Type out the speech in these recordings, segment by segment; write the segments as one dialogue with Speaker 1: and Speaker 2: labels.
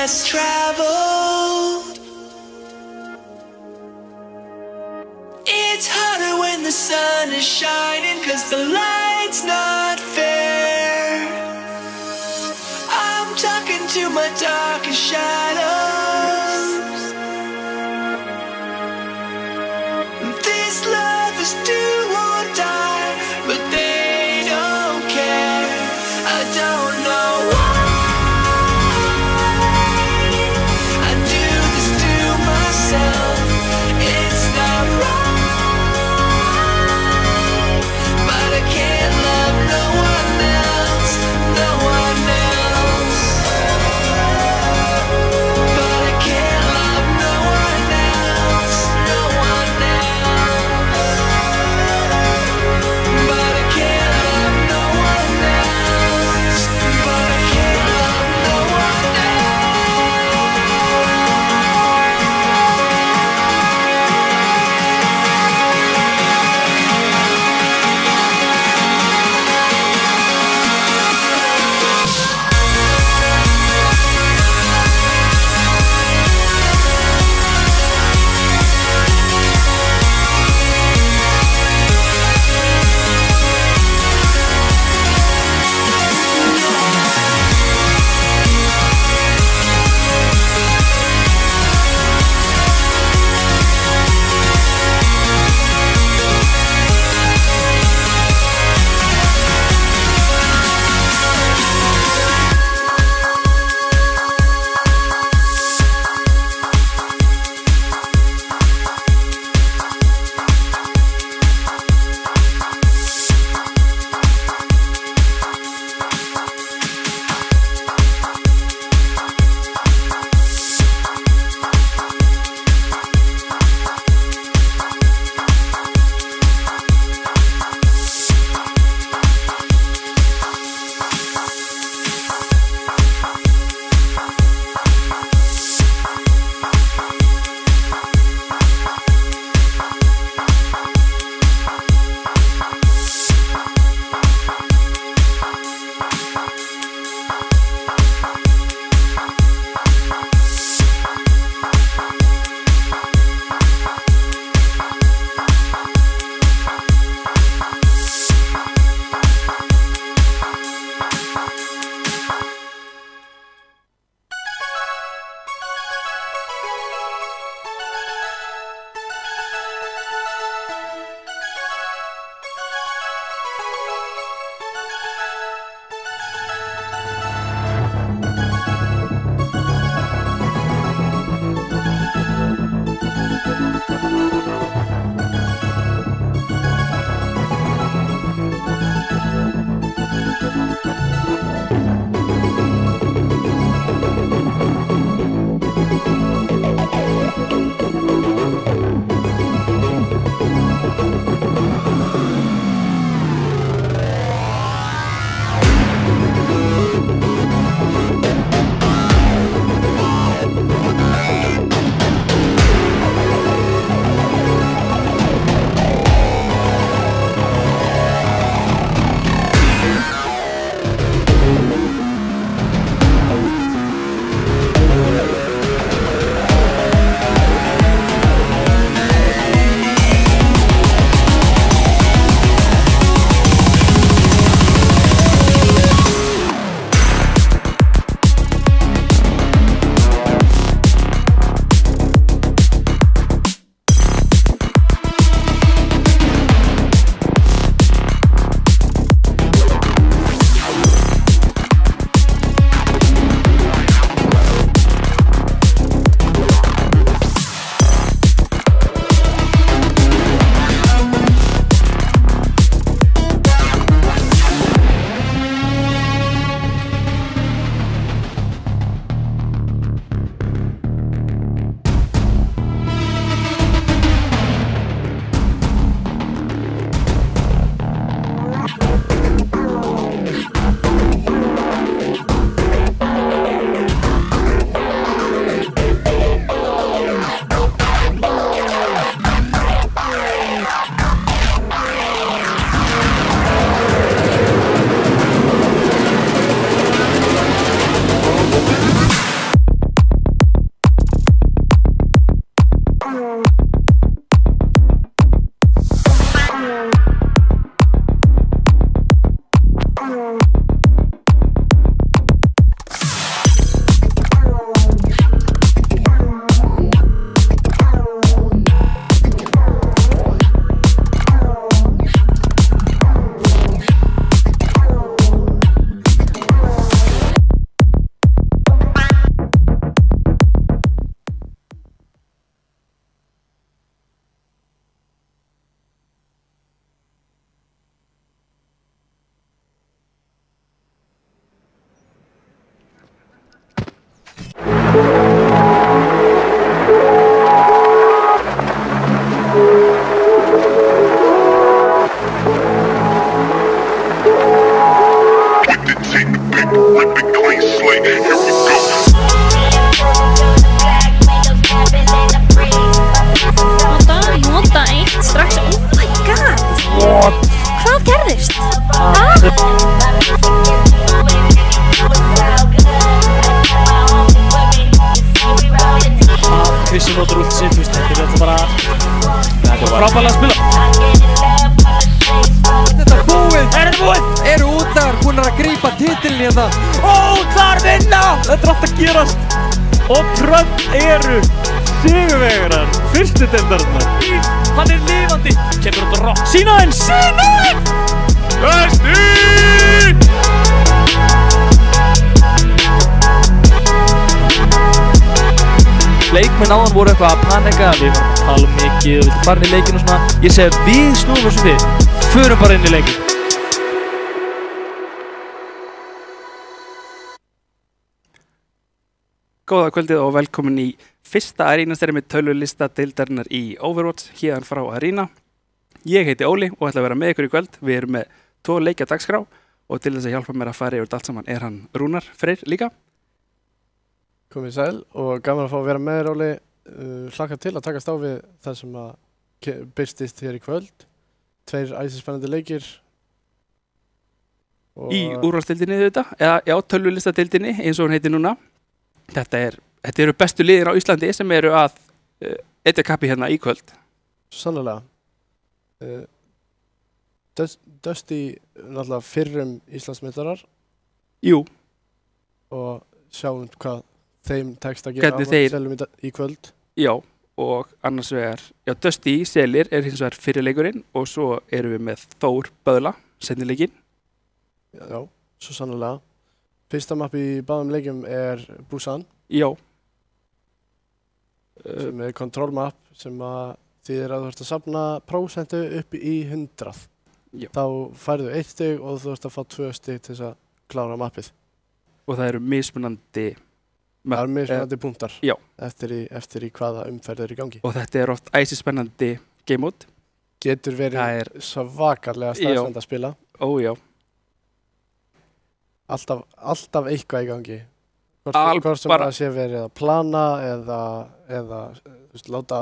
Speaker 1: less traveled. It's harder when the sun is shining, 'cause the light's not fair. I'm talking to my darkest shadows. This love is do or die, but they don't care. I don't know why I do this to myself. It's not right, but I can't love no one else, no one else. But I can't love no one else, no one else.
Speaker 2: sem notur út sitt, þetta er alltaf bara frábærlega að spila.
Speaker 3: Þetta er búið! Eru útlagar búin að grípa titilin hérna?
Speaker 2: Útlagar vinna! Þetta er alltaf að gerast. Og Tröll eru sigurvegarar fyrstu deildarinnar. Hann er lifandi. Kemur út að rock. Sýna henn! Dusty! Leikmenn áðan voru eitthvað að panika, við varum að tala mikið, við viltum fara inn í leikinn og svona. Ég segi að við snúum þessu við, förum bara inn í leikinn.
Speaker 4: Góða kvöldið og velkomin í fyrsta Arena-stæri með tölvulista deildarinnar í Overwatch, hérðan frá Arena. Ég heiti Óli og ætla að vera með ykkur í kvöld. Við erum með 2 leikja dagskrá og til þess að hjálpa mér að fara yfir allt saman er hann Rúnar Freyr líka.
Speaker 5: Komið sæl og gaman að fá að vera með Óli. Hlakka til að takast á við það sem að birtist hér í kvöld. 2 æsispennandi leikir.
Speaker 4: Í úrvalsdeildinni þetta, eða já, tölvulistadeildinni eins og hún heitir núna. Þetta eru bestu liðir á Íslandi sem eru að etja kappi hérna í kvöld.
Speaker 5: Sannlega. Dusty náttúrulega fyrrum Íslandsmeistara.
Speaker 4: Jú.
Speaker 5: Og sjáum hvað þeim tekst að gera selum í kvöld.
Speaker 4: Já, og annars vegar, já, Dusty Selir er hins vegar fyrirleikurinn og svo erum við með Þór Böðla, seinnileikinn.
Speaker 5: Já, svo sannlega. Fyrsta mapp í báðum leikjum er Busan.
Speaker 4: Já.
Speaker 5: Sem er kontrollmapp sem að þýðir að þú ert að safna prósentu upp í 100.
Speaker 4: Já.
Speaker 5: Þá færðu 1 stig og þú ert að fá 2 stig til þess að klára mappið.
Speaker 4: Og það eru mismunandi
Speaker 5: Það eru mismunandi punktar
Speaker 4: eftir
Speaker 5: í hvaða umferð er í gangi.
Speaker 4: Og þetta er oft æsispennandi game mode.
Speaker 5: Getur verið svakalega staðsend að spila.
Speaker 4: Ó, já.
Speaker 5: Alltaf eitthvað í gangi. Hvort sem það sé verið að plana eða láta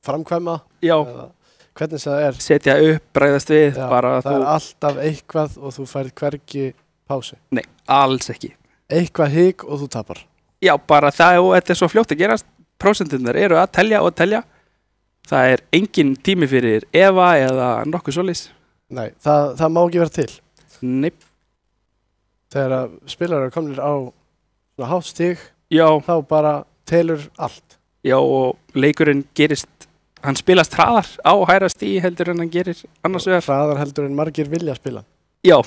Speaker 5: framkvæma.
Speaker 4: Já.
Speaker 5: Eða hvernig það er.
Speaker 4: Setja upp, bregðast við.
Speaker 5: Já,
Speaker 4: bara
Speaker 5: það er alltaf eitthvað og þú færð hvergi pásu.
Speaker 4: Nei, alls ekki.
Speaker 5: Eitthvað hik og þú tapar.
Speaker 4: Já, bara það og þetta er svo fljótt að gerast. Prósenturnar eru að telja og telja. Það er engin tími fyrir efa eða nokkuð svoleiðis.
Speaker 5: Nei, það má ekki vera til.
Speaker 4: Nei.
Speaker 5: Þegar að spilarar komnir á svona hátt stig, þá bara telur allt.
Speaker 4: Já, og leikurinn gerist, hann spilast hraðar á hæra stigi heldur en hann gerir annars vegar.
Speaker 5: Hraðar heldur en margir vilja spila.
Speaker 4: Já.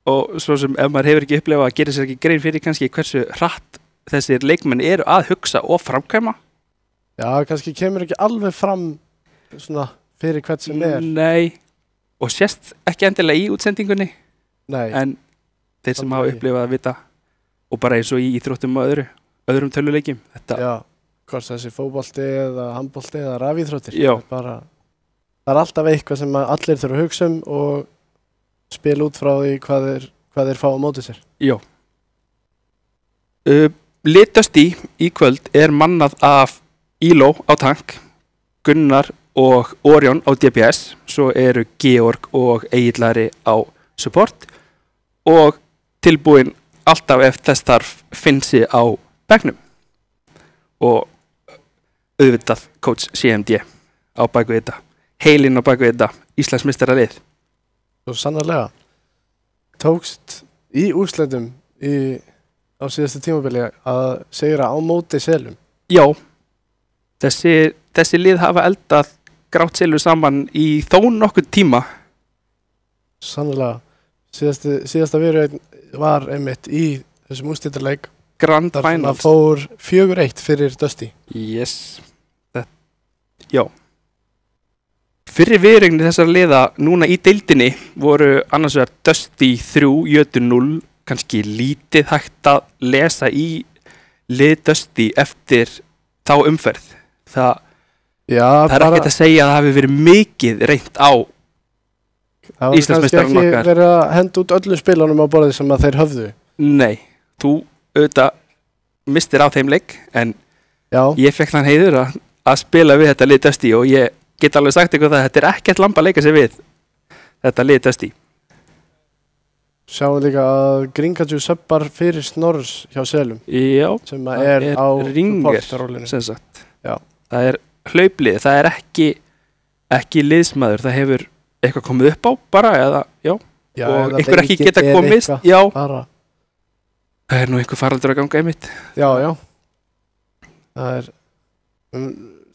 Speaker 4: Og svo sem ef maður hefur ekki upplefað að gera sér ekki grein fyrir kannski hversu hratt þessir leikmenn eru að hugsa og framkvæma.
Speaker 5: Já, kannski kemur ekki alveg fram svona fyrir hvert sem er.
Speaker 4: Nei, og sést ekki endilega í útsendingunni.
Speaker 5: Nei.
Speaker 4: En þeir sem hafa upplefað að vita og bara eins og í íþróttum og öðrum töluleikjum.
Speaker 5: Já, hvort þessi fótbolti eða handbolti eða rafíþróttir.
Speaker 4: Já.
Speaker 5: Það er alltaf eitthvað sem allir þurfa að hugsa og spila út frá því hvað þeir fá á móti sér.
Speaker 4: Já. Lið Dusty í kvöld er mannað af Íló á tank, Gunnar og Orion á DPS, svo eru Georg og Egillari á support og tilbúin alltaf ef þess þarf Finnsi á bekknum og auðvitað coach CMD á baku þetta, heilinn á baku þetta, Íslandsmeistaralið.
Speaker 5: Svo sannarlega tókst í úrslitum á síðasta tímabili að sigra á móti selum.
Speaker 4: Já, þessi lið hafa eldað grátt selur saman í þó nokkuð tíma.
Speaker 5: Sannarlega. Síðasta viðureign var einmitt í þessum úrslitaleik.
Speaker 4: Grand Finals.
Speaker 5: Það fór 4-1 fyrir Dusty.
Speaker 4: Yes. Já. Fyrri viðureigni þessara liða núna í deildinni voru annars vegar Dusty 3, Jötun 0, kannski lítið hægt að lesa í lið Dusty eftir þá umferð. Það er ekkert að segja að það hafi verið mikið reynt á Íslandsmeistaranum okkar.
Speaker 5: Það var kannski ekki verið að henda út öllum spilunum á borðið sem að þeir höfðu.
Speaker 4: Nei, þú auðvitað mistir á þeim leik, en ég fekk þann heiður að spila við þetta lið Dusty og ég get alveg sagt ykkur það að þetta er ekkert lamb að leika sig við þetta lið Dusty.
Speaker 5: Sjáum líka að Gringaju subbar fyrir Snorrs hjá Selum
Speaker 4: Já,
Speaker 5: sem að er á
Speaker 4: ringer
Speaker 5: supportrólinu.
Speaker 4: sem sagt.
Speaker 5: Já.
Speaker 4: Það er hlauplið, það er ekki liðsmaður, það hefur eitthvað komið upp á bara eða, já,
Speaker 5: Já,
Speaker 4: og
Speaker 5: eða
Speaker 4: einhver ekki
Speaker 5: enginn
Speaker 4: geta
Speaker 5: er
Speaker 4: komist,
Speaker 5: eitthvað
Speaker 4: já,
Speaker 5: bara.
Speaker 4: það er nú einhver faraldur að ganga einmitt.
Speaker 5: Já. Það er,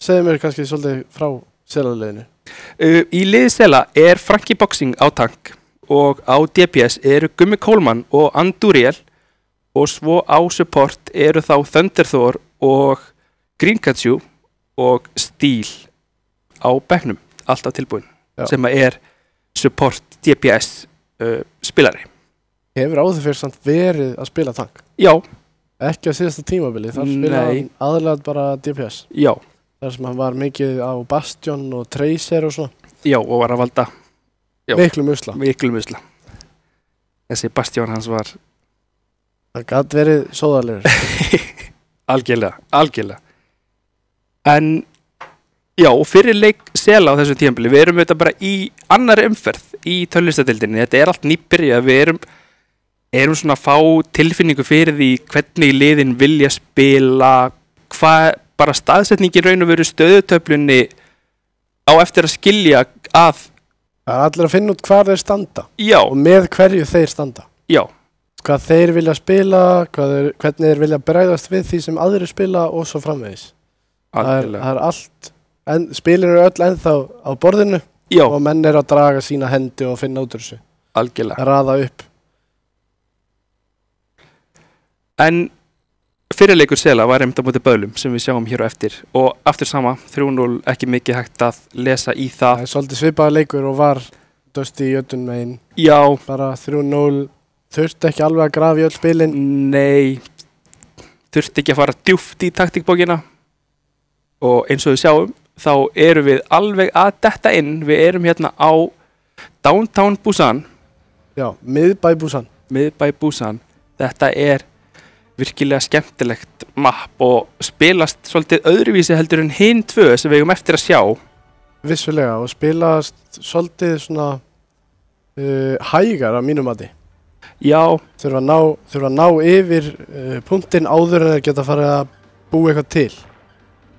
Speaker 5: segðu mér kannski svolítið frá Selaliðinu.
Speaker 4: Í liði Sela er Frankie Boxing á tank og á DPS eru Gummi Kólmann og Anduriel og svo á support eru þá Thunderthor og Gringaju og Steel á bekknum, alltaf tilbúin,
Speaker 5: Já.
Speaker 4: sem að er support DPS spilari.
Speaker 5: Hefur áður fyrir samt verið að spila tank?
Speaker 4: Já,
Speaker 5: Ekki á síðasta tímabili, þar spilaði
Speaker 4: Nei.
Speaker 5: hann aðlega bara DPS.
Speaker 4: já,
Speaker 5: Þar sem hann var mikið á Bastion og Tracer og svona.
Speaker 4: já, og var að valda Já.
Speaker 5: Miklu musla.
Speaker 4: miklu musla. Þessi Bastion hans var
Speaker 5: Það gat verið sóðalegur.
Speaker 4: algjörlega. En já, og fyrir leik Sela á þessu tímabili, við erum auðvitað bara í annari umferð í tölvistadildinni. Þetta er allt nýbyrjað, við erum svona að fá tilfinningu fyrir því hvernig liðin vilja spila, hvað bara staðsetningin raun og veru stöðutöflunni á eftir að skilja að,
Speaker 5: Það er allir að finna út hvar þeir standa
Speaker 4: já,
Speaker 5: og með hverju þeir standa.
Speaker 4: já,
Speaker 5: Hvað þeir vilja spila, hvernig þeir vilja bregðast við því sem aðrir spila og svo framvegis. Það er allt, spilin eru öll ennþá á borðinu
Speaker 4: já,
Speaker 5: og menn eru að draga sína hendi og finna út úr þessu.
Speaker 4: algjörlega.
Speaker 5: Að raða upp.
Speaker 4: En fyrirleikur Sela var einmitt á móti Böðlum sem við sjáum hér á eftir og aftur sama, 3-0, ekki mikið hægt að lesa í
Speaker 5: Það
Speaker 4: það.
Speaker 5: er svolítið svipaður leikur og var Dusty í Jötun megin.
Speaker 4: Já,
Speaker 5: Bara 3-0, þurfti ekki alveg að grafa í öll spilin.
Speaker 4: nei, þurfti ekki að fara djúpt í taktíkbókina og eins og við sjáum þá erum við alveg að detta inn. Við erum hérna á Downtown Busan,
Speaker 5: Já, miðbæ Busan.
Speaker 4: miðbæ Busan. Þetta er virkilega skemmtilegt mapp og spilast svolítið öðruvísi heldur en hinn tvö sem við eigum eftir að sjá.
Speaker 5: Vissulega og spilast svolítið svona hægar að mínum mati.
Speaker 4: Já,
Speaker 5: Þurfa að ná yfir punktinn áður en þeir geta farið að búa eitthvað til.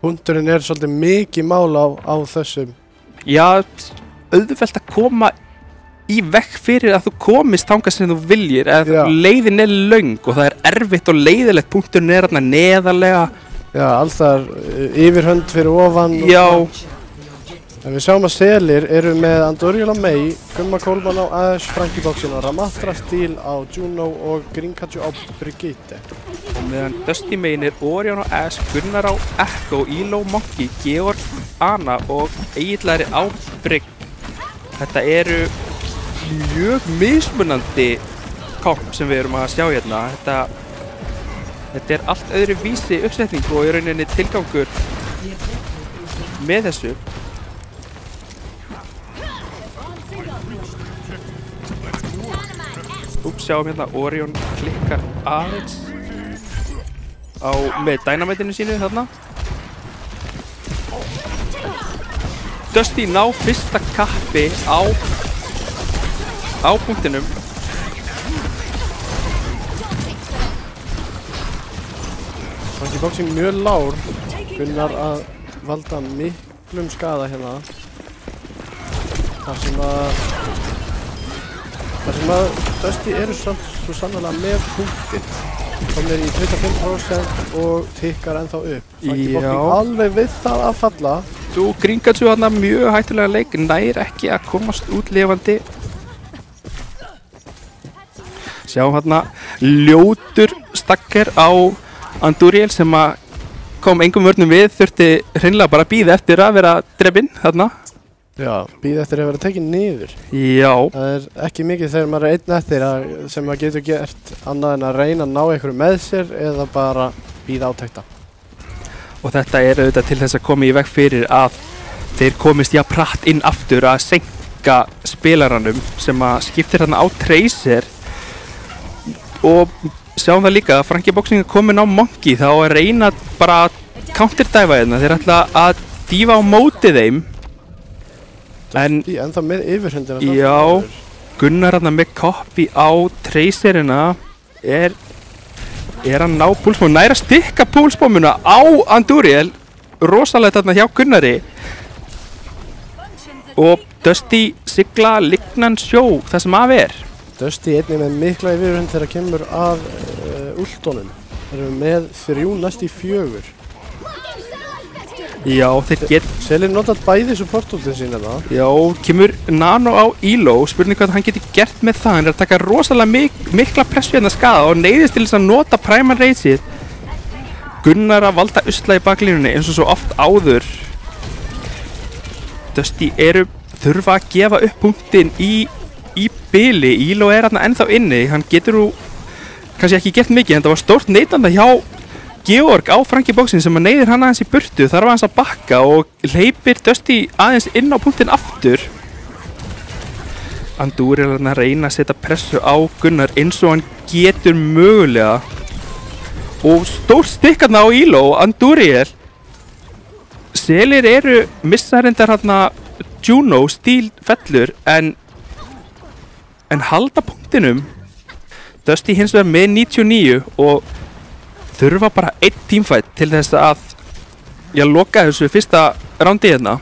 Speaker 5: Punkturinn er svolítið mikið mál á þessum.
Speaker 4: já, auðvelt að koma í vekk fyrir að þú komist þangað sem þú viljir, eða
Speaker 5: Já.
Speaker 4: leiðin er löng og það er erfitt og leiðilegt, punkturinn er þarna neðarlega.
Speaker 5: Já, alls þar yfirhönd fyrir ofan.
Speaker 4: Já,
Speaker 5: En við sjáum að Selir eru með Anduriel á Mei, Gumma Kólmann á Ash, Frankie Boxing á Ramatra, Steel á Juno og Gringaju á Brigitte.
Speaker 4: og meðan Dusty megin er Orion á Ash, Gunnar á Echo, Elo Monkey, Georg Anna og Egillari á Brygg. Þetta eru mjög mismunandi komp sem við erum að sjá hérna. Þetta er allt öðru vísi uppsetning og í rauninni tilgangur með þessu. Sjáum hérna Orion klikkar aðeins með dynamiteinu sínu þarna. Dusty ná fyrsta kappi á punktinum.
Speaker 5: Frankie Boxing mjög lár, Gunnar að valda miklum skada hérna. Þar sem að Dusty eru svo sannlega með punktinn. Komnir í 25% og tikkar ennþá upp. Frankie Boxing alveg við það að falla.
Speaker 4: Þú Gringaju hérna mjög hættulega leik, nær ekki að komast út lifandi. Sjáum hérna ljótur stakker á Anduriel sem að kom engum vörnum við, þurfti hreinlega bara að bíða eftir að vera drepinn þarna.
Speaker 5: Já, bíða eftir að vera tekinn niður.
Speaker 4: Já,
Speaker 5: Það er ekki mikið þegar maður er einn eftir sem maður getur gert annað en að reyna að ná einhverju með sér eða bara bíða átekta.
Speaker 4: og þetta er auðvitað til þess að koma í veg fyrir að þeir komist pratt inn aftur að senka spilaranum sem að skiptir þarna á Tracer. Og sjáum það líka að Frankie Boxing er komin á Monkey, þá að reyna bara að counterdæfa hérna. Þeir ætla að dífa á móti þeim. En
Speaker 5: En það með yfirhundina.
Speaker 4: já, Gunnar hérna með copy á Tracerina er að ná púlsbóminu, næra stikka púlsbóminu á Andúriel, rosalega þarna hjá Gunnari og Dusty sigla lignan sjó það sem af er.
Speaker 5: Dusty einnig með mikla yfirhund þegar kemur að últónum. Þeir eru með 3 næst í 4.
Speaker 4: Já, þeir get...
Speaker 5: Selir notat bæði support-últin sína það.
Speaker 4: Já, kemur Nano á Elo, spurning hvað hann getur gert með það, hann er að taka rosalega mikla pressu hérna skada og neyðist til þess að nota Primal Rage-ið. Gunnar að valda usla í baklínunni eins og svo oft áður. Dusty þurfa að gefa upp punktinn í bili, Elo er hérna ennþá inni, hann getur nú kannski ekki gert mikið, en það var stórt neytanda hjá Georg á Franky bóksin sem að neyðir hann aðeins í burtu, þarf aðeins að bakka og hleypir Dusty aðeins inn á punktinn aftur. Andúriel er að reyna að setja pressu á Gunnar eins og hann getur mögulega og stór stikkarna á Elo og Andúriel. Selir eru missarindar hérna Juno stíl fellur en halda punktinum. Dusty hins vegar með 99 og þurfa bara 1 teamfight til þess að loka þessu fyrsta rándi hérna.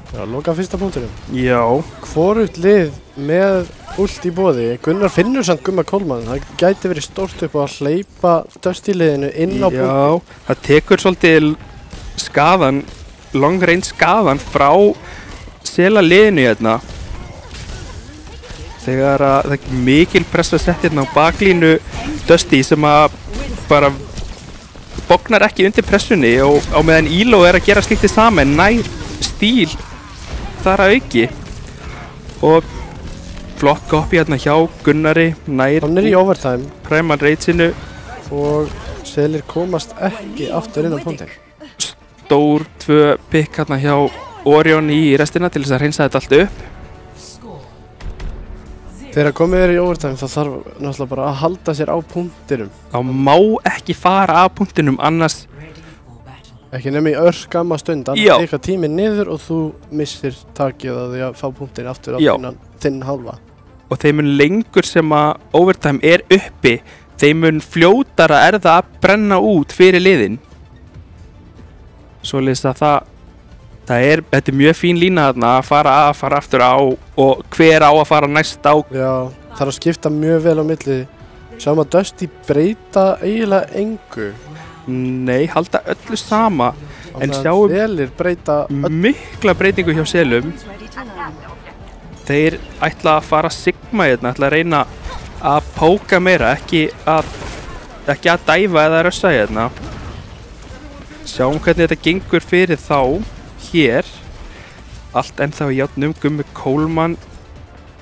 Speaker 5: Já, loka fyrsta punktinum.
Speaker 4: Já.
Speaker 5: Hvorugt lið með ult í boði. Gunnar finnur samt Gumma Kólmann. Það gæti verið stórt upp á að hleypa Dusty liðinu inn á punktin.
Speaker 4: Já, það tekur svolítið skaðan, long range skaðan frá Sela liðinu hérna. Þegar það er mikil pressa sett hérna á baklínu Dusty sem að bara bognar ekki undir pressunni og á meðan Elo er að gera slíkt saman nær stíl þar að auki og flott copy hérna hjá Gunnari nær
Speaker 5: hann er í overtime
Speaker 4: Primal Rage-inu
Speaker 5: og Selir komast ekki aftur inn á punktin.
Speaker 4: Stór 2 pick hérna hjá Orion í restina til þess að hreinsa þetta allt upp.
Speaker 5: Þegar komið er í overtime þá þarf náttúrulega bara að halda sér á punktinum.
Speaker 4: Þá má ekki fara af punktinum annars
Speaker 5: ekki nema í örskamma stund, annars eitthvað tíminn niður og þú missir takið að því að fá punktin aftur á þinn hálfa.
Speaker 4: Og þeim mun lengur sem að overtime er uppi, þeim mun fljótara er það að brenna út fyrir liðin. Svoleiðis að þetta er mjög fín lína þarna að fara aftur á og hver á að fara næst á.
Speaker 5: Já, það er að skipta mjög vel á milli. Sjáum að Dusty breyta eiginlega engu.
Speaker 4: Nei, halda öllu sama. En sjáum
Speaker 5: Selir breyta
Speaker 4: mikla breytingu hjá Selum. Þeir ætla að fara Sigma hérna, ætla að reyna að póka meira, ekki að dæfa eða rössa hérna. Sjáum hvernig þetta gengur fyrir þá. Hér, allt ennþá í játnum, Gummi Kólmann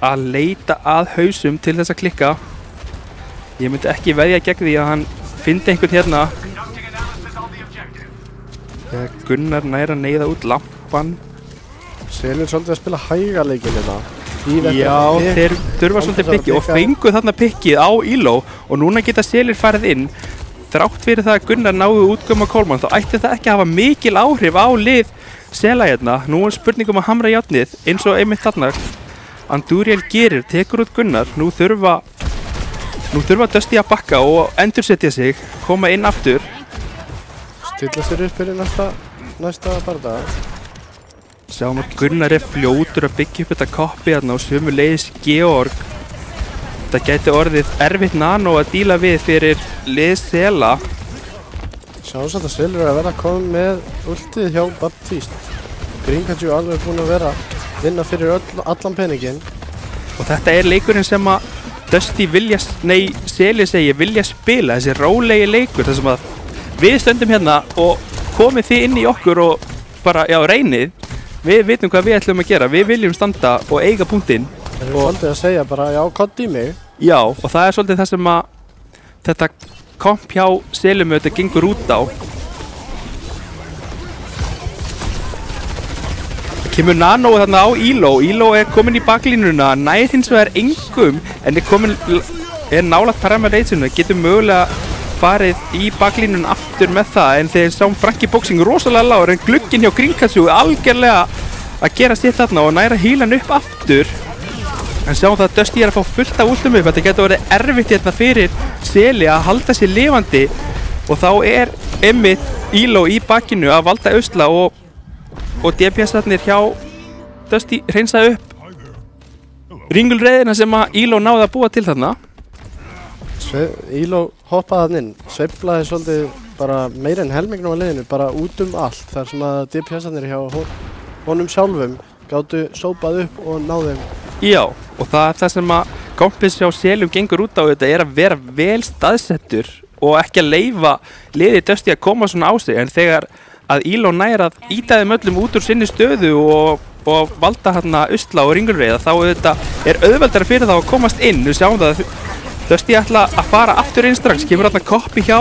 Speaker 4: að leita að hausum til þess að klikka. Ég myndi ekki veðja gegn því að hann fyndi einhvern hérna. Þegar Gunnar nær að neyða út lampan.
Speaker 5: Selir svolítið að spila hæga leikinn hérna.
Speaker 4: Já, þeir þurfa svolítið pikki og fengu þarna pikkið á Elo og núna geta Selir farið inn. Þrátt fyrir það að Gunnar náðu út Gumma Kólmann þá ætti það ekki að hafa mikil áhrif á lið Sela hérna. Nú er spurningum að hamra játnið eins og einmitt þarna Andúriel gerir, tekur út Gunnar. Nú þurfa Dusty að bakka og endursetja sig, koma inn aftur.
Speaker 5: Stilla sér upp fyrir næsta bardaga.
Speaker 4: Sjáum að Gunnar er fljótur að byggja upp þetta copy hérna og sömuleiðis Georg. Þetta gæti orðið erfitt Nano að díla við fyrir lið Sela.
Speaker 5: Sjáum samt að Selir er að vera að koma með ultið hjá Baptiste. Greencatcher er alveg búinn að vera að vinna fyrir allan peninginn.
Speaker 4: Og þetta er leikurinn sem að Dusty Selir vilja spila, þessi rólegi leikur þar sem að við stöndum hérna og komið þið inn í okkur og bara, já, reynið. Við vitum hvað við ætlum að gera, við viljum standa og eiga punktinn.
Speaker 5: Það er svolítið að segja bara, já, kodd í mig.
Speaker 4: Já, og það er svolítið það sem að þetta komp hjá Selum auðvitað gengur út á. Kemur Nano þarna á Elo. Elo er komin í baklínuna, nær hins vegar engum en er nálægt Primal Rage-inu, getur mögulega farið í baklínun aftur með það en þeir sáum Franky Boxing rosalega lágur en glugginn hjá Greencatcher algjörlega að gera sitt þarna og næra hílan upp aftur. En sjáum það að Dusty að fá fullt af últum upp. Þetta getur verið erfitt hérna fyrir Seli að halda sér lifandi. Og þá einmitt Elo í bakinu að valda usla og DPS-arnir hjá Dusty hreinsa upp ringulreiðina sem að Elo náði að búa til þarna.
Speaker 5: Elo hoppaði hann inn, sveiflaði svolítið bara meira en helmingnum á leiðinu, bara út allt. Þar sem að DPS-arnir hjá honum sjálfum gátu sópað upp og náði.
Speaker 4: Já, og það sem að kompis hjá Selum gengur út á þetta að vera vel staðsettur og ekki að leyfa liði Dusty að koma svona á sig. En þegar að Elo nær að ýta þeim öllum út úr sinni stöðu og valda hérna usla og ringulreiða, þá auðveldara fyrir þá að komast inn. Við sjáum það að Dusty ætla að fara aftur inn strax, kemur hérna koppi hjá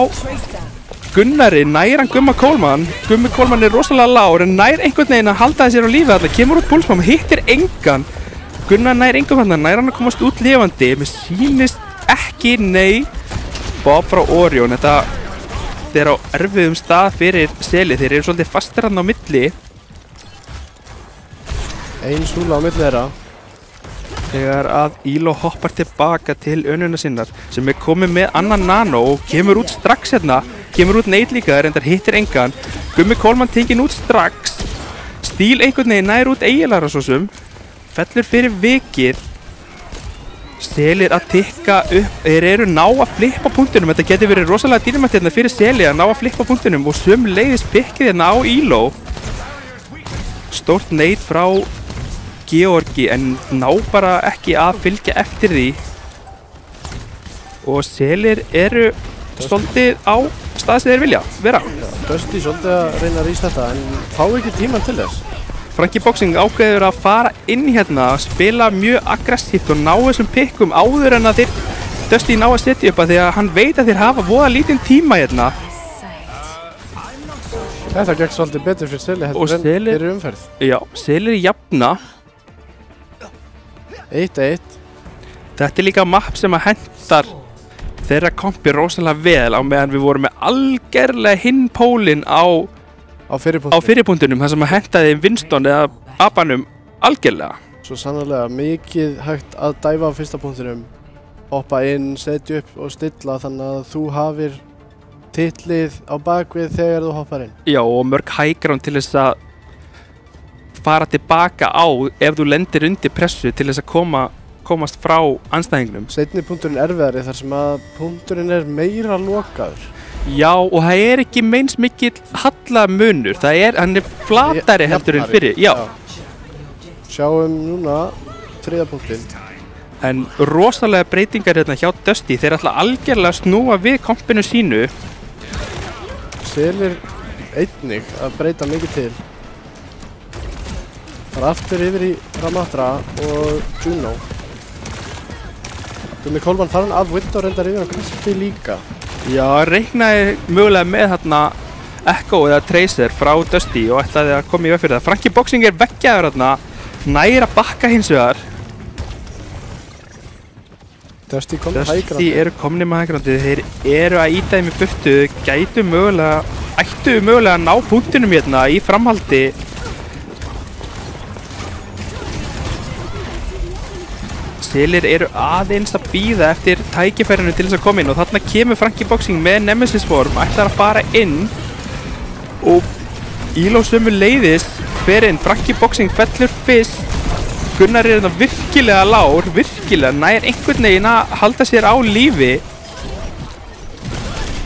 Speaker 4: Gunnari, nær hann Gumma Kólmann. Gummi Kólmann rosalega lágur en nær einhvern veginn að halda sér á lífi þarna, kemur út púlsmám, hittir engan. Gunnar nær engum þarna, nær hann að komast út lifandi, mér sýnist ekki, nei. Bob frá Orion, þetta á erfiðum stað fyrir Seli, þeir eru svolítið fastir hann á milli.
Speaker 5: Ein súla á milli þeirra.
Speaker 4: Þegar að Elo hoppar tilbaka til önnuna sinnar sem komið með annan nano og kemur út strax hérna, kemur út neitt líka, reyndar hittir engan. Gummi Kólmann tekinn út strax, Stíl einhvern veginn nær út eiginlega svo sem, fellur fyrir vikið. Selir að tikka upp, þeir eru ná að flippa punktunum, þetta getur verið rosalega dýrmætt hérna fyrir Seli að ná að flippa punktunum og sömuleiðis pikkið hérna á Elo. Stórt neitt frá Georgi en ná bara ekki að fylgja eftir því og Selir eru svolítið á stað sem þeir vilja vera.
Speaker 5: Dusty svolítið að reyna að rísa þetta en fá ekki tíman til þess.
Speaker 4: Frankie Boxing ákveður að fara inn hérna, spila mjög aggressíft og ná þessum pikkum áður en að þeir Dusty ná að setja upp að því að hann veit að þeir hafa voða lítinn tíma hérna.
Speaker 5: Þetta gekk svolítið betur fyrir Seli heldur en fyrir umferð.
Speaker 4: Já, Selir jafna
Speaker 5: 1-1.
Speaker 4: Þetta líka mapp sem að hendar þeirra kompi rosalega vel á meðan við vorum með algerlega hinn pólinn á fyrirpunktunum þar sem að hendaði Winston eða Abanum algerlega.
Speaker 5: Svo sannarlega mikið hægt að dæfa á fyrsta punktinum, hoppa inn, setja upp og stilla þannig að þú hafir titlið á bakvið þegar þú hoppar inn.
Speaker 4: Já, og mörg hægrán til þess að fara tilbaka á ef þú lendir undir pressu til þess að komast frá andstæðingnum.
Speaker 5: Seinni punkturinn erfiðari þar sem að punkturinn meira lokaður.
Speaker 4: Já, og það ekki meins mikill hallamunur, hann flatari heldur en fyrir. Já.
Speaker 5: Sjáum núna þriðja punktinn.
Speaker 4: En rosalega breytingar hérna hjá Dusty, þeir ætla algjörlega að snúa við kompinu sínu.
Speaker 5: Selir einnig að breyta mikið til. Það aftur yfir í Ramatra og Juno. Gummi Kólmann farin af Wind og reyndar yfir á Crispy líka.
Speaker 4: Já, reiknaði mögulega með hérna Echo eða Tracer frá Dusty og ætlaði að koma í veg fyrir það. Frankie Boxing veggjaður hérna, nær að bakka hins vegar.
Speaker 5: Dusty
Speaker 4: eru komnir með hægrandi, þeir eru að íta þeim í burtu, ættu mögulega að ná punktinum hérna í framhaldi. Selir eru aðeins að bíða eftir tækifærinu til þess að koma inn og þarna kemur Frankie Boxing með Nemesis form, ætlar að fara inn og Elo sömuleiðis fer inn. Frankie Boxing fellur fyrst, Gunnar hérna virkilega lágur, virkilega nær einhvern veginn að halda sér á lífi.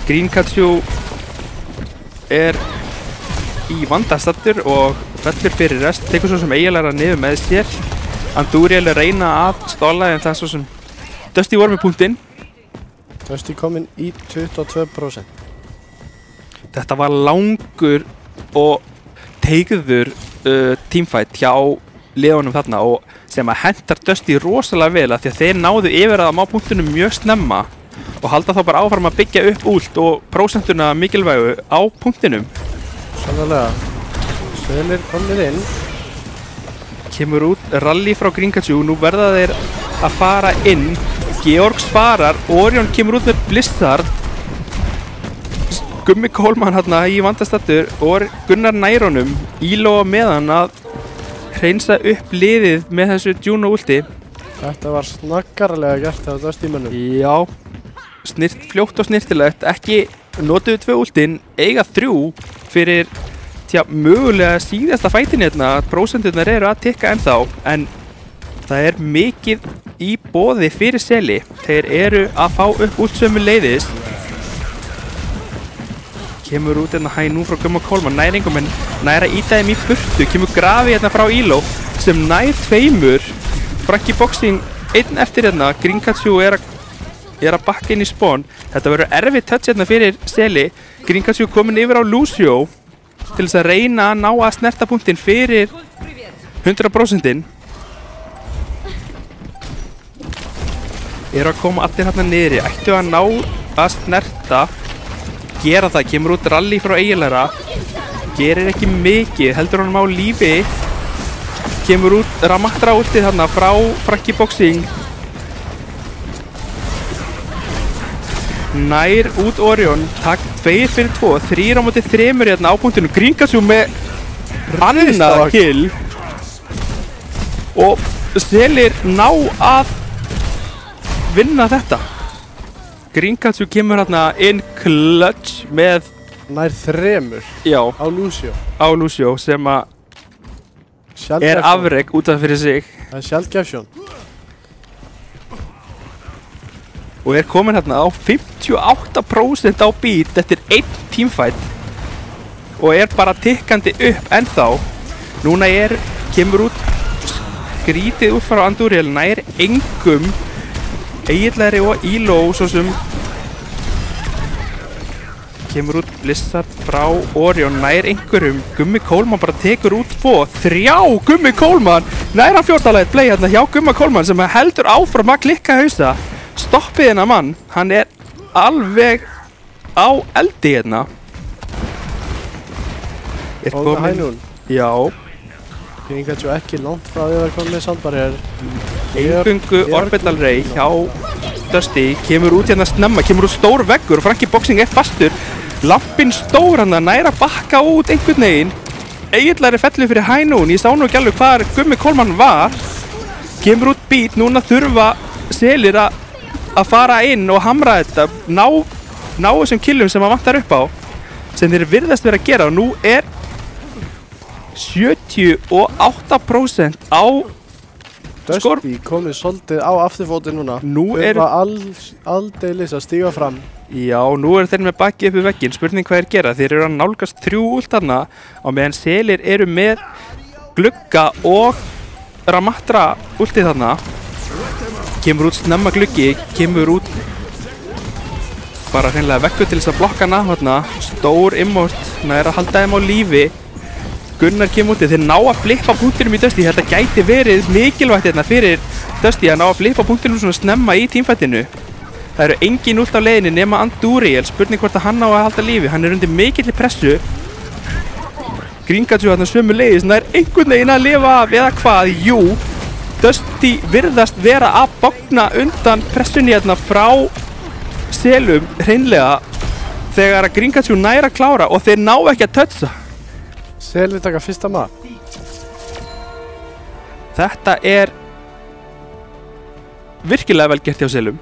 Speaker 4: Green Katsu í vandastattur og fellur fyrir rest, tekur svo sem eiginlega niður með sér. Andúriel reyna að stóla en það svo sem Dusty voru með punktinn.
Speaker 5: Dusty kominn í 22%.
Speaker 4: Þetta var langur og teigður teamfight hjá liðunum þarna og sem að hendar Dusty rosalega vel að því að þeir náðu yfir að má punktunum mjög snemma og halda þá bara áfram að byggja upp últ og prósentuna mikilvægu á punktinum.
Speaker 5: Sannlega. Selir komnir inn.
Speaker 4: Kemur út rally frá Green Katsu, nú verða þeir að fara inn. Georg svarar, Orion kemur út með Blizzard. Gummi Kólmann hérna í vandastattur og Gunnar nær honum. Elo meðan að hreinsa upp liðið með þessu Juno ulti.
Speaker 5: Þetta var snaggarlega gert á Dusty mönnum.
Speaker 4: Já, fljótt og snirtilegt, ekki notuðu 2 últin, eiga 3 fyrir, mögulega síðasta fætin hérna, prósenturnar eru að tikka ennþá, en það er mikið í boði fyrir Seli, þeir eru að fá upp út sömu leiðis. Kemur út hérna hæ nú frá Gumma Coleman, nær engum en nær að íta þeim í burtu, kemur Gravi hérna frá Elo sem nær 2, Frankie Boxing 1 eftir hérna, Grinkatsu er að bakka inn í spawn. Þetta verður erfitt touch hérna fyrir Seli, Grinkatsu komin yfir á Lucio til þess að reyna að ná að snerta punktinn fyrir 100%. Eru að koma allir hérna niðri, ættu að ná að snerta, gera það, kemur út rally frá eiginlega, gerir ekki mikið, heldur honum á lífi, kemur út Ramatra útið þarna frá Frankie Boxing, nær út Orion, takk 2 fyrir 2, 3 á móti 3 hérna á punktinu, Grinkatsu með annað kill og Selir ná að vinna þetta. Grinkatsu kemur hérna in clutch með
Speaker 5: Nær 3
Speaker 4: já,
Speaker 5: á Lucio.
Speaker 4: Sem að er afrek út af fyrir sig
Speaker 5: Það er sjálfgefsjón.
Speaker 4: og er komin hérna á 58% á beat eftir 1 teamfight og er bara tikkandi upp ennþá. Núna kemur út skrítið út frá Andúriel, nær engum Egillæri og Elo svo sem kemur út Blizzard frá Orion, nær einhverjum, Gummi Coleman bara tekur út 2, 3, Gummi Coleman, nær hann 14. play hérna hjá Gumma Coleman sem heldur áfram að klikka hausa. Stoppið hennar mann, hann er alveg á eldi hérna.
Speaker 5: Og hænun.
Speaker 4: Já.
Speaker 5: Grinkatsu ekki langt frá því að vera komin með sandbarrier.
Speaker 4: Eingöngu Orbital Ray hjá Dusty, kemur út hérna snemma, kemur út stór veggur, Frankie Boxing er fastur, lampinn stór hann að næra bakka út einhvern veginn. Egillæri fellur fyrir hænun, ég sá nú ekki alveg hvað Gummi Coleman var. Kemur út beat, núna þurfa Selir að fara inn og hamra þetta, ná þessum killum sem að vantar upp á, sem þeir virðast vera að gera og nú er 78% á
Speaker 5: Dusty komið svolítið á afturfótið núna.
Speaker 4: Nú
Speaker 5: aldeilis að stíga fram.
Speaker 4: Já, nú eru þeir með bakið upp í vegginn, spurning hvað þeir gera. Þeir eru að nálgast 3 ult þarna á meðan Selir eru með glugga og Ramatra ultið þarna. Kemur út snemma gluggi, kemur út bara hreinlega veggur til þess að blokka hana þarna. Stór immort, nær að halda þeim á lífi. Gunnar kemur úti, þeir ná að flippa punktinum í Dusty. Þetta gæti verið mikilvægt hérna fyrir Dusty að ná að flippa punktinum svona snemma í tímfættinu. Það eru engin ult á leiðinni nema Andúriel, spurning hvort að hann á að halda lífi. Hann er undir mikilli pressu. Grinkatsu þarna sömu leiðis, nær einhvern veginn að lifa af eða hvað? Jú, Dusty virðast vera að bogna undan pressunni hérna frá Selum hreinlega þegar að Grinkatsu nær að klára og þeir ná ekki að toucha.
Speaker 5: Selir taka fyrsta map.
Speaker 4: Þetta er virkilega vel gert hjá Selum.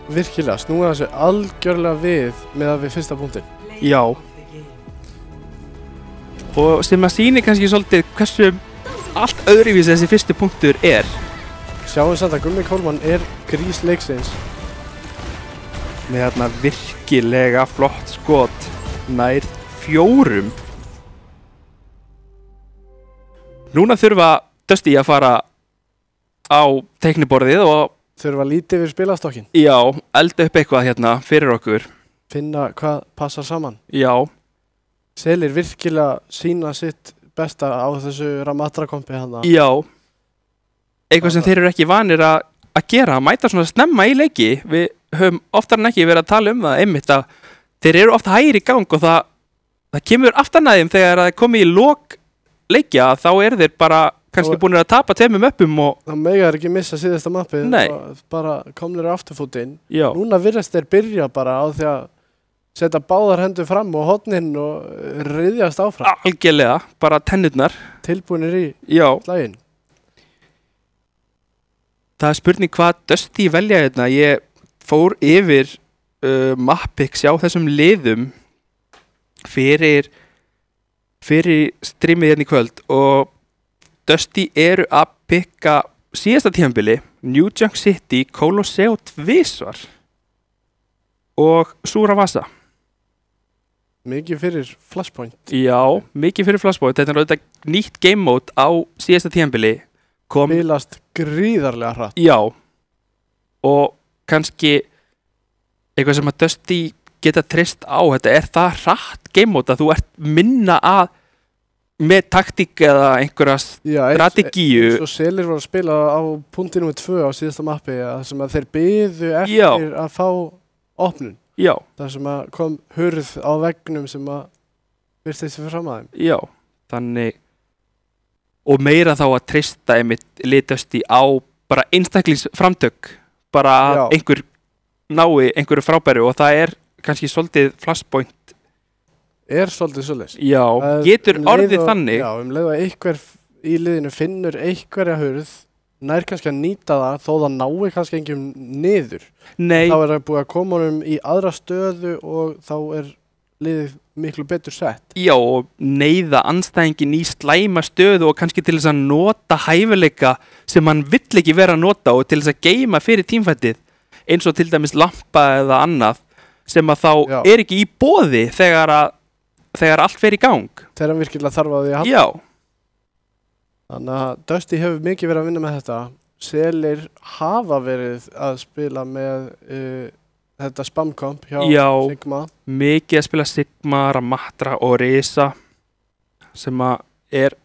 Speaker 5: Virkilega, snúa þessu algjörlega við með að við fyrsta punktin.
Speaker 4: Já. Og sem að sýni kannski svolítið hversu allt öðruvísi þessi fyrsti punktur er.
Speaker 5: Sjáum samt að Gummi Coleman er grís leiksins.
Speaker 4: Með þarna virkilega flott skot nær 4. Núna þurfa Dusty að fara á teikniborðið og
Speaker 5: þurfa lítið við spilastokkin.
Speaker 4: já, elda upp eitthvað hérna fyrir okkur.
Speaker 5: Finna hvað passar saman.
Speaker 4: Já.
Speaker 5: Selir virkilega sína sitt besta á þessu Ramatra kompi hana.
Speaker 4: Já. Eitthvað sem þeir eru ekki vanir að gera, mæta svona snemma í leiki. Við höfum oftar en ekki verið að tala um það einmitt að þeir eru oft hægir í gang og það kemur aftan að þeim þegar það er komið í lok leikja, þá eru þeir bara kannski búin að tapa 2 möppum og
Speaker 5: það mega ekki missa síðasta mappið.
Speaker 4: Nei.
Speaker 5: Bara komnir afturfótinn.
Speaker 4: Já.
Speaker 5: Núna virðast þeir byrja bara á því að setja báðar hendur fram og hornin og ryðjast áfram.
Speaker 4: Algjörlega, bara tennurnar.
Speaker 5: Tilbúinir í
Speaker 4: Já.
Speaker 5: slaginn.
Speaker 4: Það er spurning hvað Dusty velja hérna. Ég fór yfir Mappix á þessum liðum fyrir streamið hérna í kvöld og Dusty eru að pikka síðasta tímabili New Junk City, Colosseo 2 og Suravasa.
Speaker 5: Mikið fyrir Flashpoint.
Speaker 4: Já, mikið fyrir Flashpoint. Þetta er auðvitað nýtt game mode á síðasta tímabili.
Speaker 5: Spilast gríðarlega hratt.
Speaker 4: Já, og kannski eitthvað sem að Dusty geta treyst á. Þetta er það hratt game mode að þú ert minna að með taktík eða einhverja strategíu.
Speaker 5: Svo Selir var að spila á punkti nr. 2 á síðasta mappi sem að þeir biðu eftir að fá opnun.
Speaker 4: Já.
Speaker 5: Það sem að kom hurð á veggnum sem að virtist fyrir fram að þeim.
Speaker 4: Já, þannig og meira þá að treysta einmitt Dusty á bara einstaklingsframtök, bara að einhver nái einhverju frábæru og það er kannski svolítið Flashpoint.
Speaker 5: Er svolítið svoleiðis.
Speaker 4: Já, getur orðið þannig.
Speaker 5: Já, leið að einhver í liðinu finnur einhverja hurð, nær kannski að nýta það þó það nái kannski engum niður.
Speaker 4: Nei.
Speaker 5: Þá er það búið að koma honum í aðra stöðu og þá er liðið miklu betur sett.
Speaker 4: Já, og neyða andstæðingin í slæma stöðu og kannski til þess að nota hæfileika sem hann vill ekki vera að nota og til þess að geyma fyrir tímfættið eins og til dæmis lampa eða annað sem að þá er ekki í boði þegar allt fer í gang.
Speaker 5: Þegar hann virkilega þarf að því að halda.
Speaker 4: Já.
Speaker 5: Þannig að Dusty hefur mikið verið að vinna með þetta. Selir hafa verið að spila með þetta spamkomp hjá Sigma.
Speaker 4: Mikið að spila Sigma, Ramatra og Risa sem að er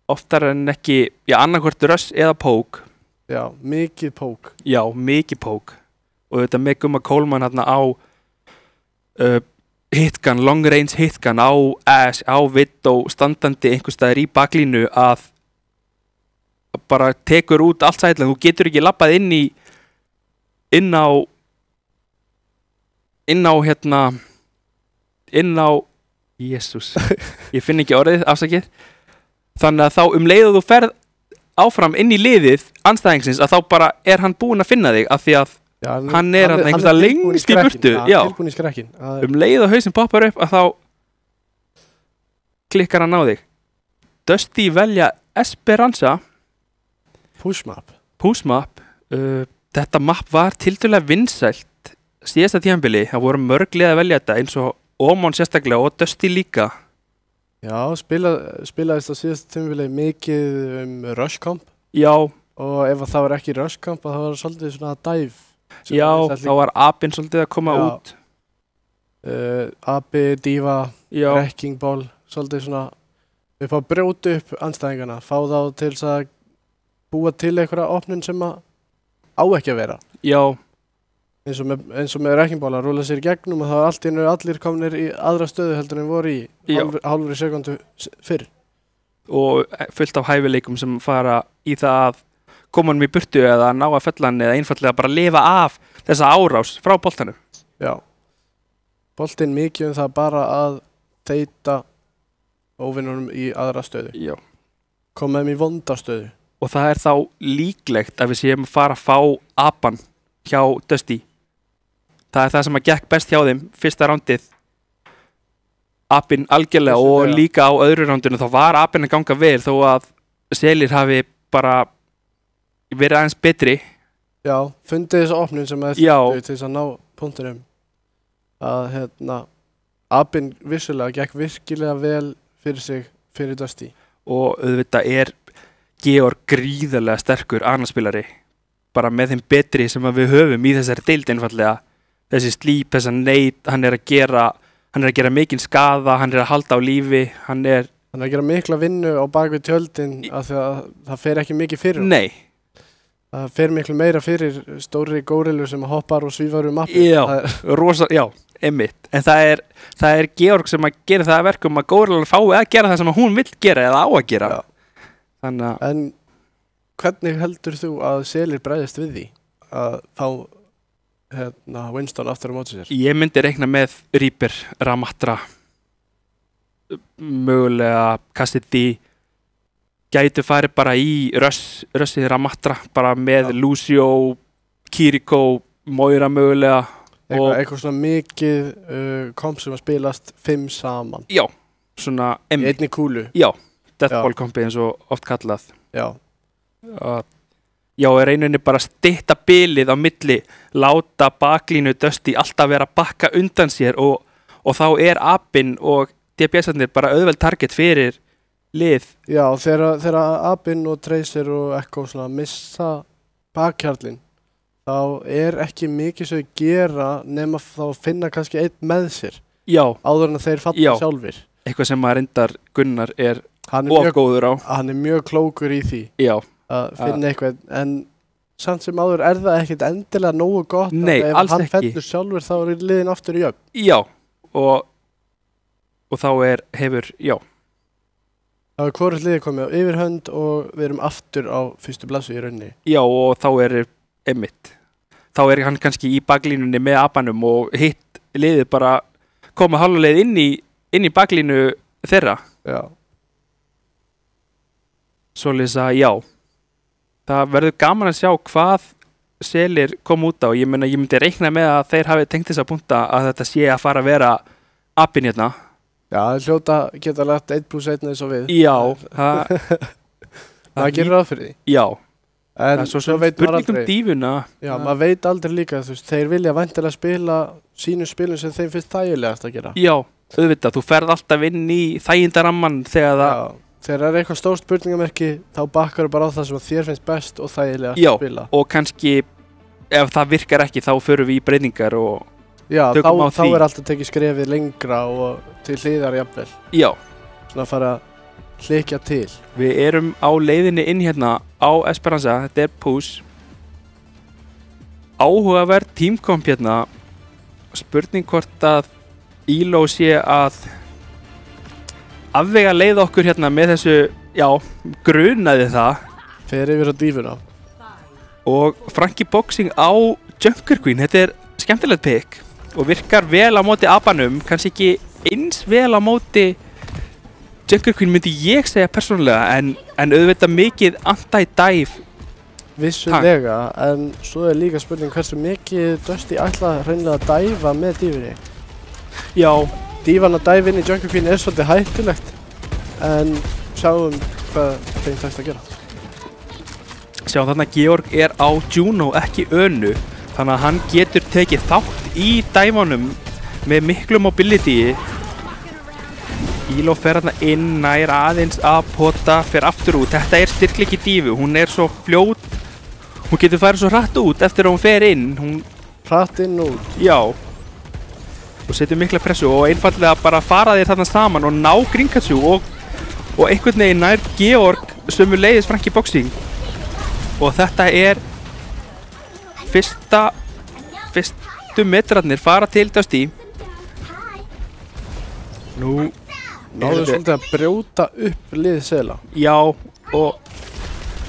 Speaker 4: oftar en ekki annarkvort Rush eða Poke.
Speaker 5: Já, mikið Poke.
Speaker 4: Já, mikið Poke. Og þetta með Gumma Coleman hérna á hitgun, long range hitgun á Ash, á Widow standandi einhvers staðar í baklínu að bara tekur út allt sætlan. Þú getur ekki labbað inn á Jesús, ég finn ekki orðið, afsakið. Þannig að þá leið og þú ferð áfram inn í liðið andstæðingsins að þá bara er hann búinn að finna þig af því að hann er einhverstað lengst í burtu. Já,
Speaker 5: tilbúinn í skrekkin.
Speaker 4: Leið og hausinn poppar upp að þá klikkar hann á þig. Dusty velja Esperanza. Pushmap. Þetta map var tiltölulega vinsælt síðasta tímabili. Það voru mörg lið að velja þetta eins og Omon sérstaklega og Dusty líka.
Speaker 5: Já, spilaðist á síðasta tímabili mikið Rush Camp.
Speaker 4: Já.
Speaker 5: Og ef það var ekki Rush Camp þá var það svolítið svona dive.
Speaker 4: Já, þá var Abin svolítið að koma út.
Speaker 5: Abi, Diva, Wrecking Ball, svolítið svona upp að brjóta upp andstæðingana, fá þá til þess að búa til einhverja opnun sem að á ekki að vera.
Speaker 4: Já.
Speaker 5: Eins og með Wrecking Ball að rúla sér í gegnum og þá er allir komnir í aðra stöðu heldur en voru í hálfri sekundu fyrr. Og fullt af hæfileikum sem fara í það að koma hann í burtu eða ná að fella hann eða einfallega bara lifa af þessa árás frá boltanum. Já. Boltinn mikið það bara að þeita óvinnunum í aðra stöðu.
Speaker 4: Já.
Speaker 5: Koma þeim í vonda stöðu.
Speaker 4: Og það er þá líklegt að við séum að fara að fá Aban hjá Dusty. Það er það sem að gekk best hjá þeim fyrsta rándið. Abin algjörlega og líka á öðru rándinu þá var Abin að ganga vel þó að Selir hafi bara verið aðeins betri.
Speaker 5: Já, fundið þessa opnun sem að þurftu til þess að ná punktunum. Að Abin vissulega gekk virkilega vel fyrir sig fyrir Dusty. Og
Speaker 4: auðvitað er Georg gríðarlega sterkur annarspilari. Bara með þeim betri sem að við höfum í þessari deild einfallega. Þessi slíp, þessa neit, hann er að gera mikinn skaða, hann er að halda á lífi, hann er að gera mikla vinnu á bakvið tjöldin af því að það fer ekki mikið fyrir. Nei. Það fer miklu meira fyrir stóri górillu sem hoppar og svífar mappi. Já, einmitt. En það er Georg sem að gera það verkum að górillan fái að gera það sem að hún vill gera eða á að gera. Já. En hvernig heldur þú að Selir bregðist við því að fá Winston aftur á móti sér? Ég myndi reikna með Reaper, Ramatra, mögulega Cassidy, gætu farið bara í rössið Ramatra bara með Lucio, Kiriko, Moira mögulega
Speaker 5: Eitthvað svona mikið komp sem að spilast 5 saman
Speaker 4: Já, svona
Speaker 5: í einni kúlu
Speaker 4: Já, Deathball kompi eins og oft kallað
Speaker 5: Já,
Speaker 4: Já, rauninni bara stytta bilið á milli, láta baklínu Dusty alltaf vera að bakka undan sér og þá apinn og DPS-arnir bara auðveld target fyrir lið.
Speaker 5: Já, þegar Abin og Tracer og Echo svona missa bakhjarlinn, þá ekki mikið sem þau gera nema þá finna kannski einn með sér.
Speaker 4: Já.
Speaker 5: Áður en þeir falla sjálfir.
Speaker 4: Eitthvað sem að reyndar Gunnar góður á.
Speaker 5: Hann mjög klókur í því.
Speaker 4: Já.
Speaker 5: Að finna eitthvað, en samt sem áður það ekkert endilega nógu gott.
Speaker 4: Nei, alls ekki.
Speaker 5: Ef hann fellur sjálfur þá liðin aftur í jöfn.
Speaker 4: Já, og þá hefur.
Speaker 5: Það hvort liðið komið á yfirhönd og við erum aftur á fyrstu plassu í rauninni.
Speaker 4: Já, og þá einmitt. Þá hann kannski í baklínunni með abanum og hitt liðið bara koma hálfuleið inn í baklínu þeirra.
Speaker 5: Já.
Speaker 4: Svoleiðis að það verður gaman að sjá hvað selir kom út á. Ég myndi reikna með að þeir hafi tengt þess að punta að þetta sé að fara að vera apinn hérna.
Speaker 5: Já, hljóta geta lagt 1+1 eins og við.
Speaker 4: Já,
Speaker 5: það gerir ráð fyrir því.
Speaker 4: Já.
Speaker 5: En
Speaker 4: svo veit maður aldrei. Dífuna.
Speaker 5: Já, maður veit aldrei líka, þeir vilja væntanlega spila sínum spilum sem þeim finnst þægilegast að gera.
Speaker 4: Já, auðvitað, þú ferð alltaf inn í þægindaramman þegar það.
Speaker 5: Já, þegar eitthvað stór spurningamerki, þá bakkar bara á það sem þér finnst best og þægilegast að spila.
Speaker 4: Já, og kannski ef það virkar ekki, þá förum við í breytingar og
Speaker 5: þá alltaf tekið skrefið lengra og til hliðar jafnvel.
Speaker 4: Já.
Speaker 5: Svona að fara að hlikja til.
Speaker 4: Við erum á leiðinni inn hérna á Esperanza, þetta push. Áhugaverð tímkomp hérna. Spurning hvort að Elo sé að afvega leið okkur hérna með þessu, grunaði það.
Speaker 5: Fer yfir á dífuna.
Speaker 4: Og Frankie Boxing á Junker Queen, þetta skemmtilegt pick og virkar vel á móti abanum, kannski ekki eins vel á móti Junker Queen myndi ég segja persónulega, en auðvitað mikið anti-dive.
Speaker 5: Vissulega, en svo líka spurning hversu mikið Dusty ætla hreinlega að dæfa með dífunni.
Speaker 4: Já.
Speaker 5: Dífan að dæfa inn í Junker Queen svolítið hættulegt, en sjáum hvað þeim tekst að gera.
Speaker 4: Sjáum þarna Georg á Juno, ekki Önu, þannig að hann getur tekið þátt í dæfanum með miklu mobility. Elo fer hérna inn, nær aðeins að pota, fer aftur út. Þetta styrkleiki dífu, hún svo fljót, hún getur farið svo hratt út eftir að hún fer inn.
Speaker 5: Hratt inn út?
Speaker 4: Já. Og setur mikla pressu og einfallega bara fara þér þarna saman og ná Grinkatsu og einhvern veginn nær Georg sömuleiðis Frankie Boxing. Og þetta fyrstu metrarnir fara til Dusty. Nú
Speaker 5: náðu svolítið að brjóta upp lið Sela.
Speaker 4: Já, og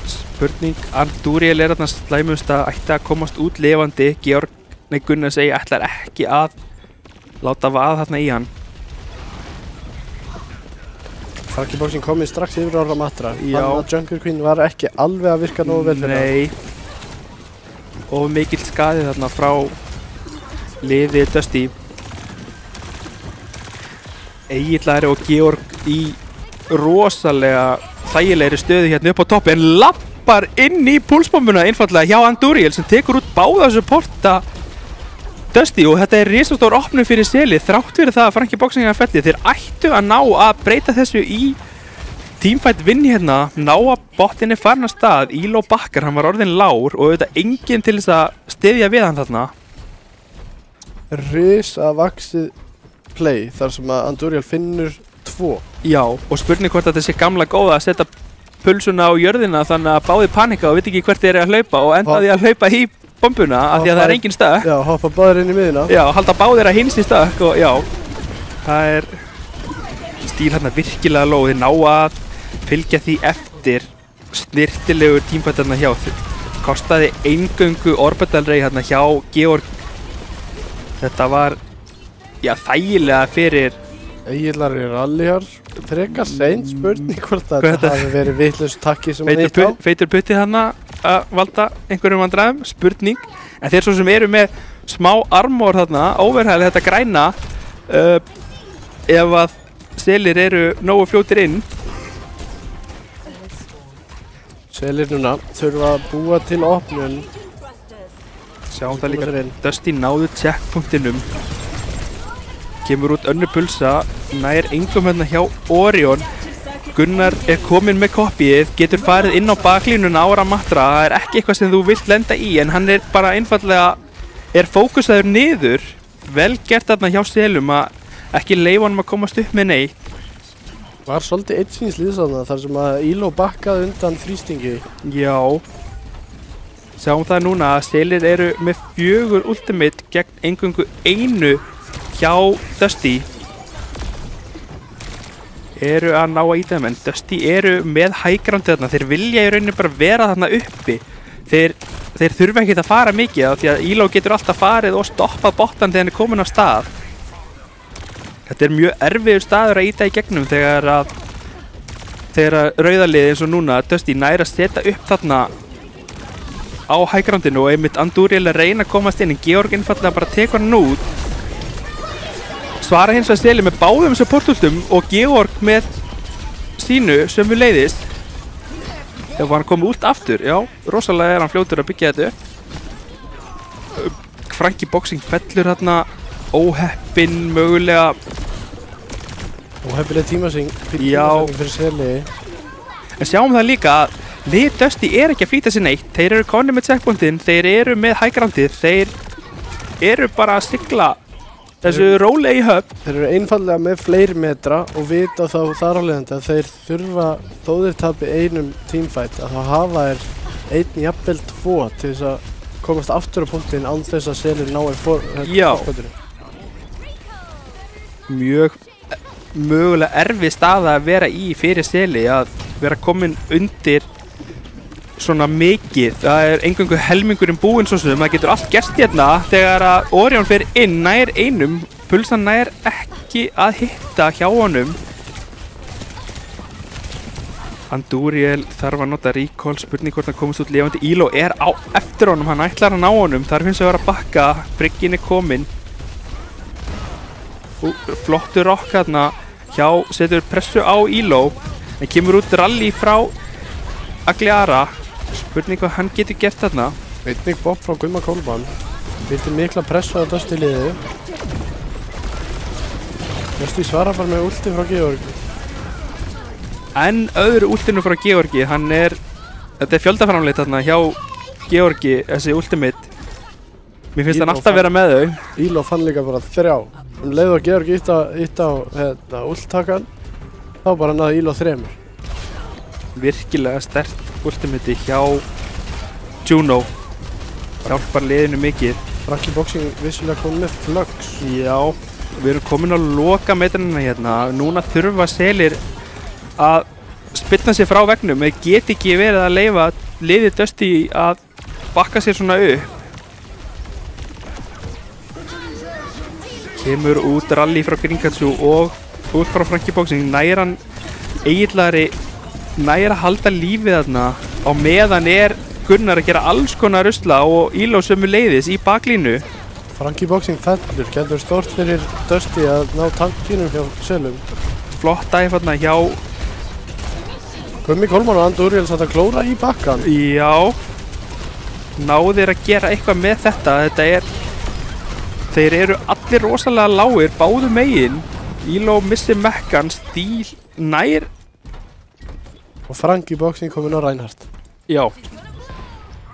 Speaker 4: spurning, Andúriel þarna slæmust að ætti að komast út lifandi. Gunnar segir ætlar ekki að láta vaða þarna í hann.
Speaker 5: Frankie Boxing komið strax yfir á Ramatra.
Speaker 4: Já.
Speaker 5: Þannig að Junker Queen var ekki alveg að virka nógu vel.
Speaker 4: Nei. Og mikill skaði þarna frá liði Dusty. Egillari og Georg í rosalega þægilegri stöðu hérna upp á toppi, en lappar inn í púlsbombuna einfallega hjá Andúriel sem tekur út báða supporta Dusty, og þetta risastór opnum fyrir Seli þrátt fyrir það að Frankie Boxing felli. Þeir ættu að ná að breyta þessu í teamfight vinn hérna, ná að bottinni farin af stað. Elo bakkar, hann var orðinn lár og auðvitað enginn til þess að styðja við hann þarna.
Speaker 5: Risavaxið play þar sem að Andúriel finnur 2.
Speaker 4: Já, og spurning hvort þetta sé gamla góða að setja pulsuna á jörðina þannig að báði panika og veit ekki hvert þeir að hlaupa og enda því að hlaupa í bombuna af því að það engin stökk.
Speaker 5: Já, hoppa báðir inn í miðuna.
Speaker 4: Já, halda báðir að hinst í stökk og já, það stíl hérna virkilega lóð. Þeir ná að fylgja því eftir. Snirtilegur tímfætt hérna hjá. Kostaði eingöngu orbital ray hérna hjá Georg. Þetta var þægilega fyrir
Speaker 5: Egillari rallyjar. frekar seint spurning hvort að
Speaker 4: Hvað
Speaker 5: þetta hafi verið vitlaus takki sem hann hitt á.
Speaker 4: Feitur putti hann að valda einhverjum vandræðum, spurning. En þeir svo sem eru með smá armor þarna, overhæli þetta græna, ef að selir eru nógu fljótir inn.
Speaker 5: Selir núna þurfa að búa til opnun.
Speaker 4: Sjáum það líka, Dusty náðu checkpunktinum. Kemur út önnur pulsa, nær engum hérna hjá Orion. Gunnar er kominn með koppið, getur farið inn á baklínuna á Ramatra. Það er ekki eitthvað sem þú vilt lenda í, en hann er bara einfallega, fókusaður niður. Vel gert þarna hjá selum að ekki leyfa honum að komast upp með neitt.
Speaker 5: Var svolítið einsins liðsana þar sem að Elo bakkaði undan þrýstingi.
Speaker 4: Já. Sjáum það núna að selir eru með 4 ultimate gegn eingöngu einu hjá Dusty. Eru að ná að í þeim, en Dusty eru með hægrandi þarna. Þeir vilja í rauninni bara vera þarna uppi. Þeir þurfa ekkert að fara mikið af því að Elo getur alltaf farið og stoppað bottan þegar hann er komin á stað. Þetta er mjög erfiður staður að íta í gegnum þegar rauðaliði eins og núna Dusty næra að setja upp þarna á hægrandinu og einmitt Andúriel að reyna að komast inn en Georg einfallega bara tekur hann út. Svara hins vegar Seli með báðum supportultum og Georg með sínu sömu leiðis. Ef hann komið út aftur, já, rosalega er hann fljótur að byggja þetta. Frankie Boxing fellur þarna, óheppinn mögulega.
Speaker 5: Óheppileg tímasing fyrir Seli.
Speaker 4: En sjáum það líka að lið Dusty er ekki að flýta sér neitt. Þeir eru konið með checkpointin, þeir eru með hægrandið, þeir eru bara að sigla þessu rólega í höfn.
Speaker 5: Þeir eru einfallega með fleiri metra og vita þá þar á leiðandi að þeir þurfa, þó þeir tapi einum teamfight, að þá hafa þeir einn jafnvel 2 til þess að komast aftur á punktinn án þess að Selir nái fórskotinu.
Speaker 4: Mjög mögulega erfið staða að vera í fyrir Seli, að vera komin undir svona mikið. Það er eingöngu helmingurinn búinn svo sem það getur allt gerst hérna þegar að Orion fer inn nær einum. Pulsan nær ekki að hitta hjá honum. Andúriel þarf að nota recall, spurning hvort hann komist út lifandi. Elo er á eftir honum, hann ætlar að ná honum, þarf hins vegar að bakka, Bryggin er kominn. Flottur rock hérna hjá, setur pressu á Elo, en kemur út rally frá Agliara. Spurning hvað hann getur gert þarna.
Speaker 5: Einnig bopp frá Gumma Kólmann. Vildi mikla pressu á Dusty liði. Dusty svarar bara með ulti frá Georgi.
Speaker 4: En öðru ultinu frá Georgi, þetta er fjöldaframleitt þarna hjá Georgi, þessi ultimate. Mér finnst hann alltaf vera með þau.
Speaker 5: Elo fann líka bara 3. Leið og Georgi ítt á ulttakan, þá bara náði Elo 3.
Speaker 4: Virkilega sterkt ultimate hjá Juno. Hjálpar liðinu mikið.
Speaker 5: Frankie Boxing vissulega kom með flux.
Speaker 4: Já, við erum komin að loka metrana hérna. Núna þurfa Selir að spilna sér frá vegnum. Þeir get ekki verið að leyfa liðið Dusty að bakka sér svona upp. Kemur út rally frá Gringatsu og út frá Frankie Boxing. Næran Egillari nær að halda lífið þarna á meðan er Gunnar að gera alls konar rusla og Elo sömu leiðis í baklínu.
Speaker 5: Frankie Boxing fellur, getur stórt fyrir Dusty að ná tankínum hjá Selum.
Speaker 4: Flott dæf þarna hjá
Speaker 5: Gummi Kólmann og Andúriel satt að klóra í bakkan.
Speaker 4: Já, náðir að gera eitthvað með þetta. Þeir eru allir rosalega lágir báðu megin. Elo missir mekkan, Stíl nær.
Speaker 5: Og Frankie Boxing kominn á Reinhardt.
Speaker 4: Já,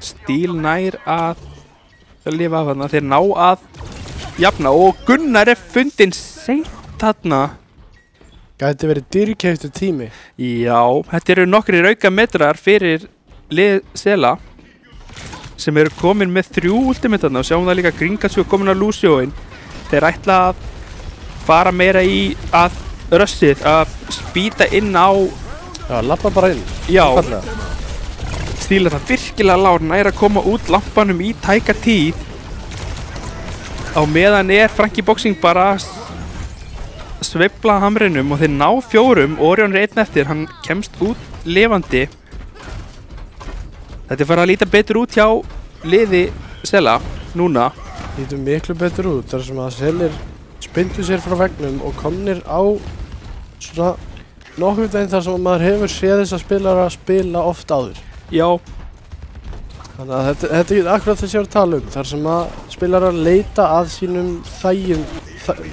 Speaker 4: Stíl nær að lifa af þarna. Þeir ná að jafna og Gunnar er fundinn seint þarna.
Speaker 5: Gæti verið dýrkeyptur tími.
Speaker 4: Já, þetta eru nokkrir auka metrar fyrir lið Sela sem eru komin með 3 ultimate þarna og sjáum það líka Gringatsu komin á Lucióin. Þeir ætla að fara meira í að rössið, að spýta inn á.
Speaker 5: Já, lappa bara inn.
Speaker 4: Já, Stíl þetta virkilega lág, nær að koma út lampanum í tæka tíð. Á meðan er Frankie Boxing bara sveifla hamrinum og þeir ná 4. Orion er 1 eftir, hann kemst út lifandi. Þetta er farið að líta betur út hjá liði Sela núna.
Speaker 5: Lítur miklu betur út þar sem að Selir spyndu sér frá veggnum og komnir á svona nokkuð veginn þar sem að maður hefur séð þess að spilara spila oft áður.
Speaker 4: Já,
Speaker 5: Þannig að þetta er ekki akkurat þess að ég var að tala um, þar sem að spilarar leita að sínum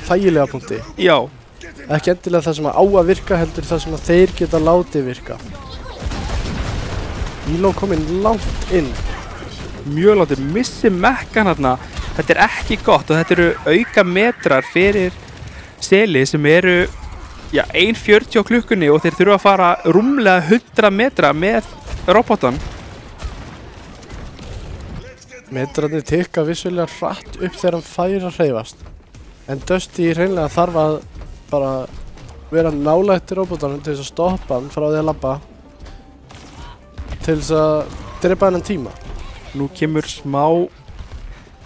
Speaker 5: þægilega punkti.
Speaker 4: já,
Speaker 5: Ekki endilega það sem að á að virka heldur það sem að þeir geta látið virka. Íló kominn langt inn.
Speaker 4: mjög látið, missi mekkan hérna. Þetta er ekki gott og þetta eru auka metrar fyrir Seli sem eru 1:40 á klukkunni og þeir þurfa að fara rúmlega 100 metra með robotan.
Speaker 5: Metrarnir tikka vissulega hratt upp þegar hann fær að hreyfast. En Dusty hreinlega þarf að bara vera nálægt til robotanum til þess að stoppa hann frá því að labba. Til þess að drepa hennan tíma.
Speaker 4: Nú kemur smá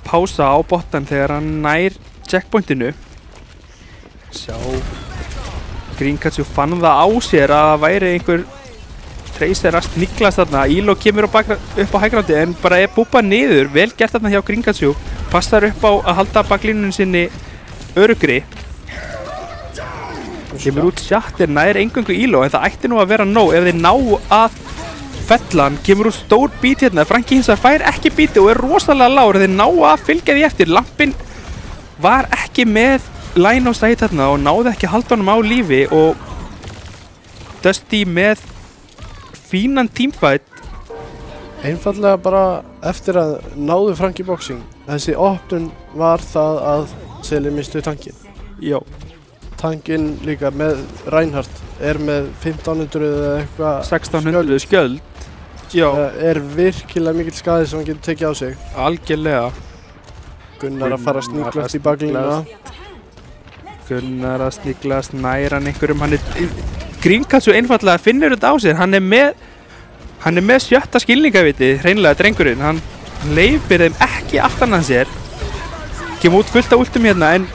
Speaker 4: pása á bottan þegar hann nær checkpointinu. Sjá, Grínkatsu fann það á sér að það væri einhver Tracer að sniglast þarna. Íló kemur upp á hægrandi en bara er búpað niður. Vel gert þarna hjá Grínkatsu. Passar upp á að halda baklínunum sinni örugri. Kemur út Shatter, nær eingöngu Íló en það ætti nú að vera nóg ef þeir ná að fella hann. Kemur út stór bít hérna. Franki hins vegar fær ekki bíti og er rosalega lágur. Þeir ná að fylgja því eftir. Lampinn var ekki með line of sight þarna og náði ekki að halda honum á lífi og Dusty með fínan teamfight.
Speaker 5: Einfallega bara eftir að náðu Franki boxing. Þessi opnun var það að Selir mistu tankinn.
Speaker 4: Já,
Speaker 5: Tankinn líka með Reinhardt er með 1500 eða eitthvað
Speaker 4: 1600 skjöld. Já,
Speaker 5: er virkilega mikill skaði sem hann getur tekið á sig.
Speaker 4: algjörlega.
Speaker 5: Gunnar að fara að sníklast í baklínuna.
Speaker 4: Gunnar að sniglast nær hann einhverjum. Hann er Grínkatsu einfallega finnur þetta á sér. Hann er með 7. skilningaviti, hreinlega drengurinn. Hann leifir þeim ekki aftan að sér. Kemur út fullt af ultum hérna en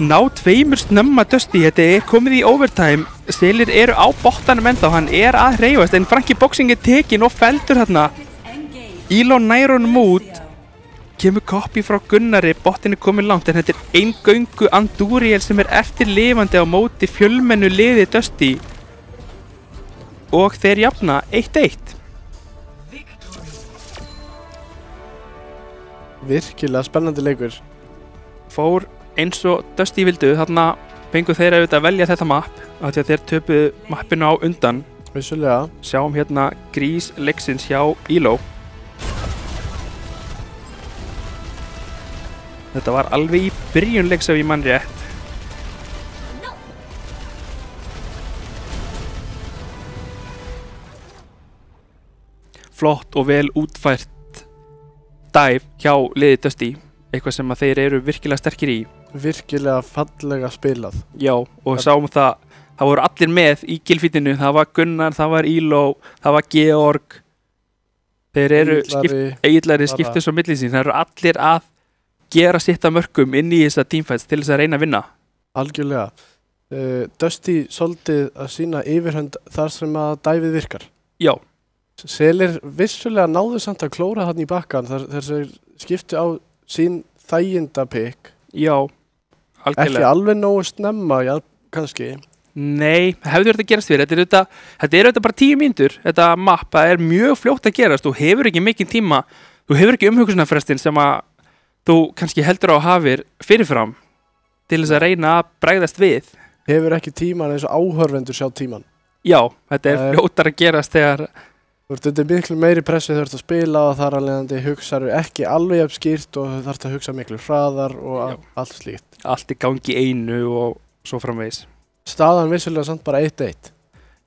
Speaker 4: ná 2 snemma Dusty. Þetta er komið í overtime. Selir eru á bottanum ennþá. Hann er að hreyfast en Franki boxing er tekin og feldur hérna. Íló nær honum út. Kemur copy frá Gunnari. Bottin er komið langt en þetta er eingöngu Andúriel sem er eftir lifandi á móti fjölmennu liði Dusty. Og þeir jafna 1-1.
Speaker 5: Virkilega spennandi leikur.
Speaker 4: Fór eins og Dusty vildu, þarna fengu þeir auðvitað að velja þetta mapp af því að þeir töpuðu mappinu á undan.
Speaker 5: Vissulega.
Speaker 4: Sjáum hérna grís leiksins hjá Íló. Þetta var alveg í byrjun leiks ef ég mann rétt. Flott og vel útfært dive hjá liði Dusty. Eitthvað sem að þeir eru virkilega sterkir í.
Speaker 5: Virkilega fallega spilað.
Speaker 4: Já, og sáum það voru allir með í gilfítinu. Það var Gunnar, það var Íló, það var Georg. Þeir eru Egillari skiptu svo milli sín. Það eru allir að gera sitt að mörkum inn í þessa teamfights til þess að reyna að vinna.
Speaker 5: Algjörlega. Dusty svolítið að sína yfirhönd þar sem að dæfið virkar.
Speaker 4: Já.
Speaker 5: Selir vissulega náðu samt að klóra þarna í bakkan þar sem skiptu á sín þægindapikk.
Speaker 4: Já, algjörlega.
Speaker 5: Ekki alveg nógu snemma, já, kannski.
Speaker 4: Nei, hefur þetta gerast fyrir. Þetta er auðvitað bara 10 mínútur. Þetta mappa er mjög fljótt að gerast. Þú hefur ekki mikinn tíma. Þú hefur ekki umhugsunarfrestin sem að þú kannski heldur á hafir fyrirfram til þess að reyna að bregðast við.
Speaker 5: Hefur ekki tíman eins og áhorfendur sjá tíman.
Speaker 4: Já, þetta er fljótar að gerast þegar
Speaker 5: Þetta er miklu meiri pressu þegar þú ert að spila og þar alveg hugsaðu ekki alveg jafn skýrt og þú þarft að hugsa miklu hraðar og allt slíkt.
Speaker 4: Allt í gangi einu og svo framvegis.
Speaker 5: Staðan vissulega samt bara 1-1.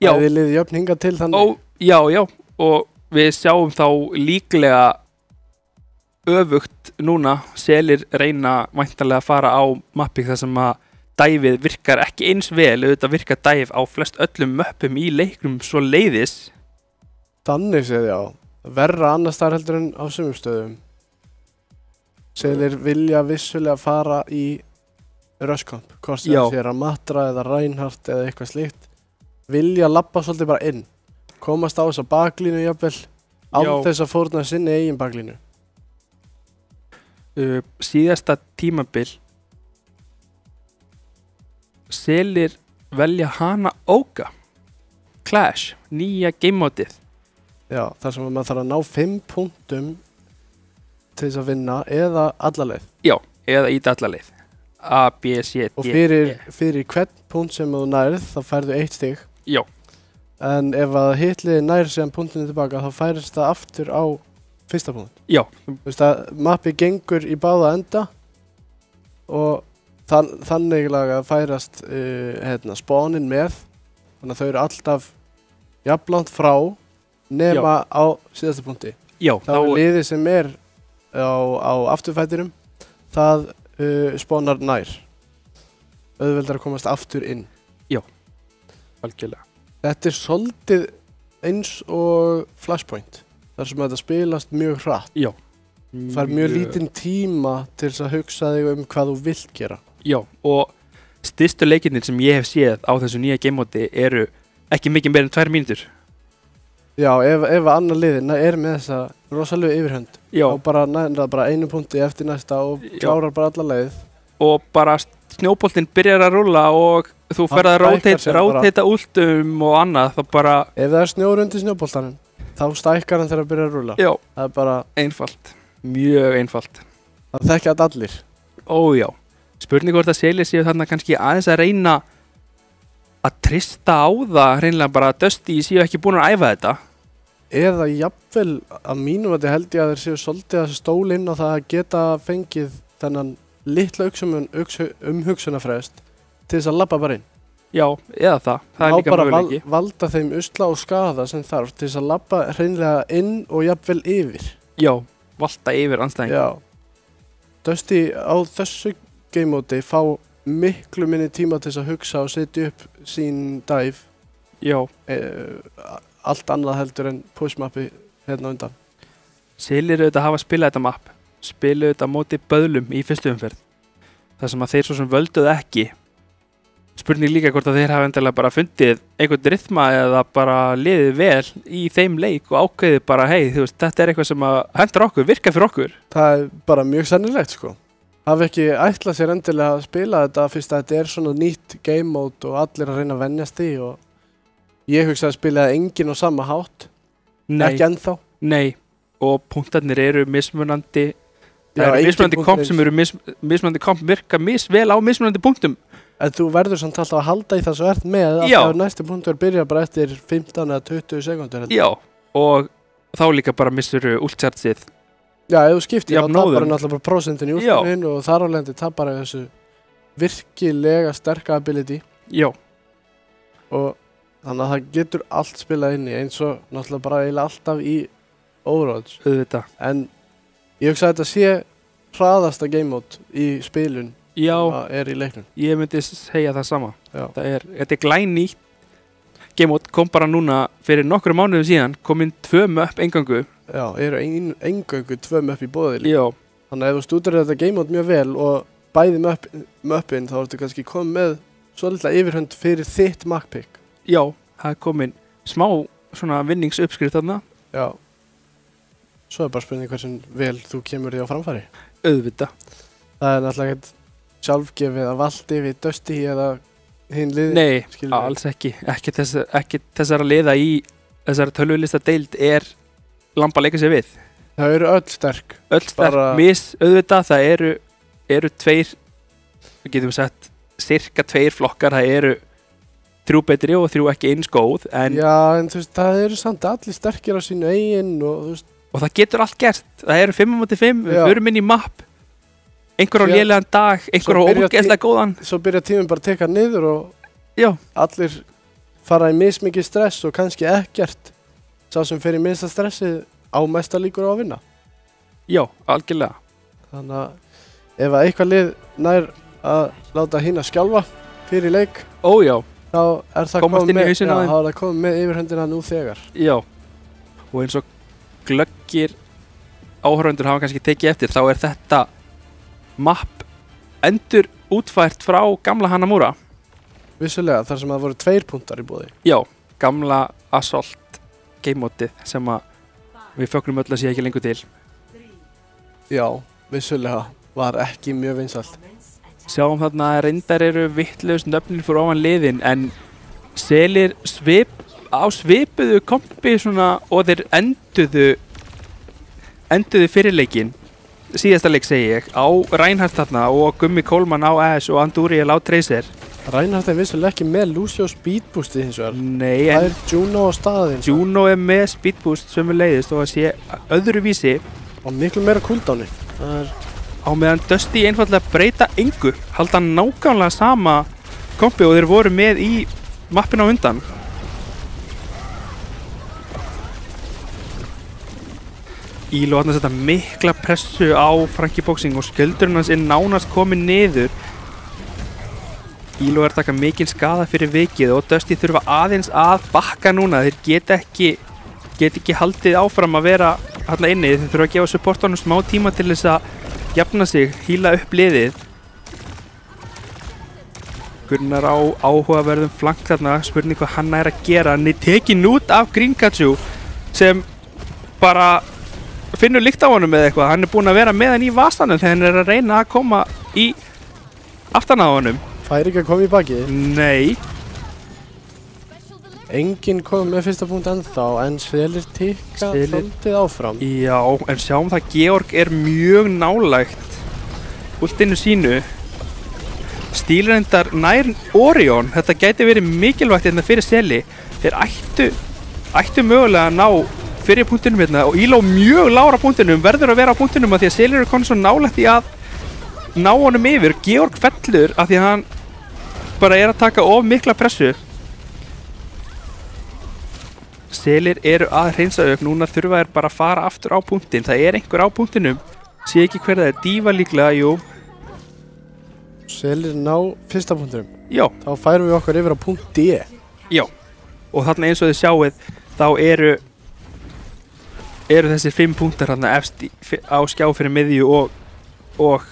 Speaker 4: Já.
Speaker 5: Það er liðið jöfn hingað til þannig.
Speaker 4: Já, og við sjáum þá líklega öfugt núna. Selir reyna væntanlega að fara á mappi þar sem að dæfið virkar ekki eins vel. Auðvitað virkar dæf á flest öllum möppum í leiknum svo leiðis.
Speaker 5: Þannig séð já. Verra annars þar heldur en á sumum stöðum. Selir vilja vissulega fara í Röskamp, hvort sem
Speaker 4: Já.
Speaker 5: það sé Ramatra eða Reinhardt eða eitthvað slíkt, vilja labba svolítið bara inn, komast á þessa baklínu jafnvel, án
Speaker 4: Já.
Speaker 5: þess að fórna sinni eigin baklínu.
Speaker 4: Síðasta tímabil Selir velja hana Óga Clash, nýja game-mótið.
Speaker 5: Já, þar sem maður þarf að ná 5 punktum til þess að vinna eða alla leið.
Speaker 4: Já, eða í dallaleið A, B, C, D,
Speaker 5: Og
Speaker 4: E.
Speaker 5: fyrir hvern punkt sem þú nærð, þá færðu 1 stig.
Speaker 4: Já,
Speaker 5: En ef að hitliði nær síðan punktinu tilbaka, þá færist það aftur á fyrsta punkt.
Speaker 4: já,
Speaker 5: Þú veist að mappi gengur í báða enda og þannig laga færast spawnin með, þannig að þau eru alltaf jafnlangt frá nema á síðasta punkti.
Speaker 4: já,
Speaker 5: Þá er liðið sem er á afturfætinum, það spawnar nær. Auðveldar að komast aftur inn.
Speaker 4: algjörlega.
Speaker 5: Þetta er svolítið eins og Flashpoint, þar sem þetta spilast mjög hratt.
Speaker 4: Já.
Speaker 5: Það er mjög lítinn tíma til þess að hugsa þig um hvað þú vilt gera.
Speaker 4: Já, og styrstu leikirnir sem ég hef séð á þessu nýja game-móti eru ekki mikið meir en 2 mínútur.
Speaker 5: Já, ef annar liðin er með þessa rosalega yfirhönd,
Speaker 4: Já,
Speaker 5: þá bara nærða bara 1 punkti eftir næsta og klárar bara alla leið.
Speaker 4: og bara snjóboltinn byrjar að rúlla og þú
Speaker 5: Hann
Speaker 4: ferð að
Speaker 5: stækkar sér bara.
Speaker 4: róteita últum og annað, þá bara,
Speaker 5: Ef það er snjór undir snjóboltanum, þá stækkar hann þegar að byrja að rúlla.
Speaker 4: já,
Speaker 5: Það er bara,
Speaker 4: einfalt. Mjög einfalt.
Speaker 5: það þekkja þetta allir.
Speaker 4: Ójá. Spurning hvort að Selir séu þarna kannski aðeins að reyna að trista á það, hreinlega bara að Dusty séu ekki búin að æfa þetta.
Speaker 5: Eða jafnvel að mínum að held ég að þeir séu svolítið að stóla inn á það að geta fengið þennan litla umhugsunarfrest til þess að labba bara inn.
Speaker 4: Já, eða það. Það er líka
Speaker 5: bara
Speaker 4: möguleiki.
Speaker 5: valda þeim usla og skaða sem þarf til þess að labba hreinlega inn og jafnvel yfir.
Speaker 4: Já, valta yfir anstæðing.
Speaker 5: Já. Dusty á þessu game-móti fá miklu minni tíma til þess að hugsa og setja upp sín dive,
Speaker 4: Já.
Speaker 5: allt annað heldur en push-mappi hérna undan.
Speaker 4: Selir auðvitað hafa spilað þetta map. Spiluðu þetta á móti böðlum í fyrstu umferð. Það sem að þeir svo sem völduðu ekki. Spurning líka hvort að þeir hafa endilega bara fundið einhvern rytma eða bara liðið vel í þeim leik og ákveðið bara, hei, þú veist, þetta er eitthvað sem að hendur okkur, virka fyrir okkur.
Speaker 5: Það er bara mjög sennilegt sko. Hafi ekki ætlað sér endilega að spila þetta fyrst að þetta er svona nýtt game mode og allir að reyna að venjast því og ég hugsa að spila það enginn á sama hátt.
Speaker 4: Nei,
Speaker 5: Ekki ennþá.
Speaker 4: nei, og punktarnir eru mismunandi.
Speaker 5: Já,
Speaker 4: Það eru
Speaker 5: engin
Speaker 4: mismunandi
Speaker 5: punktur
Speaker 4: komp
Speaker 5: eins.
Speaker 4: sem eru mismunandi komp virka misvel á mismunandi punktum.
Speaker 5: En þú verður samt alltaf að halda í það svo ert með
Speaker 4: Já.
Speaker 5: að næsti punktur byrja bara eftir 15 eða 20 sekundur.
Speaker 4: Já, og þá líka bara missuru últjartsið.
Speaker 5: Já, ef þú skiptir þá
Speaker 4: Jafnóðum.
Speaker 5: tapar hann alltaf bara prosentin í
Speaker 4: Já.
Speaker 5: útlunin og þar á lendi tapar hann þessu virkilega sterka ability
Speaker 4: Já,
Speaker 5: og þannig að það getur allt spilað inn í eins og náttúrulega bara eiginlega alltaf í Overwatch.
Speaker 4: auðvitað.
Speaker 5: En ég hugsa að þetta sé hraðasta game mode í spilun
Speaker 4: Já,
Speaker 5: sem er í leiknum.
Speaker 4: ég myndi segja það sama.
Speaker 5: Já.
Speaker 4: Þetta er glænýtt. Game Mode kom bara núna fyrir nokkru mánuðum síðan, kom inn 2 möpp engangu.
Speaker 5: Já, eru eingöngu 2 möpp í boði.
Speaker 4: Já,
Speaker 5: Þannig að ef þú stúdur þetta game mode mjög vel og bæði möppin þá ertu kannski komið með svolítið yfirhönd fyrir þitt map-pick.
Speaker 4: já, það er komin smá svona vinningsuppskrift þarna.
Speaker 5: Já. Svo er bara spurning hversu vel þú kemur því á framfæri.
Speaker 4: Auðvitað.
Speaker 5: Það er náttúrulega ekkert sjálfgefið að valdi við Dusty eða hinn liði.
Speaker 4: Nei,
Speaker 5: skilurðu.
Speaker 4: alls ekki. Ekki þessara liða í þessara tölvulista deild er lampa að leika sér við.
Speaker 5: Það eru öll sterk.
Speaker 4: Öll sterk,
Speaker 5: Bara-
Speaker 4: auðvitað, það eru 2, við getum sagt, cirka 2 flokkar, það eru 3 betri og 3 ekki eins góð, en
Speaker 5: Já, en þú veist, það eru samt allir sterkir á sínu eigin og þú veist,
Speaker 4: og það getur allt gert. Það eru 5-5, við
Speaker 5: Já.
Speaker 4: förum inn í mapp, einhver á
Speaker 5: Síðan-
Speaker 4: lélegan dag, einhver á
Speaker 5: Svo byrjar
Speaker 4: ógeðslega góðan.
Speaker 5: svo byrja tíminn bara að teka niður og
Speaker 4: Já,
Speaker 5: allir fara í mismikið stress og kannski ekkert. Sá sem fer í minsta stressið á mesta líkur á að vinna.
Speaker 4: já, algjörlega.
Speaker 5: Þannig að ef að eitthvað lið nær að láta hinn að skjálfa fyrir leik,
Speaker 4: Ójá,
Speaker 5: þá er það
Speaker 4: Komast
Speaker 5: komið
Speaker 4: inn í
Speaker 5: með,
Speaker 4: hausinn á þeim.
Speaker 5: þá er það komið með yfirhöndina nú þegar.
Speaker 4: já. Og eins og glöggir áhörfundur hafa kannski tekið eftir, þá er þetta mapp endur útfært frá gamla Hanamura.
Speaker 5: Vissulega, þar sem það voru 2 punktar í boði.
Speaker 4: Já, gamla Assault game-mótið sem að við fögnum öll að sé ekki lengur til.
Speaker 5: Já, vissulega var ekki mjög vinsælt.
Speaker 4: Sjáum þarna að reyndar eru vitlaus nöfnir fyrir ofan liðin en Selir á svipuðu kompi svona og þeir enduðu fyrirleikinn síðasta leik segi ég á Reinhardt þarna og Gummi Coleman á AS og Anduriel á Tracer.
Speaker 5: Reinhardt er vissulega ekki með Lucio Speedboostið hins vegar.
Speaker 4: Nei,
Speaker 5: Það
Speaker 4: en
Speaker 5: er Juno á staðinn.
Speaker 4: Juno er með Speedboost sömuleiðis og að sé öðruvísi
Speaker 5: Og miklu meira cooldownni. Það er
Speaker 4: á meðan Dusty einfallega breyta engu, halda nákvæmlega sama kompi og þeir voru með í mappin á undan. Ílo hann að setja mikla pressu á Frankie Boxing og skjöldurinn hans er nánast komin niður. Ílo er að taka mikinn skada fyrir vikið og Dusty þurfa aðeins að bakka núna. Þeir get ekki haldið áfram að vera hérna inni. Þeir þurfa að gefa supportunum smá tíma til þess að jafna sig, híla upp liðið. Gunnar á áhugaverðum flank þarna, spurning hvað hann er að gera. Hann er tekin út af Gringatsu sem bara finnur lykt á honum eða eitthvað. Hann er búinn að vera með hann í vasanum þegar hann er að reyna að koma í aftan á honum.
Speaker 5: fær ekki að koma í bakið.
Speaker 4: Nei.
Speaker 5: Enginn kom með fyrsta punkt ennþá, en Selir tikka svolítið áfram.
Speaker 4: Já, en sjáum það Georg er mjög nálægt ultinu sínu. Stílrendar nær Orion, þetta gæti verið mikilvægt hérna fyrir Seli. Þeir ættu mögulega að ná fyrir punktinum hérna og Íló mjög lára punktinum, verður að vera á punktinum að því að Seli eru konið svo nálægt í að ná honum yfir. Georg fellur af því að hann bara er að taka of mikla pressu. Selir eru að hreinsa upp, núna þurfa þeir bara að fara aftur á punktin. Það er einhver á punktinum, sé ekki hver það er, Díva líklega, jú.
Speaker 5: Selir ná fyrsta punktinum.
Speaker 4: Já.
Speaker 5: Þá færum við okkur yfir á punkt D.
Speaker 4: Já, og þarna eins og þið sjáuð, þá eru þessir 5 punktar þarna efst á skjá fyrir miðju og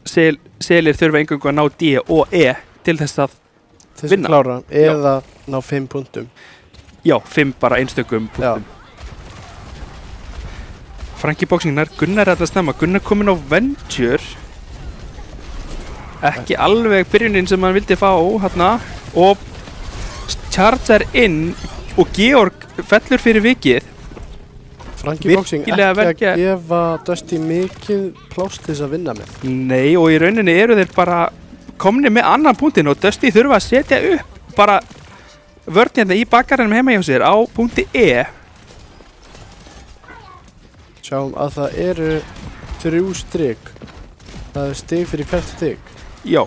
Speaker 4: Selir þurfa einhverjum að ná D og E til þess að vinna.
Speaker 5: Klára, eða ná 5 punktum.
Speaker 4: Já, 5 bara einstökum punktum. Frankie Boxing nær Gunnar þetta snemma. Gunnar kominn á Venture. Ekki alveg byrjunin sem hann vildi fá hérna. Og charger inn og Georg fellur fyrir vikið.
Speaker 5: Frankie Boxing ekki
Speaker 4: Virkilega vel
Speaker 5: að
Speaker 4: gert.
Speaker 5: gefa Dusty mikið pláss til þess að vinna með.
Speaker 4: Nei, og í rauninni eru þeir bara komni með annan punktin og Dusty þurfa að setja upp bara vörn hérna í bakgarðinum heima hjá sér á punkti E.
Speaker 5: Sjáum að það eru 3 strik. Það er stig fyrir hvert stig.
Speaker 4: Já.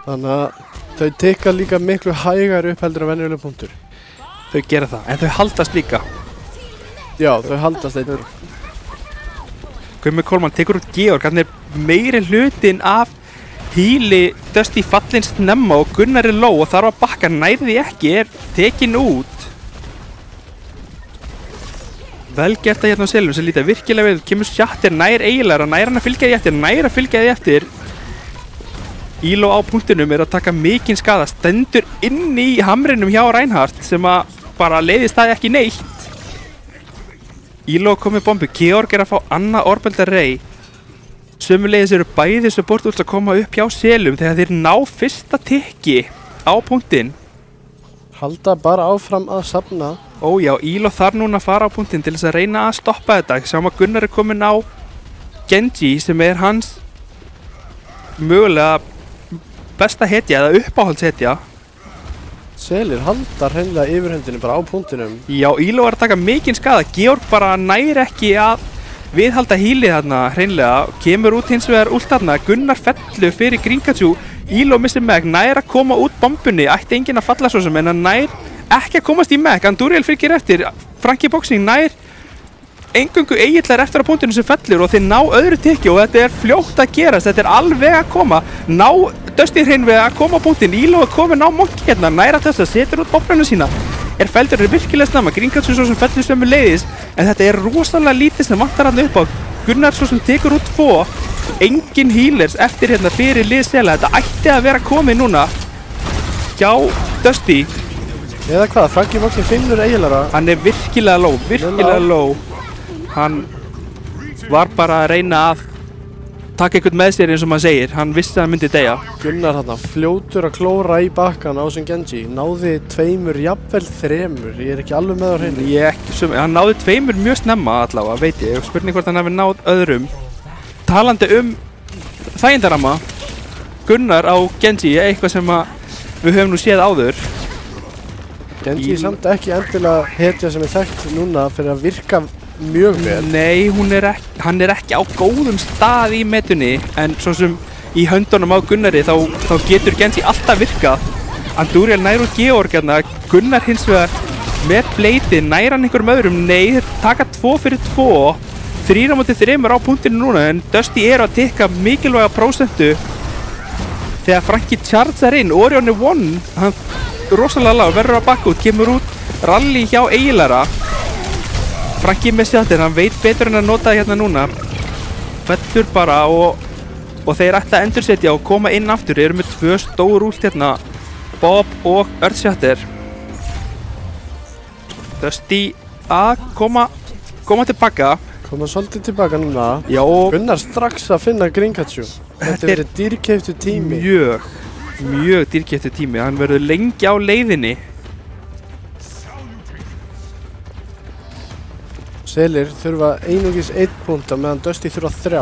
Speaker 5: Þannig að þau tikka líka miklu hægar upp heldur en venjulega punktur.
Speaker 4: Þau gera það, en þau haldast líka.
Speaker 5: Já, þau haldast eitthvað.
Speaker 4: Gummi Coleman tekur út Georg, hann er meiri hlutin af híli Dusty fallin snemma og Gunnar er low og þarf að bakka, nærði ekki, er tekin út. Vel gert að hérna á Selum sem líta virkilega vel, kemur Shattir nær eiginlega, nær hann að fylgja því eftir, nær að fylgja því eftir. Íló á punktinum er að taka mikinn skada, stendur inn í hamrinum hjá Reinhardt sem að bara leiðist það ekki neitt. Íló komið bombu, Georg er að fá annað Orbital Ray. Sömuleiðis eru bæði support úr að koma upp hjá Selum þegar þeir ná fyrsta tikki á punktinn.
Speaker 5: Halda bara áfram að safna.
Speaker 4: Ó já, Íló þarf núna að fara á punktinn til þess að reyna að stoppa þetta. Sjáum að Gunnar er komin á Genji sem er hans mögulega besta hetja eða uppáhaldshetja.
Speaker 5: Selir halda hreinlega yfirhöndinu bara á punktinum.
Speaker 4: Já, Íló er að taka mikinn skada. Georg bara nær ekki að viðhalda hílið þarna hreinlega. Kemur út hins vegar út þarna. Gunnar fellur fyrir Gringatsu. Íló missir meg, nær að koma út bombunni. Ætti enginn að falla svo sem en hann nær ekki að komast í meg. Anduriel fylgir eftir. Frankie Boxing nær eingöngu eigillar eftir á punktinu sem fellur og þeir ná öðru tikki og þetta er fljótt að gerast. Þetta er alveg að koma. Ná Dusty hreinveg að koma á punktin. Íló er komin á Monkey hérna, nær að þess að setur út bombunum sína. er felldur virkilega snemma. Grínkatsu svo sem fellur sömu leiðis, en þetta er rosalega lítið sem vantar hann upp á. Gunnar svo sem tekur út 2, engin healers eftir hérna fyrir lið Sela. Þetta ætti að vera komið núna hjá Dusty.
Speaker 5: Eða hvað, Frankie Moxley finnur eiginlega.
Speaker 4: Hann er virkilega low. Hann var bara að reyna að taka eitthvað með sér eins og maður segir. Hann vissi að hann myndi deyja.
Speaker 5: Gunnar hann fljótur að klóra í bakkan á sem Genji. Náði 2, jafnvel 3. Ég er ekki alveg með á hreinu.
Speaker 4: Hann náði 2 mjög snemma allavega, veit ég. Spurning hvort hann hafi náð öðrum. Talandi þægindaramma, Gunnar á Genji, eitthvað sem við höfum nú séð áður.
Speaker 5: Genji samt ekki endilega hetja sem þekkt núna fyrir að virka mjög vel.
Speaker 4: Nei, hann er ekki á góðum stað í metunni, en svo sem í höndunum á Gunnari þá getur Genji alltaf virkað. Andúriel nær úr Georg hérna, Gunnar hins vegar með bleiti, nær hann einhverjum öðrum? Nei, þeir taka 2 fyrir 2, 3 á móti 3 á punktinu núna, en Dusty er að tikka mikilvæga prósentu þegar Frankie chargear inn. Orion er 1, hann rosalega lág, verður að bakka út, kemur út rally hjá eiginlega. Frankie með sjáttir, hann veit betur en að nota það hérna núna. Fellur bara og þeir ætla að endursetja og koma inn aftur. Þeir eru með 2 stór últ hérna, Bob og Earthshatter. Dusty að koma tilbaka.
Speaker 5: Koma svolítið tilbaka núna.
Speaker 4: Já, og
Speaker 5: Gunnar strax að finna Grínkatsu. Þetta er dýrkeyptur tími.
Speaker 4: Mjög dýrkeyptur tími. Hann verður lengi á leiðinni.
Speaker 5: Selir þurfa einungis 1 punta meðan Dusty þurfa 3.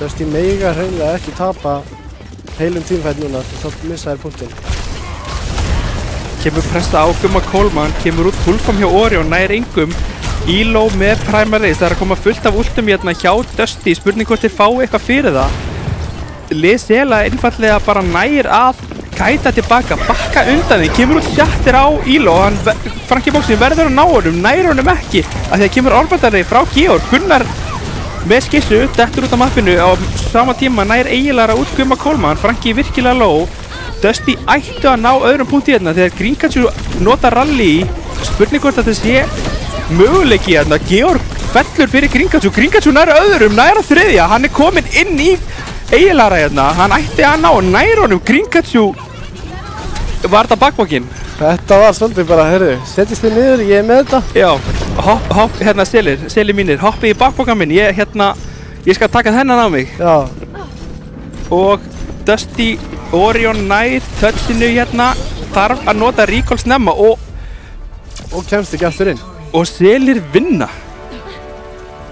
Speaker 5: Dusty mega hreinlega ekki tapa heilum tímfætt núna, þá missa þær punktinn.
Speaker 4: Kemur pressa á Gumma Coleman, kemur út Hulfam hjá Orion, nær engum. Elo með Primary Race, það er að koma fullt af últum hérna hjá Dusty. Spurning hvort þeir fái eitthvað fyrir það. Lið Sela einfallega bara nær að kæta tilbaka, bakka undan því, kemur út Shattir á Elo, Frankie Moxley verður að ná honum, nær honum ekki, af því að kemur orðbandari frá Georg. Gunnar með skissu, dettur út á mappinu, á sama tíma nær eiginlega út Gumma Coleman, Frankie virkilega low. Dusty ættu að ná öðrum punkti hérna þegar Grínkatsu nota rally. Spurning hvort að það sé möguleiki hérna, Georg fellur fyrir Grínkatsu, Grínkatsu nær öðrum, nær á 3, hann er kominn inn í eiginlega hérna, hann ætti að ná nær honum. Grínkatsu var þetta bakbókin?
Speaker 5: Þetta var svolítið bara, heyrðu, setjist þið niður, ég er með þetta.
Speaker 4: Já, hérna selir mínir, hoppi í bakbókan minn, ég skal taka þennan á mig.
Speaker 5: Já.
Speaker 4: Og Dusty, Orion nær touchinu hérna, þarf að nota recall snemma
Speaker 5: og kemst ekki aftur inn.
Speaker 4: Og Selir vinna.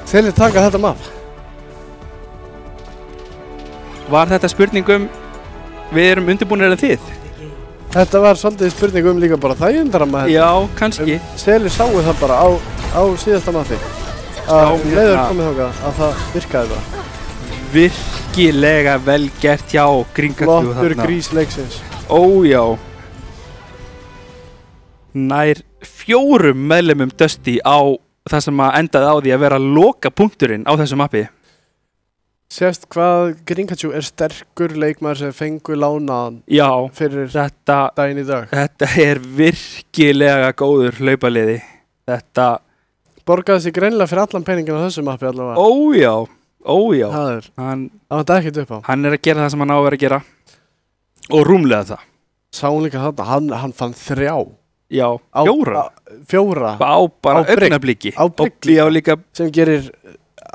Speaker 5: Selir taka þetta map.
Speaker 4: Var þetta spurningum, við erum undirbúinir en þið?
Speaker 5: Þetta var svolítið spurningum líka bara þægindaramma þetta.
Speaker 4: Já, kannski.
Speaker 5: Selir sáu það bara á síðasta mapi. Að leiður komið þangað að það virkaði bara.
Speaker 4: Virkilega vel gert hjá Grínkatsu þarna.
Speaker 5: Flottur grís leiksins.
Speaker 4: Ójá. Nær 4 meðlimum Dusty á það sem að endaði á því að vera loka punkturinn á þessu mappi.
Speaker 5: Sést hvað Grínkatsu er sterkur leikmaður sem fengur lánaðan fyrir daginn í dag.
Speaker 4: Þetta er virkilega góður hlaupaliði. Þetta
Speaker 5: borgaði sig greinilega fyrir allan peningin á þessu mappi allavega.
Speaker 4: Ójá.
Speaker 5: Hann vant ekkert upp á.
Speaker 4: Hann er að gera það sem hann á að vera að gera. Og rúmlega það.
Speaker 5: Sá hún líka þarna, hann fann 3.
Speaker 4: Já, 4.
Speaker 5: 4.
Speaker 4: Á bara augnabliki.
Speaker 5: Á bliki.
Speaker 4: Já, líka.
Speaker 5: Sem gerir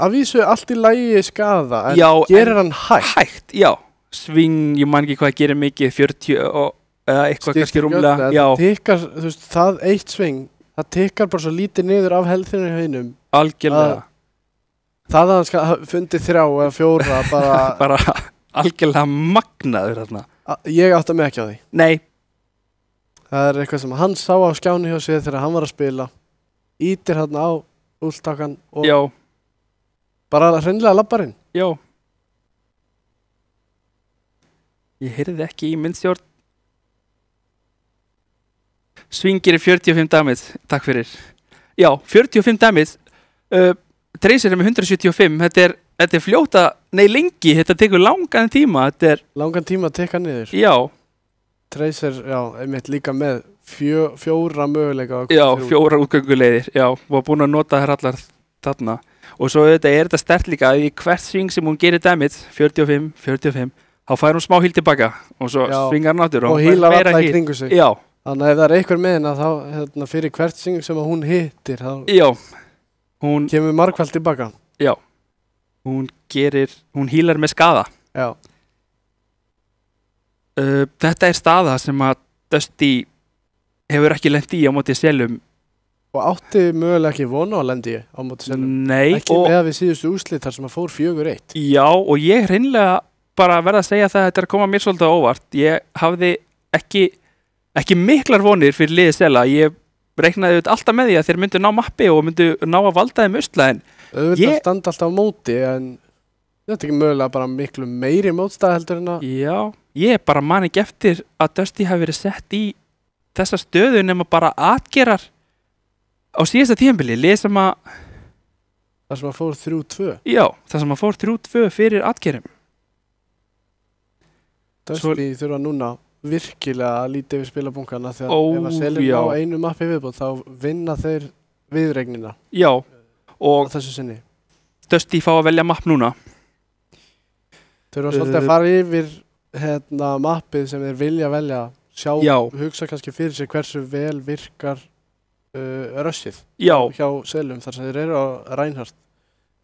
Speaker 5: að vísu allt í lagi skada, en gerir hann hægt.
Speaker 4: Já. Sving, ég man ekki hvað gerir mikið, 40 eða eitthvað kannski rúmlega. Já.
Speaker 5: Það tikkar, þú veist, það eitt sving, það tikkar bara svo lítið niður af healthinu í haunum.
Speaker 4: Algjörlega.
Speaker 5: Það að hann fundi 3 eða 4 bara...
Speaker 4: bara algjörlega magnaður þarna.
Speaker 5: Ég átta mig ekki á því.
Speaker 4: Nei.
Speaker 5: Það er eitthvað sem hann sá á skjáni hjá sig þegar hann var að spila. Ítir hann á últakan og...
Speaker 4: Já.
Speaker 5: Bara hreinlega labbarinn.
Speaker 4: Já. Ég heyrði ekki í myndstjórn. Svingir er 45 damage. Takk fyrir. Já, 45 damage. Tracer er með 175. Þetta er fljóta, nei lengi. Þetta tekur langan tíma. Þetta er...
Speaker 5: Langan tíma að tekka niður.
Speaker 4: Já.
Speaker 5: Tracer, já, einmitt líka með fjóra möguleika.
Speaker 4: Já, 4 útgönguleiðir, já, var búin að nota þær allar þarna. Og svo auðvitað er þetta sterkt líka að í hvert sving sem hún gerir damage, 45, 45, þá fær hún smá híl tilbaka og svo svingar hann áttur
Speaker 5: og hílar alla í kringu sig.
Speaker 4: Já.
Speaker 5: Þannig að ef það er einhver með hennar þá fyrir hvert sving sem hún hittir, þá
Speaker 4: hún
Speaker 5: kemur margfald tilbaka.
Speaker 4: Já, hún hílar með skaða.
Speaker 5: Já.
Speaker 4: Þetta er staða sem að Dusty hefur ekki lent í á móti selum.
Speaker 5: Og átti mögulega ekki vona á lendi á móti selum.
Speaker 4: Nei.
Speaker 5: Ekki með við síðustu úrslit þar sem að fór 4-1.
Speaker 4: Já, og ég hreinlega bara verða að segja það að þetta er að koma mér svolítið á óvart. Ég hafði ekki miklar vonir fyrir liðið sela. Ég reiknaði alltaf með því að þeir myndu ná mappi og myndu ná að valda þeim usla, en
Speaker 5: auðvitað standa alltaf á móti, en þetta er ekki mögulega bara miklu meiri mótstæð heldur en að...
Speaker 4: Já, ég bara man ekki eftir að Dusty hafi verið sett í þessa stöðu nema bara atgerar á síðasta tímabili, lið sem að...
Speaker 5: Það sem að fór 3-2.
Speaker 4: Já, það sem að fór 3-2 fyrir atgerum.
Speaker 5: Dusty þurfa núna virkilega að líti yfir spilabúnkana þegar ef að selja á einu mappi viðbót þá vinna þeir viðregnina. Já, og þessu sinni.
Speaker 4: Dusty fá að velja mapp núna.
Speaker 5: Þurfa svolítið að fara yfir mappið sem þeir vilja velja, hugsa kannski fyrir sig hversu vel virkar rössið hjá selum þar sem þeir eru á Reinhardt.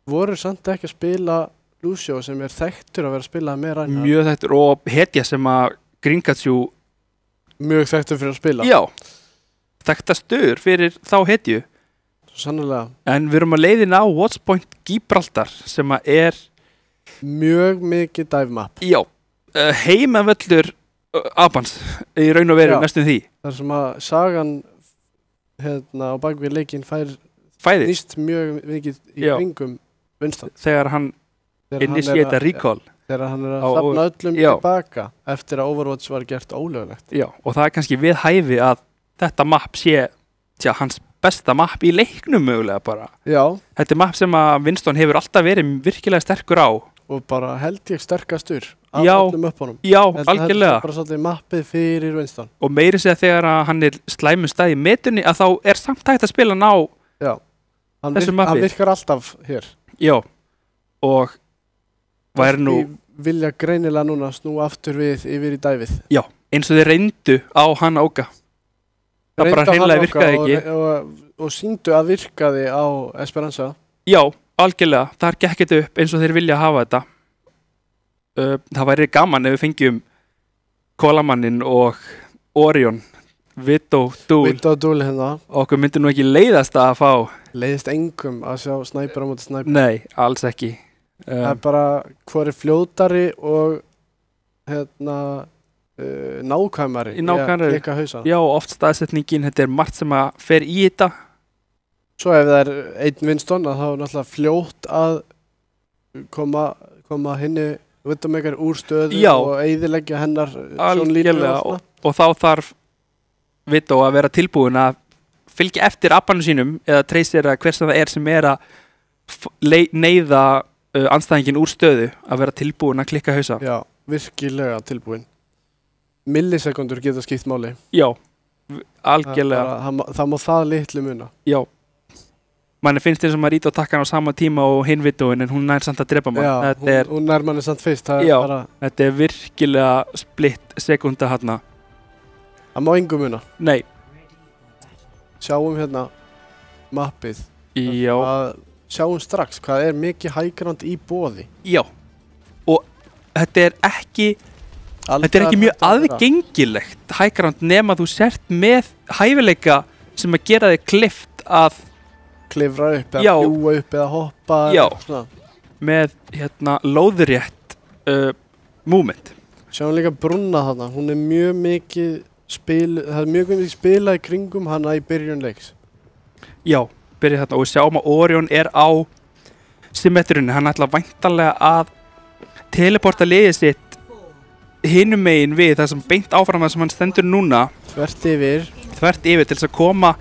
Speaker 5: Voru samt ekki að spila Lucio sem er þekktur að vera að spila með Reinhardt.
Speaker 4: Mjög þekktur og hetja sem að Gringatjú
Speaker 5: mjög þekktur fyrir að spila.
Speaker 4: Já, þekktastur fyrir þá hetju.
Speaker 5: Sannlega.
Speaker 4: En við erum að leiðina á Watchpoint Gibraltar sem að er
Speaker 5: mjög mikið dive map.
Speaker 4: Já, heimavöllur Abans í raun og veru næstum því.
Speaker 5: Þar sem að sagan á bakvið leikinn nýst mjög mikið í kringum Winston.
Speaker 4: Þegar hann initiata recall.
Speaker 5: Þegar hann er að safna öllum tilbaka eftir að Overwatch var gert ólöglegt.
Speaker 4: Já, og það er kannski við hæfi að þetta mapp sé hans besta mapp í leiknum mögulega bara.
Speaker 5: Já.
Speaker 4: Þetta er mapp sem að Winston hefur alltaf verið virkilega sterkur á.
Speaker 5: Og bara held ég sterkastur af öllum uppunum.
Speaker 4: Já, algjörlega.
Speaker 5: Þetta er bara svolítið mappið fyrir Winston.
Speaker 4: Og meiri segja þegar að hann er slæmum stað í metunni að þá er samt hægt að spila hann á þessu mappi.
Speaker 5: Hann virkar alltaf hér.
Speaker 4: Já, og væri nú...
Speaker 5: Vilja greinilega núna snú aftur yfir í dæfið.
Speaker 4: Já, eins og þeir reyndu á hann Óka. Það bara hreinlega virkaði ekki.
Speaker 5: Og sýndu að virkaði á Esperanza.
Speaker 4: Já, algjörlega. Það er gekkit upp eins og þeir vilja hafa þetta. Það væri gaman ef við fengjum Kólamannin og Orion, Vito Dúl
Speaker 5: hérna.
Speaker 4: Okkur myndi nú ekki leiðast að fá.
Speaker 5: Leiðist engum að sjá snæper á móti snæper.
Speaker 4: Nei, alls ekki.
Speaker 5: Það er bara hvor er fljótari og nákvæmari í að klikka hausa.
Speaker 4: Já, oft staðsetningin, þetta er margt sem að fer í þetta.
Speaker 5: Svo ef það er einn Winston þá er náttúrulega fljótt að koma henni Widowmaker úr stöðu og eyðileggja hennar
Speaker 4: sjónlínu og þá þarf Widow að vera tilbúin að fylgja eftir abbanum sínum eða Tracer eða hver sem það er sem er að neyða andstæðingin úr stöðu að vera tilbúin að klikka hausa.
Speaker 5: Já, virkilega tilbúin. Millisekundur geta skipt máli.
Speaker 4: Já, algjörlega.
Speaker 5: Það má það litlu muna.
Speaker 4: Já. Manni finnst eins og maður ít á takkan á sama tíma og hinn Widowin en hún nær samt að drepa mann.
Speaker 5: Já, hún nær manni samt fyrst.
Speaker 4: Já, þetta er virkilega splitt sekunda hérna.
Speaker 5: Það má engu muna.
Speaker 4: Nei.
Speaker 5: Sjáum hérna mappið.
Speaker 4: Já.
Speaker 5: Sjáum strax hvað er mikið high ground í boði.
Speaker 4: Já, og þetta er ekki mjög aðgengilegt high ground nema þú sért með hæfileika sem að gera þig klift að
Speaker 5: klifra upp eða bjúa upp eða hoppa.
Speaker 4: Já, með lóðrétt movement.
Speaker 5: Sjáum líka brúna þarna, hún er mjög mikið það er mjög mikið spilað í kringum hana í byrjun leiks.
Speaker 4: Já. Byrja þarna og við sjáum að Orion er á symmetrunni, hann ætla væntanlega að teleporta liðið sitt hinum megin við það sem beint áfram það sem hann stendur núna
Speaker 5: þvert yfir
Speaker 4: til þess að koma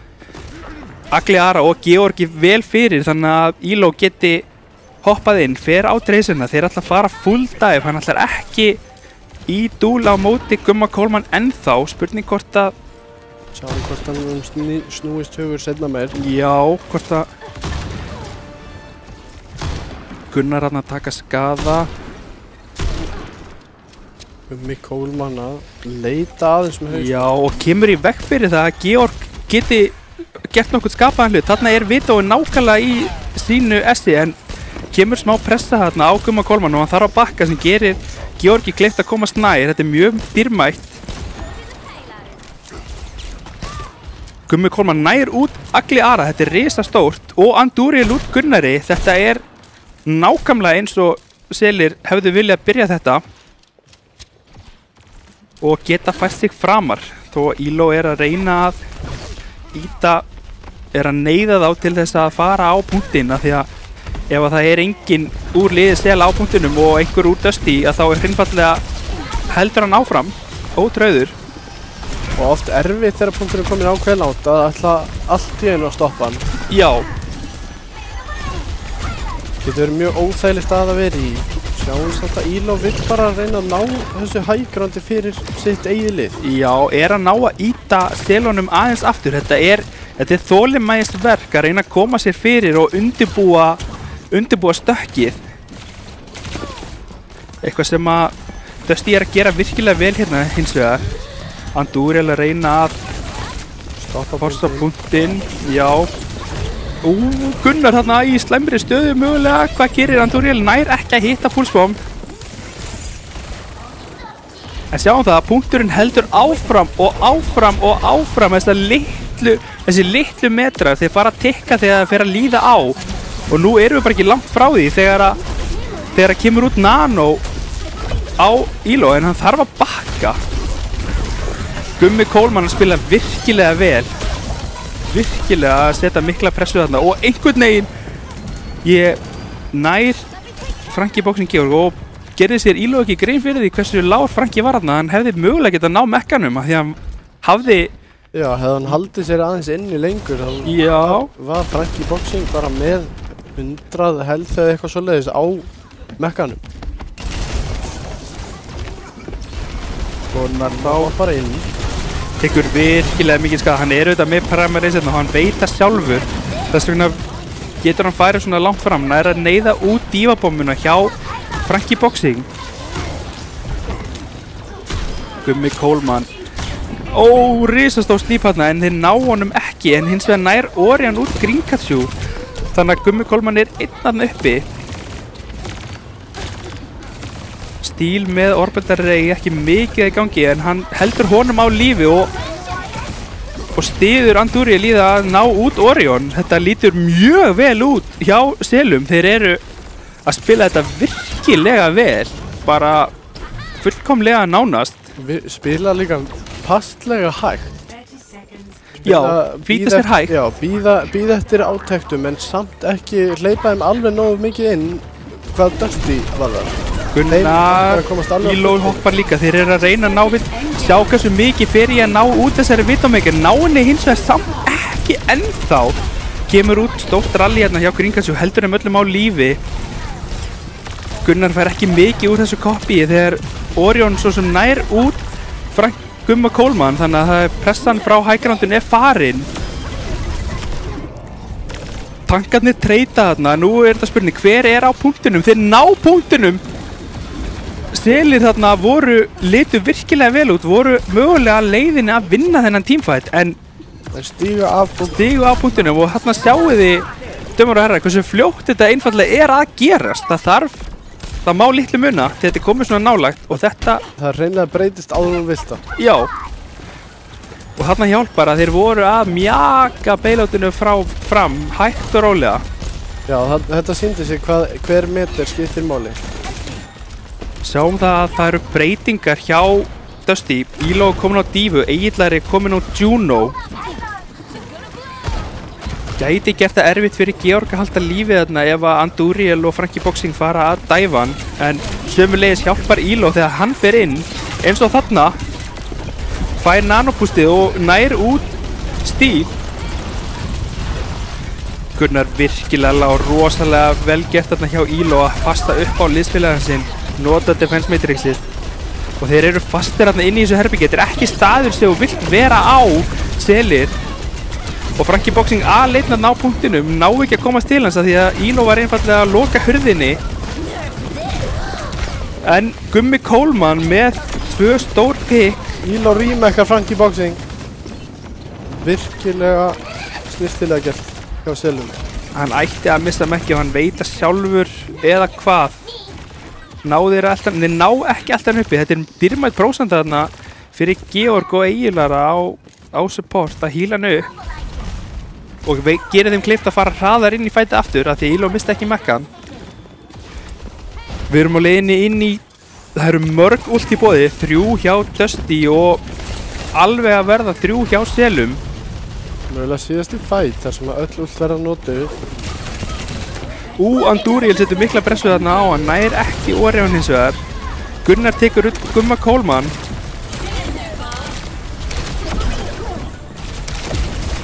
Speaker 4: Agliara og Georgi vel fyrir þannig að Elo geti hoppað inn, fer á Tracerna, þeir ætla að fara full dive, hann ætlar ekki í dúl á móti Gumma Coleman ennþá, spurning hvort að
Speaker 5: Sjáum hvort hann snúist hugur seinna meir.
Speaker 4: já, hvort að Gunnar hann að taka skaða.
Speaker 5: Gummi Coleman að leita aðeins með haus.
Speaker 4: Já, og kemur í veg fyrir það að Georg geti gert nokkuð skapaðan hlut. Þarna er Vitói nákvæmlega í sínu essi en kemur smá pressa þarna á Gumma Coleman og hann þarf að bakka sem gerir Georgi kleift að komast nær. Þetta er mjög dýrmætt. Gummi Coleman nær út Agli Ara, þetta er risastórt og Andúriel út Gunnari. Þetta er nákvæmlega eins og Selir hefðu viljað byrja þetta og geta fært sig framar þó að Elo er að reyna að er að neyða þá til þess að fara á punktinn af því að ef að það er enginn úr liði Sel á punktinum og einhver úr Dusty að þá er hreinfallega heldur hann áfram ótrauður
Speaker 5: Og oft erfitt þegar punkturinn er komin á kveðlátt að ætla allt í einu að stoppa hann.
Speaker 4: Já,
Speaker 5: Getur verið mjög óþægileg stað að vera í. Sjáum þetta Elo vill bara reyna að ná þessu hægrandi fyrir sitt eigið lið.
Speaker 4: já, er að ná að ýta Selunum aðeins aftur. Þetta er þolinmæðist verk að reyna að koma sér fyrir og undirbúa stökkið. Eitthvað sem að Dusty er að gera virkilega vel hérna hins vegar. Andúriel að reyna að forsta punktinn, já. Gunnar þarna í slæmri stöðu mögulega. Hvað gerir Andúriel? Nær ekki að hitta púlsbóm. En sjáum það að punkturinn heldur áfram og áfram og áfram þessi litlu metrar þeir fara að tikka þegar það fer að líða á. Og nú erum við bara ekki langt frá því þegar að kemur út Nano á Elo en hann þarf að bakka. Gummi Coleman spila virkilega vel. Virkilega að setja mikla pressu þarna og einhvern veginn ég nær Frankie Boxing Georg og gerði sér Elo ekki grein fyrir því hversu lágur Frankie var þarna. Hann hefði mögulega getað ná mekkanum af því að hann hafði
Speaker 5: Já, hefði hann haldið sér aðeins inni lengur þá
Speaker 4: Já.
Speaker 5: var Frankie Boxing bara með 100 health eða eitthvað svoleiðis á mekkanum.
Speaker 4: Gunnar
Speaker 5: Þá bara inn.
Speaker 4: tekur virkilega mikið skada. Hann er auðvitað með primary og hann veit það sjálfur. Þess vegna getur hann farið svona langt fram. Hann er að neyða út dívabombuna hjá Frankie Boxing. Gummi Coleman. Risastór slíp hérna en þeir ná honum ekki en hins vegar nær Orion út Grínkatsu. Þannig að Gummi Coleman er einn þarna uppi. Stíl með Orbital Ray ekki mikið í gangi en hann heldur honum á lífi og styður Andúriel í það að ná út Orion. Þetta lítur mjög vel út hjá Selum. Þeir eru að spila þetta virkilega vel. Bara fullkomlega nánast.
Speaker 5: Spila líka passlega hægt.
Speaker 4: Já, flýta sér hægt.
Speaker 5: Já, býða eftir átektum en samt ekki hleypa þeim alveg nógu mikið inn hvað Dusty var það.
Speaker 4: Gunnar, Elo hoppar líka. Þeir eru að reyna að ná við sjá hversu mikið fyrir að ná út þessari Widowmaker. Ná henni hins vegar samt ekki ennþá. Kemur út stórt rally hérna hjá Grínkatsu, heldur þeim öllum á lífi. Gunnar fær ekki mikið úr þessu koppi þegar Orion svo sem nær út Gumma Coleman, þannig að það er pressan frá hægrandun er farin. Tankarnir treyta þarna, nú er þetta spurning, hver er á punktinum? Þeir ná punktinum. Selir þarna litu virkilega vel út, voru mögulega leiðinni að vinna þennan teamfight, en
Speaker 5: stígu af
Speaker 4: punktinum og þarna sjáu þið, dömur og herrar, hversu fljótt þetta einfallega er að gerast. Það má litlu muna til þetta er komið svona nálagt og þetta
Speaker 5: það reynilega breytist áður um vilta.
Speaker 4: Já. Og þarna hjálpar að þeir voru að mjaka bailoutinu fram hægt og rólega.
Speaker 5: Já, þetta sýndi sig hver meter skiptir máli.
Speaker 4: Sjáum það að það eru breytingar hjá Dusty. Elo komin á Dífu, Egillari komin á Juno. Gæti gert það erfitt fyrir Georg að halda lífið þarna ef að Andúriel og Frankie Boxing fara að dæfa hann. En sömulegis hjálpar Elo þegar hann fer inn eins og þarna. Fær nanopústið og nær út Stíl. Gunnar virkilega og rosalega vel gert þarna hjá Elo að fasta upp á liðsfélagann sinn. Nota defense matrixið. og þeir eru fastir hérna inn í þessu herbyggi. Þetta er ekki staður sem þú vilt vera á, Selir. Og Frankie Boxing leitna ná punktinum, ná ekki að komast til hans af því að Elo var einfallega að loka hurðinni. En Gummi Coleman með 2 stór pick.
Speaker 5: Elo rýmekkar Frankie Boxing. Virkilega snirtilega gert hjá Selum.
Speaker 4: Hann ætti að missa mekki og hann veit að sjálfur eða hvað. Þeir ná ekki alltaf uppi. Þetta er dýrmætt prósenta þarna fyrir Georg og Egillara á support að híla hann upp. Og gera þeim kleift að fara hraðar inn í fæti aftur af því að Elo misti ekki mekkan. Við erum á leiðinni inn í, það eru mörg ult í boði, 3 hjá Dusty og alveg að verða 3 hjá Selum.
Speaker 5: Mögulega síðast í fæt þar sem að öll ult verða notuð.
Speaker 4: Andúriel setur mikla pressu þarna á hann, nær ekki Orion hins vegar. Gunnar tekur út Gumma Coleman.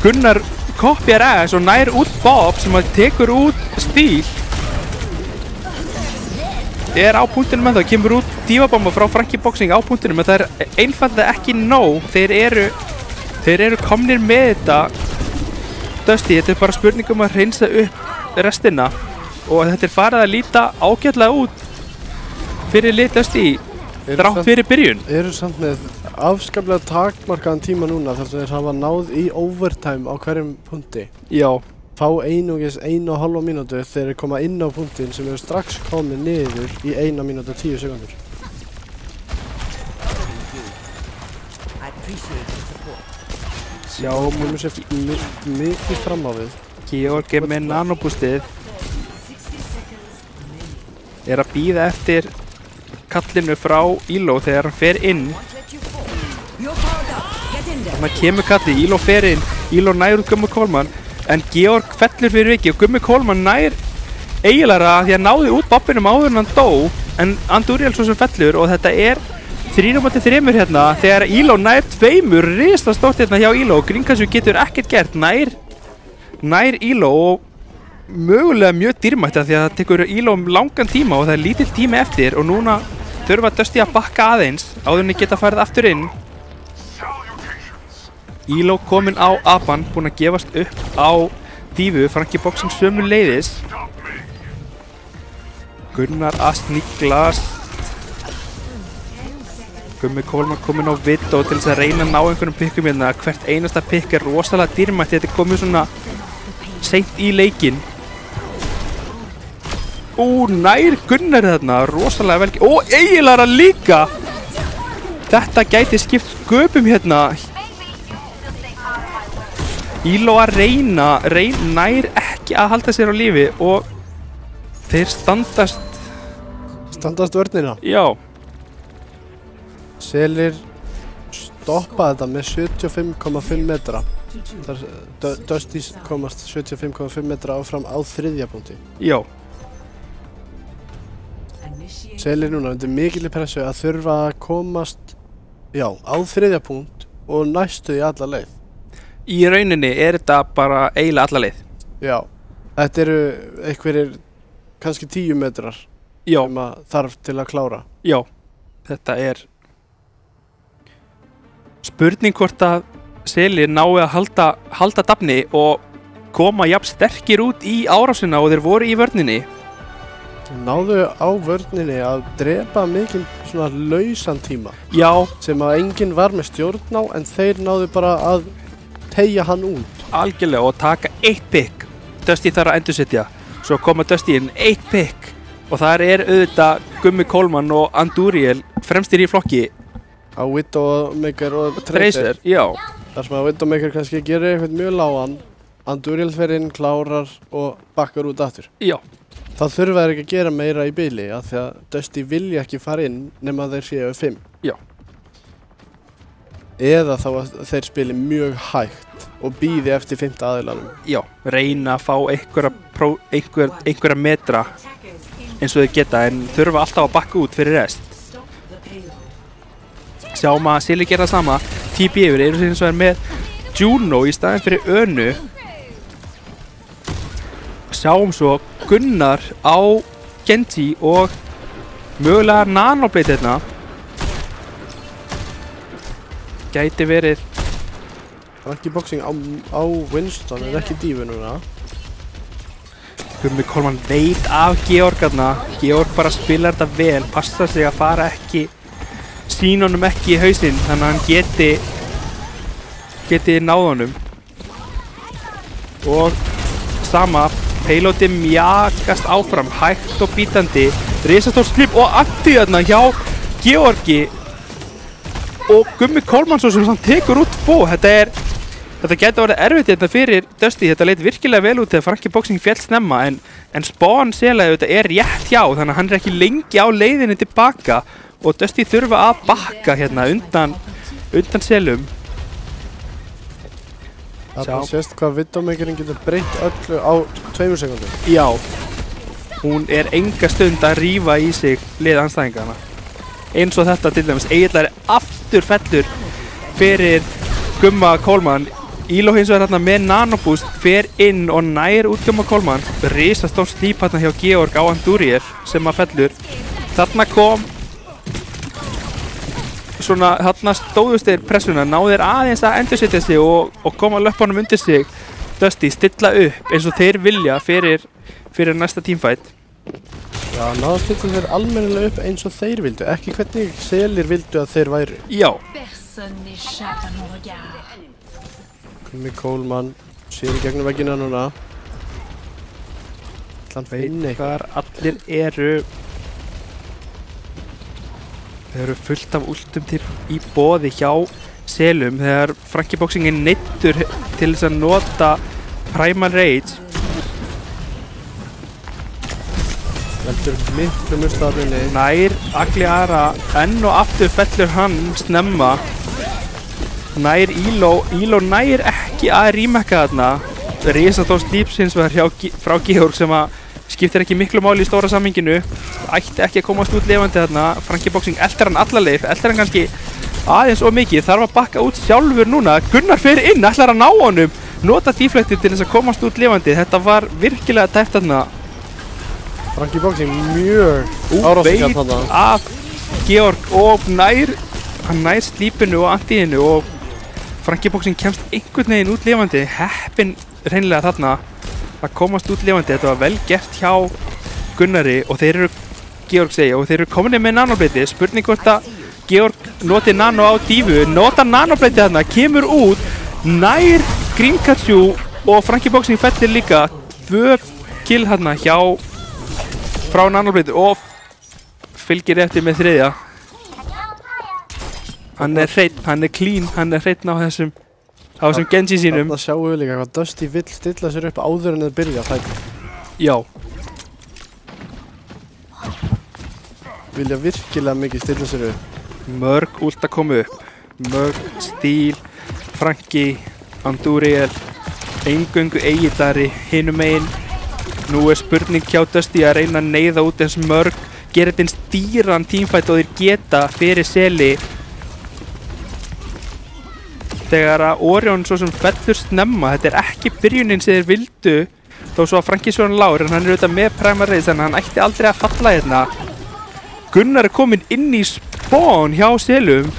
Speaker 4: Gunnar kopjar aðeins og nær út Bob sem að tekur út Steel. Er á punktinum en það kemur út divabomba frá Frankie Boxing á punktinum en það er einfallega ekki nóg. Þeir eru komnir með þetta. Dusty, þetta er bara spurningum að hreinsa upp restina og þetta er farið að líta ágætlega út fyrir lið Dusty þrátt fyrir byrjun.
Speaker 5: Eru samt með afskaplega takmarkaðan tíma núna þar sem þeir hafa náð í overtime á hverjum punkti.
Speaker 4: Já.
Speaker 5: Fá einungis 1,5 mínútu þegar þeir koma inn á punktin sem eru strax komið niður í 1 mínútu og 10 sekundur. Sjáum við sér mikið fram á við.
Speaker 4: Georg er með nanobústið. Er að bíða eftir kallinu frá Elo þegar hann fer inn. Þannig kemur kalli, Elo fer inn, Elo nær út Gummi Coleman en Georg fellur fyrir viki og Gummi Coleman nær Egillara því að náði út bobbinum áður en hann dó en Andúriel svo sem fellur og þetta er 3-3 hérna þegar Elo nær 2 risastórt hérna hjá Elo og Grinkasu getur ekkert gert nær Elo og mögulega mjög dýrmætt því að það tekur Elo langan tíma og það er lítill tími eftir og núna þurfa Dusty að bakka aðeins áður en geta farið aftur inn. Elo kominn á apan, búinn að gefast upp á dífu, Frankie Boxing sömu leiðis. Gunnar að sniglast. Gummi Coleman kominn á Widow til þess að reyna að ná einhverjum pikkum hérna. Hvert einasta pikk er rosalega dýrmætt, þetta er komið svona seint í leikinn. Nær Gunnar þarna, rosalega vel. Egillara líka! Þetta gæti skipt sköpum hérna. Elo að nær ekki að halda sér á lífi og þeir standast
Speaker 5: vörnina.
Speaker 4: Já.
Speaker 5: Selir stoppa þetta með 75,5 metra. Dusty komast 75,5 metra áfram á 3. punkti.
Speaker 4: Já.
Speaker 5: Selir núna undir mikilli pressu að þurfa að komast á 3. punkt og næstu í alla leið.
Speaker 4: Í rauninni er þetta bara eiginlega alla leið.
Speaker 5: Já, þetta eru einhverjir kannski 10 metrar sem að þarf til að klára.
Speaker 4: Já, þetta er spurning hvort að Selir nái að halda dafni og koma jafn sterkir út í árásina og þeir voru í vörninni.
Speaker 5: Náðu á vörninni að drepa mikinn svona lausan tíma.
Speaker 4: Já. Sem
Speaker 5: að enginn var með stjórn á en þeir náðu bara að tegja hann út.
Speaker 4: Algjörlega og taka 1 pick. Dusty þarf að endursetja. Svo koma Dusty inn 1 pick og þar er auðvitað Gummi Coleman og Andúriel fremstir í flokki.
Speaker 5: Á Widowmaker og
Speaker 4: Tracer. Já.
Speaker 5: Þar sem að Widowmaker kannski gerir eitthvað mjög lágan. Andúriel fer inn, klárar og bakkar út aftur.
Speaker 4: Já.
Speaker 5: Það þurfa þeir ekki að gera meira í bili af því að Dusty vilja ekki fara inn nema þeir séu 5.
Speaker 4: Já.
Speaker 5: Eða þá að þeir spili mjög hægt og bíði eftir 5. aðilanum.
Speaker 4: Já, reyna að fá einhverja metra eins og þeir geta en þurfa alltaf að bakka út fyrir rest. Sjáum að Selir gera það sama. TP yfir eru eins og er með Juno í staðinn fyrir Önu. Sjáum svo Gunnar á Genji og mögulega Nanoblade hérna. gæti verið
Speaker 5: Frankie Boxing á Winston er ekki dífu núna.
Speaker 4: Gummi Coleman veit af Georg þarna. Georg bara spilar þetta vel, passa sig að fara ekki, sína honum ekki í hausinn, þannig að hann geti náð honum. Og sama, payloadi mjakast áfram, hægt og bítandi, risastór slip og anti þarna hjá Georgi. Og Gummi Coleman svo sem hann tekur út 2, Þetta gæti orðið erfitt hérna fyrir Dusty, þetta leit virkilega vel út þegar Frankie Boxing féll snemma en Spawn selaði þetta er rétt hjá þannig að hann er ekki lengi á leiðinni tilbaka og Dusty þurfa að bakka hérna undan selum.
Speaker 5: Það sést hvað Widowmakerinn getur breytt öllu á 2 sekúndum.
Speaker 4: Já, hún er enga stund að rífa í sig lið andstæðingana. Eins og þetta til dæmis, Egill aftur fellur fyrir Gumma Coleman. Elo hins vegar hérna með nanoboost fer inn og nær út Gumma Coleman. Risastór slíp hérna hjá Georg á Andúriel sem að fellur. Þarna kom svona, þarna stóðust þeir pressuna, náðir aðeins að endursetja sig og koma löpunum undir sig. Dusty stilla upp eins og þeir vilja fyrir næsta teamfight.
Speaker 5: Já, náðu stilla þeir almennilega upp eins og þeir vildu, ekki hvernig selir vildu að þeir væru.
Speaker 4: Já.
Speaker 5: Gummi Coleman sér í gegnum veggina núna. Hann finni
Speaker 4: Hvar allir eru. Þeir eru fullt af últum í boði hjá selum þegar Frankie Boxing er neyddur til þess að nota Primal Rage.
Speaker 5: veldur miklu mustafninni.
Speaker 4: Nær Agliara, enn og aftur fellur hann snemma. Nær Elo nær ekki að rímekka þarna. Risastór slíps hins vegar frá Georg sem að skiptir ekki miklu máli í stóra samhenginu. Ætti ekki að komast út lifandi þarna. Frankie Boxing eldir hann alla leið, eldir hann kannski aðeins og mikið. Þarf að bakka út sjálfur núna. Gunnar fer inn, ætlar að ná honum. Nota deflectið til þess að komast út lifandi. Þetta var virkilega tæft þarna.
Speaker 5: Frankie Boxing mjög árásingjarn þarna.
Speaker 4: Af Georg og hann nær slípinu og antíinu og Frankie Boxing kemst einhvern veginn út lifandi. Heppinn hreinlega þarna að komast út lifandi. Þetta var vel gert hjá Gunnari og þeir eru, Georg segja, og þeir eru komin með nanobleiti. Spurning hvort að Georg noti nano á dífu, nota nanobleiti þarna, kemur út, nær Grimkatsu og Frankie Boxing fellir líka 2 kill þarna hjá frá nanobleiti og fylgir eftir með 3. Hann er hreinn, hann er clean, hann er hreinn á þessum Genji sínum.
Speaker 5: Þarna sjáum við líka hvað Dusty vill stilla sér upp áður en það byrja að fæta.
Speaker 4: Já.
Speaker 5: Vilja virkilega mikið stilla sér upp.
Speaker 4: Mörg ult að koma upp. Mörg, Stíl, Frankie, Andúriel, eingöngu Egilari, hinum megin. Nú er spurning hjá Dusty að reyna að neyða út eins mörg. Gera þetta eins dýran teamfight og þeir geta fyrir seli. Þegar að Orion svo sem fellur snemma, þetta er ekki byrjunin sem þeir vildu, þó svo að Frankie svona lágur, en hann er auðvitað með Primal Rage, þannig að hann ætti aldrei að falla hérna. Gunnar er kominn inn í spawn hjá selum,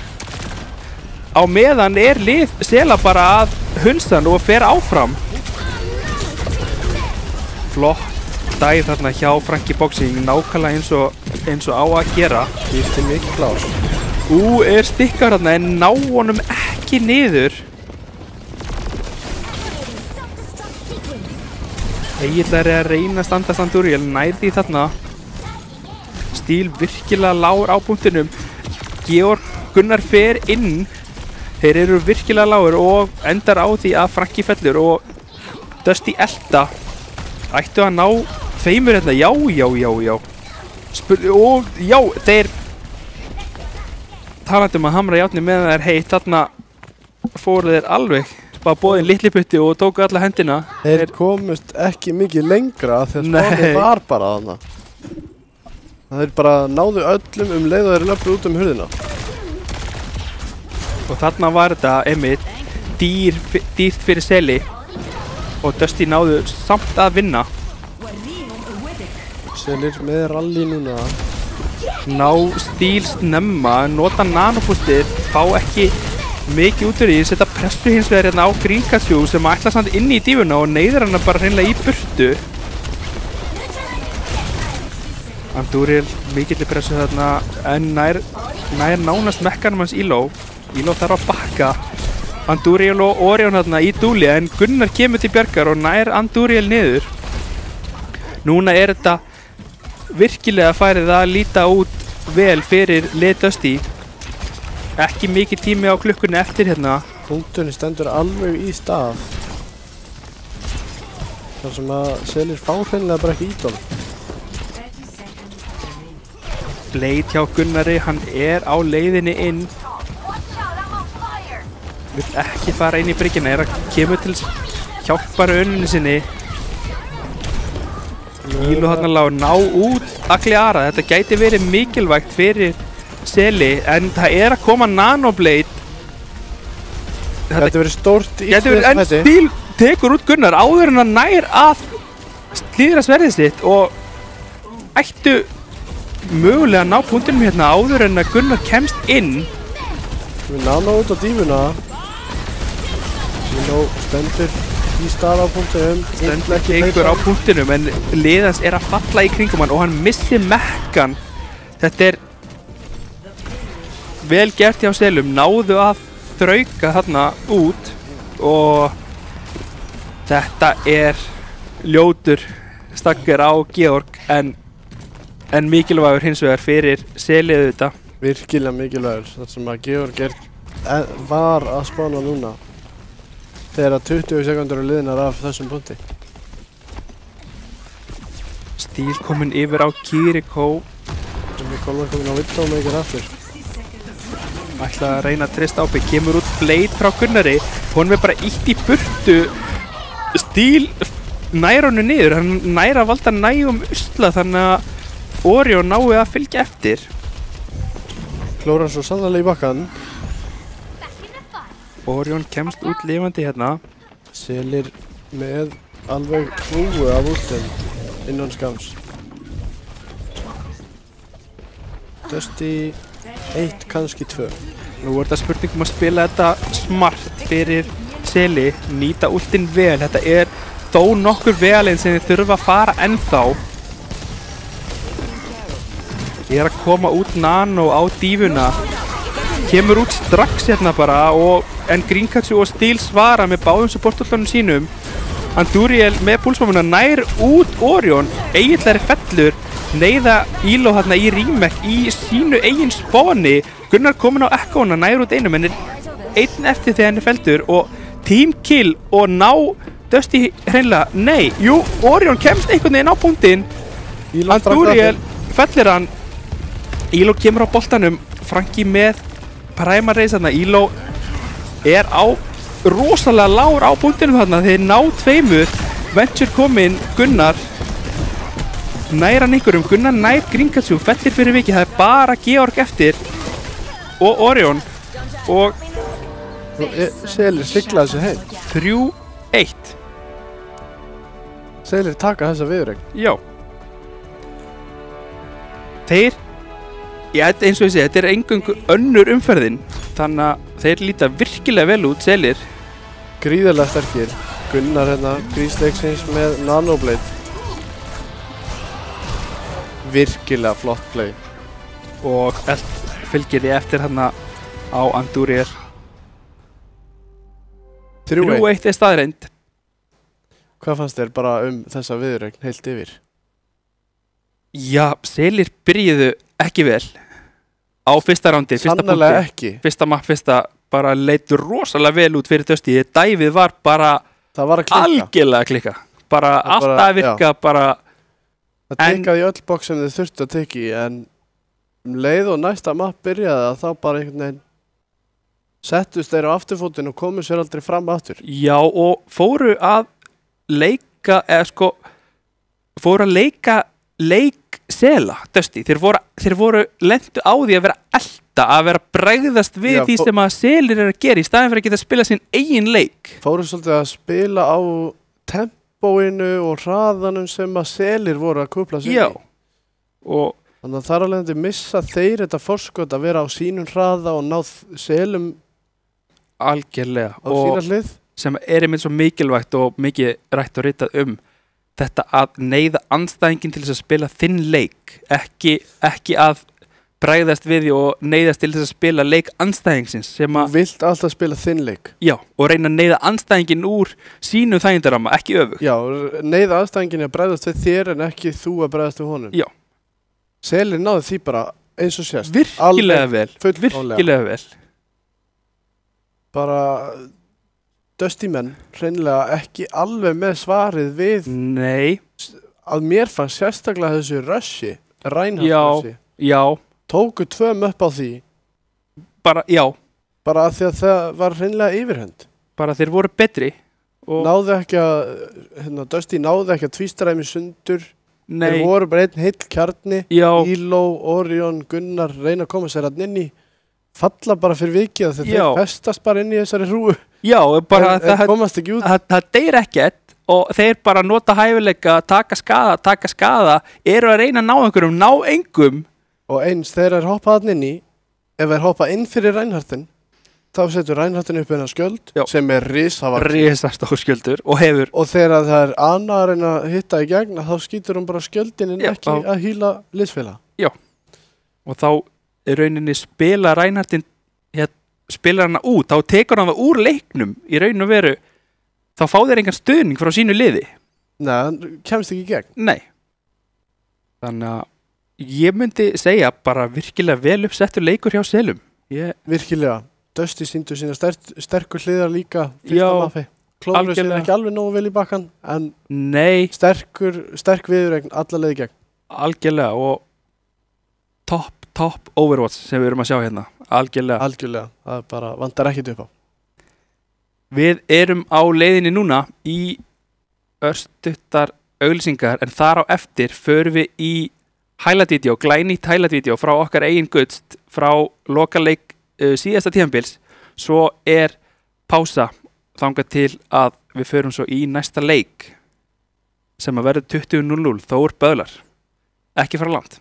Speaker 4: á meðan er lið sela bara að hunsan og fer áfram. Flott dæð þarna hjá Frankie Boxing, nákvæmlega eins og á að gera.
Speaker 5: Gifti mikið klás.
Speaker 4: Er stikkar þarna en ná honum ekki niður. Egill er að reyna að standa Andúriel, nær því þarna. Stíl virkilega lágur á punktinum. Georg Gunnar fer inn. Þeir eru virkilega lágur og endar á því að Frankie fellur og Dusty elda. Ættu að ná þeimur hérna, já. Og já, þeir talandi að hamra játni meðan það er heitt, þarna fóru þeir alveg bara bóðin litliputti og tóku alla hendina.
Speaker 5: Þeir komust ekki mikið lengra þegar spánið var bara þarna. Þeir bara náðu öllum leið og þeir löppu út hurðina.
Speaker 4: Og þarna var þetta einmitt dýrt fyrir seli og Dusty náðu samt að vinna.
Speaker 5: Selir með rally núna.
Speaker 4: Ná Stíl snemma, nota nanopústið, fá ekki mikið út úr því, setja pressu hins vegar hérna á Grínkatjú sem ætla samt inn í dífuna og neyðir hana bara hreinlega í burtu. Andúril mikilli pressu þarna en nær nánast mekkanum hans Íló þarf að bakka Andúril og Orion þarna í dúli en Gunnar kemur til bjargar og nær Andúril niður. Núna er þetta virkilega færið að líta út vel fyrir lið Dusty. Ekki mikið tími á klukkunni eftir hérna.
Speaker 5: Punktunni stendur alveg í stað. Þar sem að Selir fá hreinlega bara ekki ídól.
Speaker 4: Blade hjá Gunnari, hann er á leiðinni inn. Vill ekki fara inn í bryggjuna, er að kemur til hjálpar önunni sinni. Íló hann að ná út Agliara, þetta gæti verið mikilvægt fyrir Seli, en það er að koma Nanoblade.
Speaker 5: Þetta gæti verið stórt í
Speaker 4: en Stíl tekur út Gunnar áður en að nær að slíðra sverðið sitt og ættu mögulega að ná punktinum hérna áður en að Gunnar kemst inn.
Speaker 5: Við Nano út á dífuna. Íló stendur í stað á punktinum.
Speaker 4: Stendur tekur á punktinum en liðans er að falla í kringum hann og hann missi mekkan. Þetta er vel gert hjá Selum, náðu að þrauka þarna út og þetta er ljótur stakkar á Georg en mikilvægur hins vegar fyrir Selið þetta.
Speaker 5: Virkilega mikilvægur, þar sem að Georg var að spána núna þegar 20 sekundur eru liðnar af þessum punkti.
Speaker 4: Stíl kominn yfir á Kiriko.
Speaker 5: Kolmar kominn á Widowmaker aftur.
Speaker 4: Ætla að reyna að treysta ábygg, kemur út Blade frá Gunnari, honum er bara ítt í burtu. Stíl nær honum niður, hann nær að valda nægum usla þannig að Orion nái að fylgja eftir.
Speaker 5: Klórar svo sannarlega í bakkan.
Speaker 4: Orion kemst út lifandi hérna.
Speaker 5: Selir með alveg hrúgu af últum innan skams. Dusty 1, kannski 2.
Speaker 4: Nú er þetta spurning að spila þetta smart fyrir Seli, nýta últinn vel. Þetta er þó nokkur velinn sem þið þurfa að fara ennþá. Ég er að koma út Nano á dífuna. Kemur út strax hérna bara en Grínkatjú og Stíl svara með báðum supportúllanum sínum. Andúril með púlsmámuna nær út Orion, eiginlega fellur, neyða Íló hérna í remake í sínu eigin spáni. Gunnar komin á ekkóna, nær út einum en er einn eftir þegar hann er felldur og team kill og ná Dusty hreinlega, nei, jú, Orion kemst einhvern veginn á punktinn. Andúril fellir hann, Íló kemur á boltanum, Franki með Primal Race þarna, Íló er á rosalega lágur á punktinum þarna, þeir ná tveimur, Venture kominn, Gunnar nær hann einhverjum, Gunnar nær Grínkatjú, fellir fyrir vikið, það er bara Georg eftir og Orion og
Speaker 5: Selir sigla þessu heim.
Speaker 4: 3-1.
Speaker 5: Selir taka þessa viðuregn.
Speaker 4: Já. Þeir, já, eins og ég segi, þetta er eingöngu önnur umferðin, þannig að þeir líta virkilega vel út, Selir.
Speaker 5: Gríðarlega sterkir. Gunnar hérna, grísleiksins með Nanoblade. Virkilega flott play.
Speaker 4: Og fylgir því eftir hérna á Andúril. 3-1 er staðreind.
Speaker 5: Hvað fannst þér bara þessa viðuregn heilt yfir?
Speaker 4: Já, Selir byrjuðu ekki vel á fyrsta rándi,
Speaker 5: Sannarlega ekki.
Speaker 4: Fyrsta bara leit rosalega vel út fyrir Dusty. Dævið var bara algjörlega klikka. Bara alltaf að virka, bara...
Speaker 5: Það tekkaði í öll box sem þið þurftu að teki, en leið og næsta mapp byrjaði þá bara einhvern veginn settust þeir á afturfótinn og komu sér aldrei fram aftur.
Speaker 4: Já, og fóru að leika, leik Sela, Dusty. Þeir voru lentu á því að vera elta, að vera bregðast við því sem að Selir er að gera í staðinn fyrir að geta að spila sinn eigin leik.
Speaker 5: Fóru svolítið að spila á tempóinu og hraðanum sem að Selir voru að kúpla sig í.
Speaker 4: Já. Og
Speaker 5: þannig að þar alveg missa þeir þetta forskot að vera á sínum hraða og ná Selum
Speaker 4: algjörlega
Speaker 5: á sína hlið.
Speaker 4: sem er einmitt svo mikilvægt og mikið rætt og ritað þetta að neyða andstæðingin til þess að spila þinn leik, ekki að bregðast við því og neyðast til þess að spila leik andstæðingsins sem
Speaker 5: Þú vilt alltaf spila þinn leik.
Speaker 4: já, og reyna að neyða andstæðingin úr sínu þægindarama, ekki öfugt.
Speaker 5: Já, neyða aðstæðingin að bregðast við þér en ekki þú að bregðast við honum.
Speaker 4: Já.
Speaker 5: Selin náði því bara eins og sést.
Speaker 4: Virkilega vel,
Speaker 5: fullkomlega.
Speaker 4: virkilega vel.
Speaker 5: Bara Dusty menn hreinlega ekki alveg með svarið við
Speaker 4: Nei,
Speaker 5: að mér fannst sérstaklega þessu russi, Reinhardt
Speaker 4: já,
Speaker 5: russi.
Speaker 4: já,
Speaker 5: Tóku 2 upp á því
Speaker 4: bara, já,
Speaker 5: bara af því að það var hreinlega yfirhönd.
Speaker 4: bara þeir voru betri og
Speaker 5: Náðu ekki að Dusty náðu ekki að tvístara þeim í sundur.
Speaker 4: nei,
Speaker 5: Þeir voru bara einn heill kjarni.
Speaker 4: já,
Speaker 5: Íló, Orion, Gunnar reyna að koma sér að inn í falla bara fyrir vikið að
Speaker 4: Já.
Speaker 5: þeir festast bara inn í þessari hrúu
Speaker 4: já, bara
Speaker 5: en komast ekki út.
Speaker 4: það deyr ekkert og þeir bara nota hæfileika, taka skada, eru að reyna að ná einhverjum, ná engum.
Speaker 5: Og eins þegar þeir hoppa þarna inn í, ef þeir hoppa inn fyrir Reinhardtin, þá setur Reinhardtin upp hennar skjöld
Speaker 4: Já.
Speaker 5: sem er risavaxin.
Speaker 4: Risastór skjöldur og hefur
Speaker 5: Og þegar það er Anna að reyna að hitta í gegn, þá skýtur hún bara skjöldin en
Speaker 4: Já,
Speaker 5: ekki að hýla liðsfélag.
Speaker 4: og þá í rauninni spila Reinhardtin spilar hana út, þá tekur hann það úr leiknum í raun og veru, þá fá þeir engan stuðning frá sínu liði.
Speaker 5: Nei, hann kemst ekki í gegn.
Speaker 4: Nei. Þannig að ég myndi segja bara virkilega vel uppsettur leikur hjá Selum.
Speaker 5: Virkilega. Dusty síndu sína sterkur hliðar líka.
Speaker 4: Já,
Speaker 5: Klófur sér
Speaker 4: algjörlega.
Speaker 5: ekki alveg nógu vel í bakkan, en
Speaker 4: Nei,
Speaker 5: sterk viðuregn alla leið í gegn.
Speaker 4: algjörlega og top Overwatch sem við erum að sjá hérna. Algjörlega.
Speaker 5: Algjörlega. Það bara vantar ekkert upp á.
Speaker 4: Við erum á leiðinni núna í örstuttar auglýsingar en þar á eftir förum við í highlight-vídeó, glænýtt highlight-vídeó frá okkar eigin gudst frá lokaleik síðasta tímabils. Svo er pása þangað til að við förum svo í næsta leik sem að verður 20:00 Þór Böðlar. Ekki fara langt.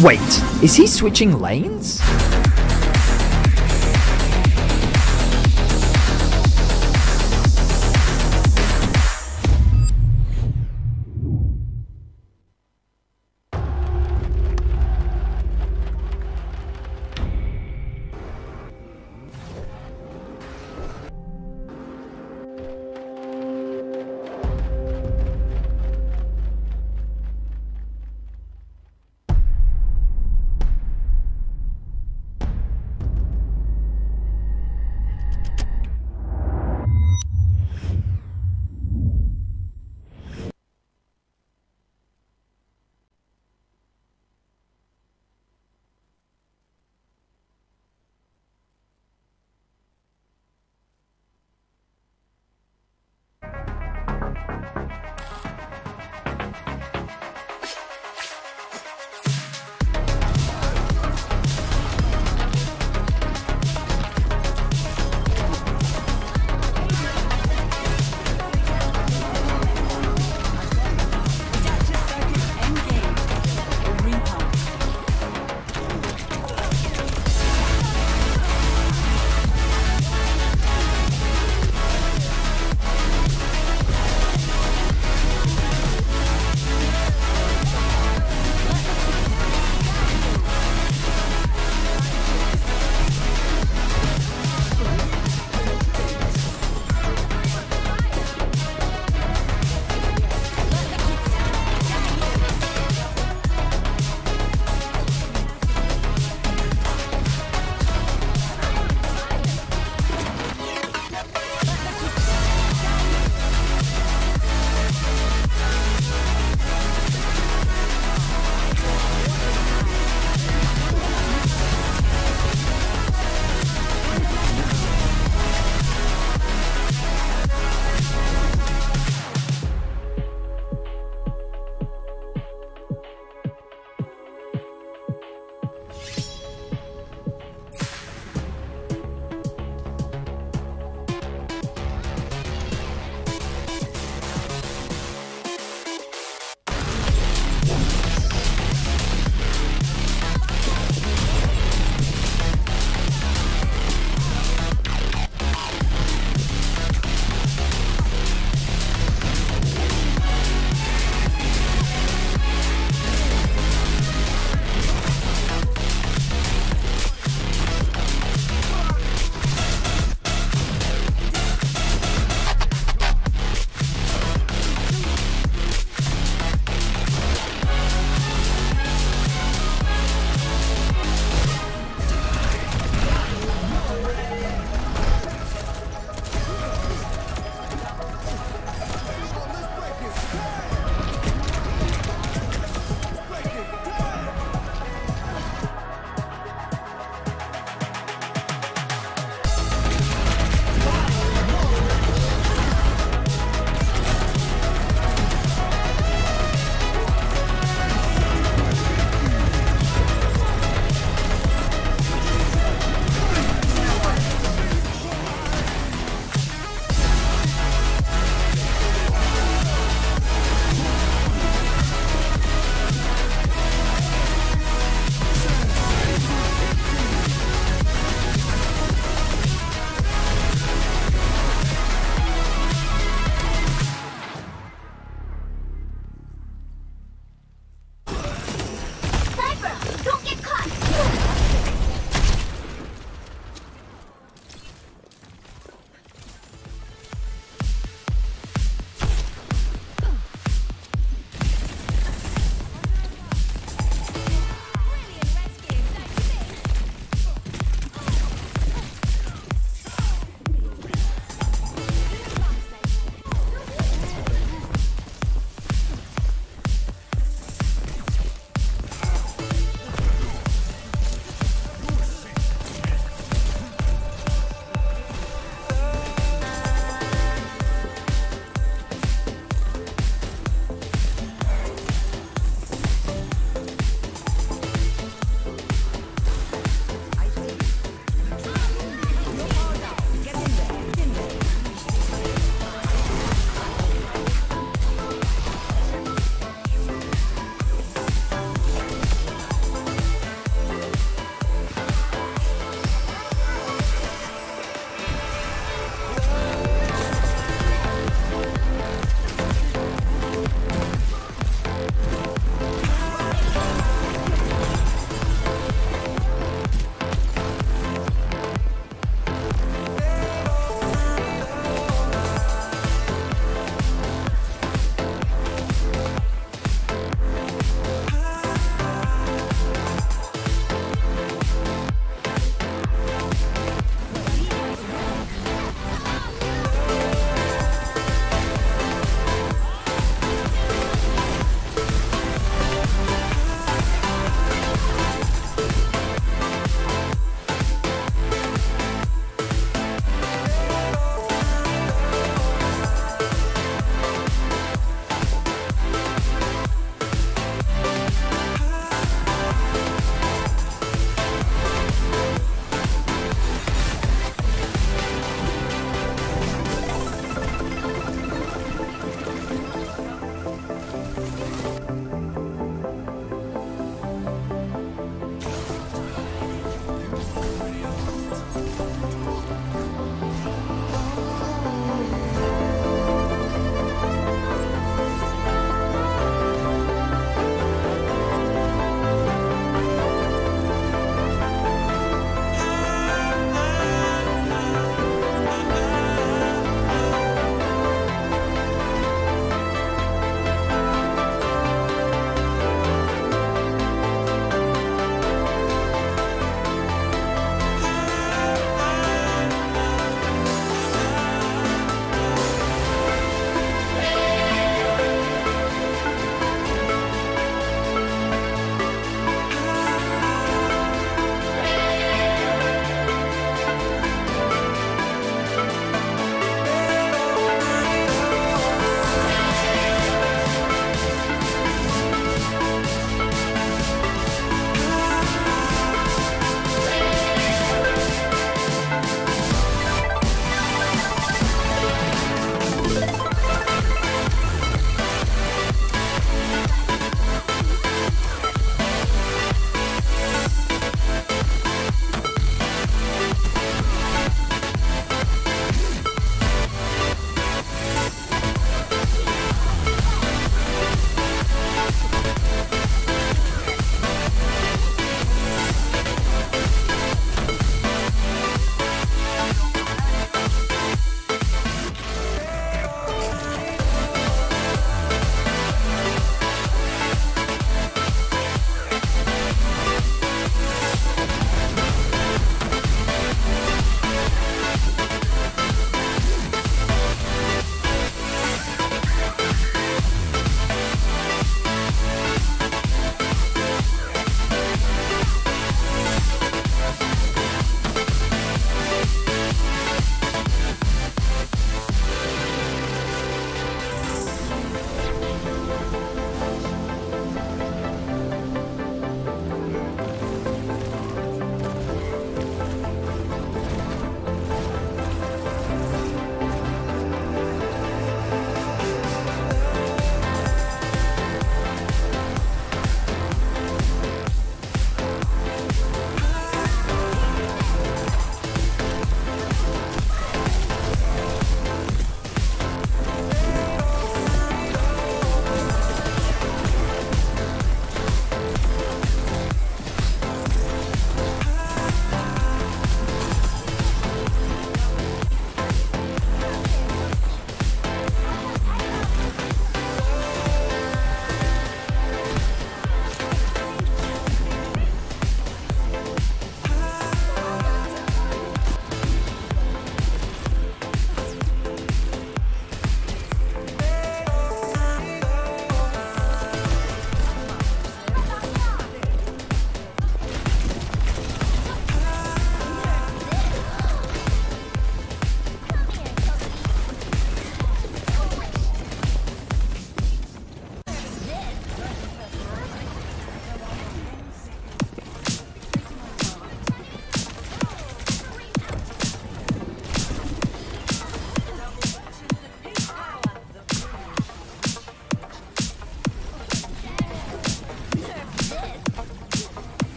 Speaker 6: Wait, is he switching lanes?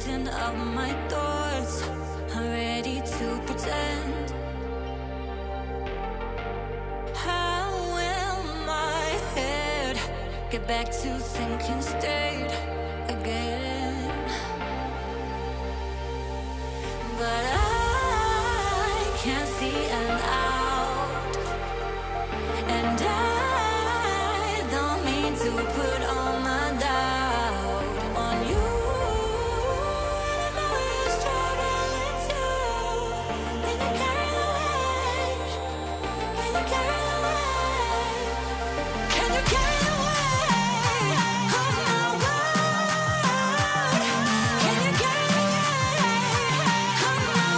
Speaker 7: skeleton of my thoughts. I'm ready to pretend. How will my head get back to thinking straight again? But I can't see an out, and I don't mean to put all my doubt on you. And I know you're struggling too. When you carry the weight, when you carry the weight, can you carry the weight of my world? Can you carry the weight of my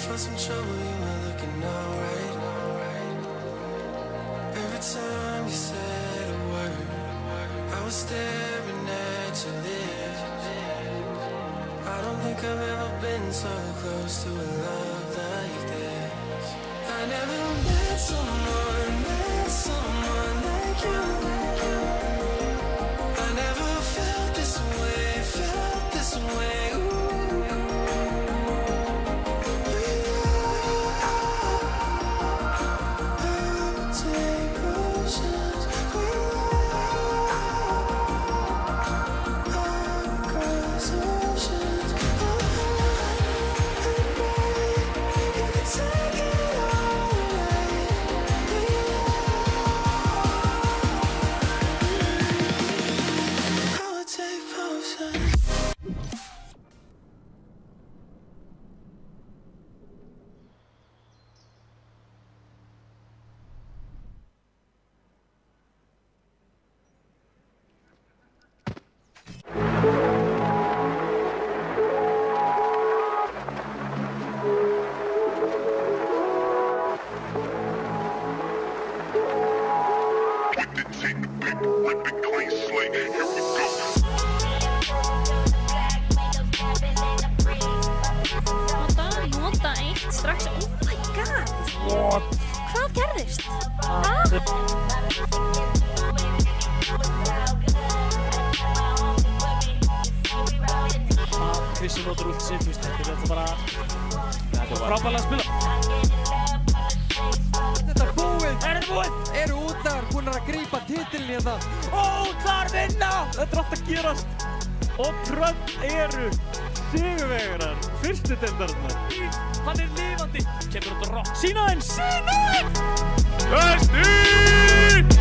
Speaker 1: for some trouble, you were looking alright. Every time you said a word, I was staring at your lips. I don't think I've ever been so close to a love like this. I never met someone like you. I never felt this way, ooh. I would take potions, I would cross oceans, you could take it all away. I would take potions.
Speaker 8: Nota eitt strax. Oh my god. Hvað gerðist?
Speaker 2: Krissi notar út sitt, þetta er þetta bara frábærlega að spila.
Speaker 3: Þetta er búið.
Speaker 2: Er þetta búið?
Speaker 3: Eru útar búin að grípa titilin hérna.
Speaker 2: Ótar vinna! Þetta er allt að gerast og Trump eru sigurvegarar fyrstu deildarinnar. Hann er lifandi, kemur út á rock. Sína henn! Gæsti!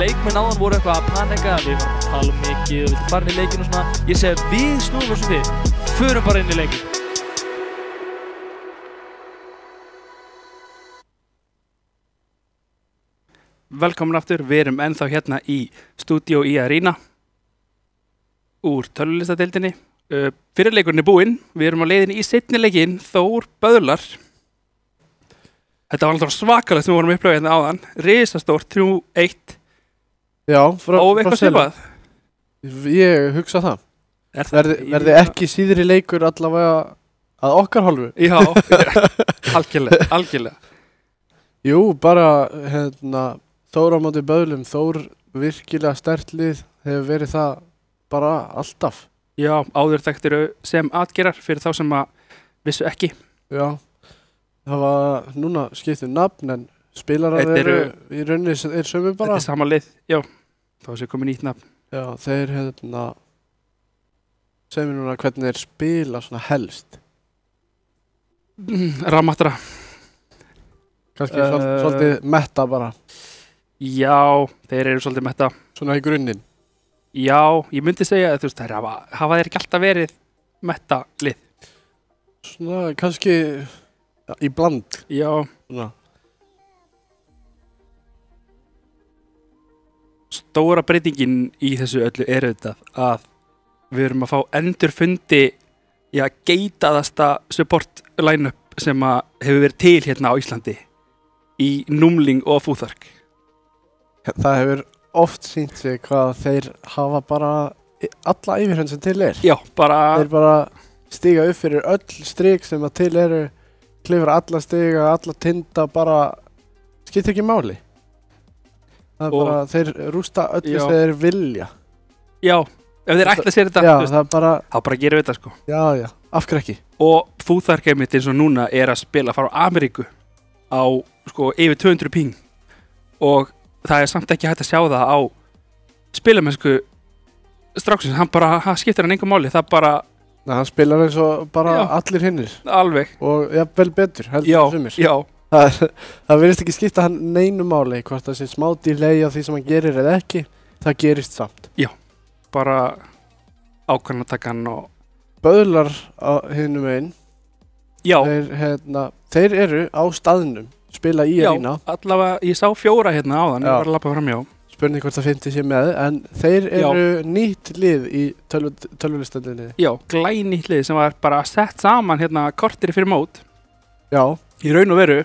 Speaker 2: Leikmenn áðan voru eitthvað að panika, við varum að tala mikið, við viljum fara inn í leikinn og svona. Ég segi að við snúum þessu við, förum bara inn í leikinn.
Speaker 4: Velkomin aftur, við erum ennþá hérna í stúdíó í Arena úr tölulistadeildinni. Fyrirleikurinn er búinn, við erum á leiðinni í seinni leikinn, Þór Böðlar. Þetta var alltaf svakalegt sem við vorum upplöfið hérna áðan, risastórt 3-1.
Speaker 5: Já, frá
Speaker 4: Og eitthvað
Speaker 5: Selum.
Speaker 4: svipað.
Speaker 5: Ég hugsa það. Verði ekki síðri leikur allavega að okkar hálfu.
Speaker 4: Já, algjörlega.
Speaker 5: Jú, bara Þór á móti Böðlum. Þór virkilega sterkt lið, hefur verið það bara alltaf.
Speaker 4: Já, áður þekktir sem atgerar fyrir þá sem að vissu ekki.
Speaker 5: Já, það var núna skiptum nafn en spilarar
Speaker 4: Þetta
Speaker 5: eru í rauninni er sömu bara.
Speaker 4: Þetta er sama lið, já, þá sé komið nýtt nafn.
Speaker 5: Já, þeir segir mér núna hvernig þeir spila svona helst.
Speaker 4: Ramatra.
Speaker 5: Kannski svolítið metta bara,
Speaker 4: Já, þeir eru svolítið metta.
Speaker 5: svona í grunninn.
Speaker 4: Já, ég myndi segja að þú veist, þær hafa þeir ekki alltaf verið metta lið.
Speaker 5: Svona kannski í bland.
Speaker 4: Já,
Speaker 5: Svona.
Speaker 4: stóra breytingin í þessu öllu er auðvitað að við erum að fá endurfundi geitaðasta support line-up sem að hefur verið til hérna á Íslandi í Númling og Fúþark.
Speaker 5: Það hefur oft sýnt sig hvað þeir hafa bara alla yfirhönd sem til er.
Speaker 4: Já, bara
Speaker 5: Þeir bara stíga upp fyrir öll strik sem að til eru, klifra alla stiga, alla tinda, bara skiptir ekki máli. Það er
Speaker 4: Og-
Speaker 5: bara, þeir rústa öllu
Speaker 4: Já.
Speaker 5: sem þeir vilja.
Speaker 4: Já, ef þeir ætla sér þetta
Speaker 5: Já,
Speaker 4: þú veist,
Speaker 5: það er bara,
Speaker 4: þá bara gerum við þetta sko.
Speaker 5: já, af hverju ekki?
Speaker 4: Og Fúþark einmitt eins og núna er að spila frá Ameríku á sko yfir 200 ping og það er samt ekki hægt að sjá það á spilamennsku stráksins, hann skiptir hann engum máli, það bara
Speaker 5: Nei, hann spilar eins og bara
Speaker 4: Já.
Speaker 5: allir hinnir
Speaker 4: alveg,
Speaker 5: og jafnvel betur, heldur
Speaker 4: já,
Speaker 5: en sumir.
Speaker 4: já,
Speaker 5: Það virðist ekki skipta hann neinu máli, hvort það sé smá delay á því sem hann gerir eða ekki, það gerist samt.
Speaker 4: bara ákvarðanatakan og
Speaker 5: Böðlar á hinum einn,
Speaker 4: já,
Speaker 5: þeir eru á staðnum, spila í
Speaker 4: já,
Speaker 5: Arena,
Speaker 4: allavega ég sá 4 hérna áðan,
Speaker 5: Já.
Speaker 4: ég var að lappa framjá
Speaker 5: spurning hvort það 50 sé með, en þeir eru nýtt lið í tölvulistandinni.
Speaker 4: Já, glænýtt lið sem var bara sett saman hérna korteri fyrir mót.
Speaker 5: Já.
Speaker 4: Í raun og veru.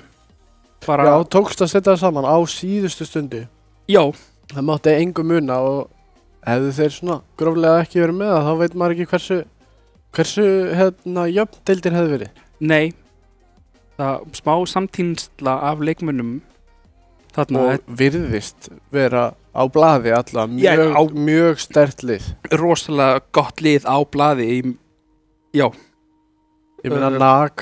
Speaker 4: Bara...
Speaker 5: Já, tókst að setja það saman á síðustu stundu.
Speaker 4: Já.
Speaker 5: Það mátti engu muna og hefðu þeir svona gróflega ekki verið með það, þá veit maður ekki hversu hérna jöfn deildin hefði verið.
Speaker 4: Nei. Það smá samtínsla af leikmönnum þarna
Speaker 5: og virðist vera á blaði allavega mjög sterkt lið.
Speaker 4: Rosalega gott lið á blaði já.
Speaker 5: Ég meina Nag,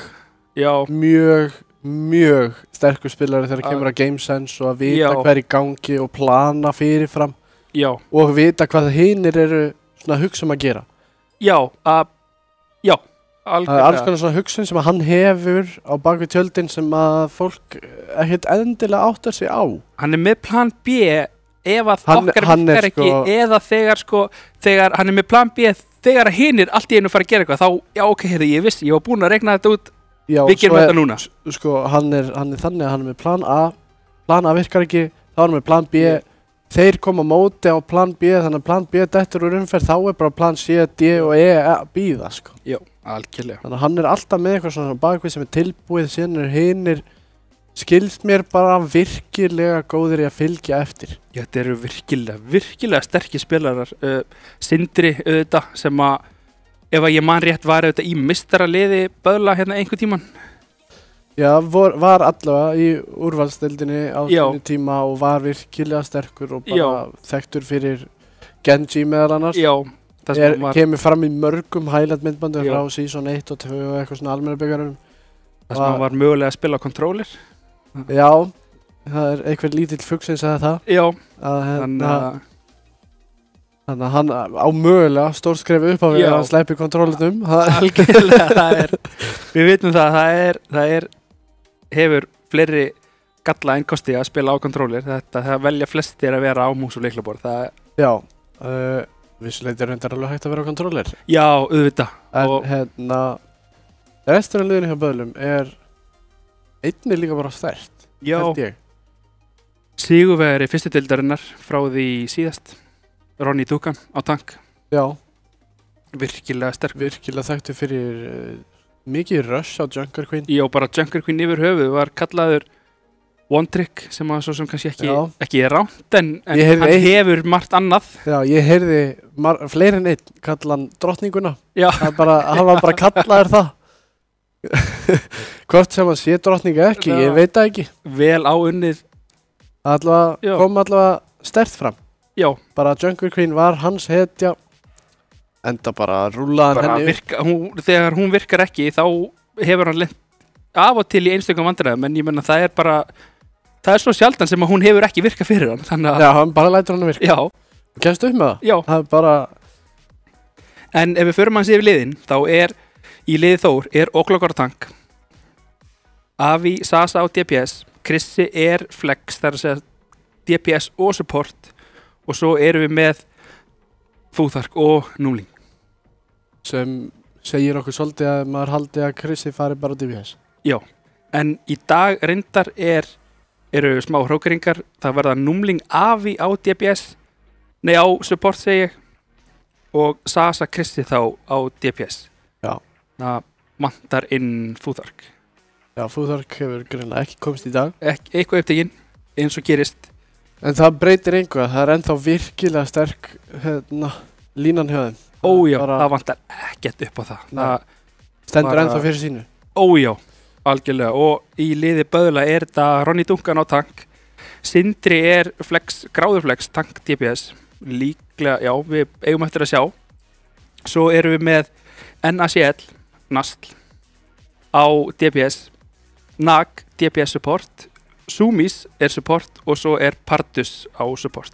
Speaker 5: mjög sterkur spilari þegar kemur að game sense og að vita hvað er í gangi og plana fyrirfram.
Speaker 4: Já.
Speaker 5: Og vita hvað hinir eru svona hugsa að gera.
Speaker 4: Já, já.
Speaker 5: Það er alls konar svona hugsun sem að hann hefur á bakvið tjöldin sem að fólk ekkert endilega áttar sig á.
Speaker 4: Hann er með plan B ef að okkar virkar ekki eða þegar hann er með plan B þegar að hinir allt í einu fara að gera eitthvað þá, já ok, ég vissi, ég var búinn að reikna þetta út, við gerum þetta núna.
Speaker 5: Sko, hann er þannig að hann er með plan A virkar ekki, þá er hann með plan B, þeir koma á móti á plan B, þannig að plan B dettur úr umferð, þá er bara plan C, D og E að bíða, sko.
Speaker 4: Já. Algjörlega.
Speaker 5: Þannig að hann er alltaf með eitthvað svona bakvið sem er tilbúið, síðan er hinir skilst mér bara virkilega góðir í að fylgja eftir.
Speaker 4: Já, þetta eru virkilega sterkir spilarar. Sindri auðvitað sem að, ef að ég man rétt var auðvitað í meistaraliði Böðla hérna einhver tíman.
Speaker 5: Já, var allavega í úrvalsdeildinni á þenni tíma og var virkilega sterkur og bara þekktur fyrir Genji meðal annars. Já. Kemur fram í mörgum highlight myndbandur frá season 1 og 2 og eitthvað svona almenna byggjarum.
Speaker 4: Það sem hann var mögulega að spila á controller.
Speaker 5: Já, það er einhver lítill fugg sem sagði það.
Speaker 4: Já.
Speaker 5: Þannig að hann á mögulega stórskref upp á við að sleipi kontrollitum.
Speaker 4: Algjörlega, við vitum það hefur fleiri galla en kosti að spila á controller. Það velja flestir að vera á mús og leiklaborð.
Speaker 5: Já, vissuleiti er reyndar alveg hægt að vera á kontroller.
Speaker 4: Já, auðvitað.
Speaker 5: En restur af liðinu hjá Böðlum er einnig líka bara sterkt, held ég.
Speaker 4: Sigurvegari fyrstu deildarinnar frá því síðast, Ronny Dugan á tank.
Speaker 5: Já.
Speaker 4: Virkilega sterk.
Speaker 5: Virkilega þekktu fyrir mikið rush á Junker Queen.
Speaker 4: Já, bara Junker Queen yfir höfuð var kallaður one trick sem að svo sem kannski ekki er ránt en hann hefur margt annað.
Speaker 5: Já, ég heyrði fleiri en einn kalla hann drottninguna.
Speaker 4: Já.
Speaker 5: Hann var bara kallaður það. Hvort sem hann sé drottninga ekki, ég veit það ekki.
Speaker 4: Vel á unnið.
Speaker 5: Kom allavega sterkt fram.
Speaker 4: Já.
Speaker 5: Bara Junker Queen var hans hetja. Enda bara rúlaðan henni.
Speaker 4: Þegar hún virkar ekki þá hefur hann lent af og til í einstökum vandræðum en ég menna það er svo sjaldan sem að hún hefur ekki virkað fyrir hann, þannig að...
Speaker 5: Já, hann bara lætur hann að virka.
Speaker 4: Já.
Speaker 5: Kemst upp með það?
Speaker 4: Já.
Speaker 5: Það er bara...
Speaker 4: En ef við förum hans yfir liðin, þá í liði Þór Oklokar tank, Avi, Sasa og DPS, Krissi flex, það er að segja DPS og support, og svo erum við með Fúþark og Núling.
Speaker 5: Sem segir okkur svolítið að maður haldi að Krissi fari bara á DPS.
Speaker 4: Já, en í dag reyndar eru smá hrókeringar, það verða Núling Avi á DPS, nei á support segi ég, og Sasa Krissi þá á DPS.
Speaker 5: Já.
Speaker 4: Það vantar inn Fúþark.
Speaker 5: Já, Fúþark hefur greinilega ekki komist í dag.
Speaker 4: Eitthvað upptekinn, eins og gerist.
Speaker 5: En það breytir einhvað, það er ennþá virkilega sterk línan hjá þeim.
Speaker 4: Ójá, það vantar ekkert upp á það. Það
Speaker 5: stendur ennþá fyrir sínu.
Speaker 4: Ójá. Algjörlega, og í liði Böðla þetta Ronny Duncan á tank, Sindri flex, gráðurflex, tank DPS, líklega, já, við eigum eftir að sjá. Svo erum við með NACL, Nastl, á DPS, Nag, DPS support, Sumis support og svo Pardus á support.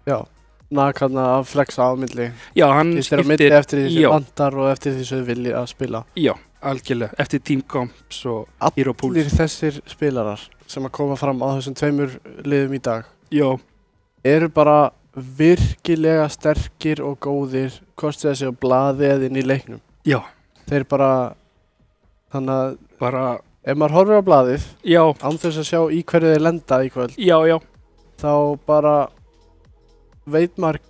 Speaker 5: Já, Nag hann að flexa á milli.
Speaker 4: Já, hann
Speaker 5: skiptir eftir því sem vantar og eftir því sem þau vilja að spila.
Speaker 4: Já. Algjörlega, eftir Team Comps og Hero Pools.
Speaker 5: Allir þessir spilarar sem að koma fram á þessum tveimur liðum í dag eru bara virkilega sterkir og góðir hvort þessi á blaði eða inn í leiknum.
Speaker 4: Já.
Speaker 5: Þeir bara, þannig að ef maður horfir á blaðið án þess að sjá í hverju þeir lenda í kvöld.
Speaker 4: Já.
Speaker 5: þá bara veit maður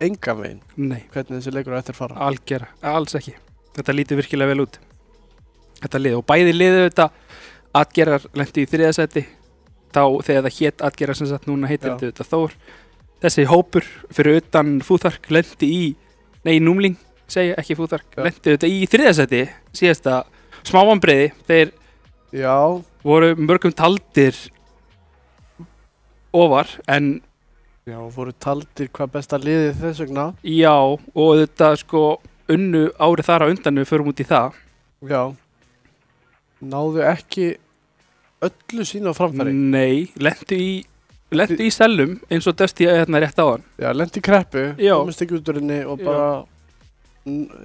Speaker 5: engan veginn
Speaker 4: Nei,
Speaker 5: hvernig þessi leikur á eftir fara.
Speaker 4: algjörlega, alls ekki. Þetta lítur virkilega vel út. Þetta lið og bæði liðu þetta Atgerar lendi í 3. sæti þá þegar það hét Atgerar sem sagt núna heitir þetta Þór. Þessi hópur fyrir utan Fúþark lendi í Númling, segja ekki Fúþark, lendi þetta í 3. sæti síðasta smá vonbrigði. Þeir voru mörgum taldir ofar en
Speaker 5: voru taldir hvað besta liðið þess vegna.
Speaker 4: Já, og þetta sko unnu árið þar á undan við förum út í það.
Speaker 5: Já. Náðu ekki öllu sína á framfæri.
Speaker 4: Nei, lentu í sellum eins og Dusty hérna rétt á hann.
Speaker 5: Já, lentu í kreppu,
Speaker 4: Já.
Speaker 5: komist ekki út úr henni og bara,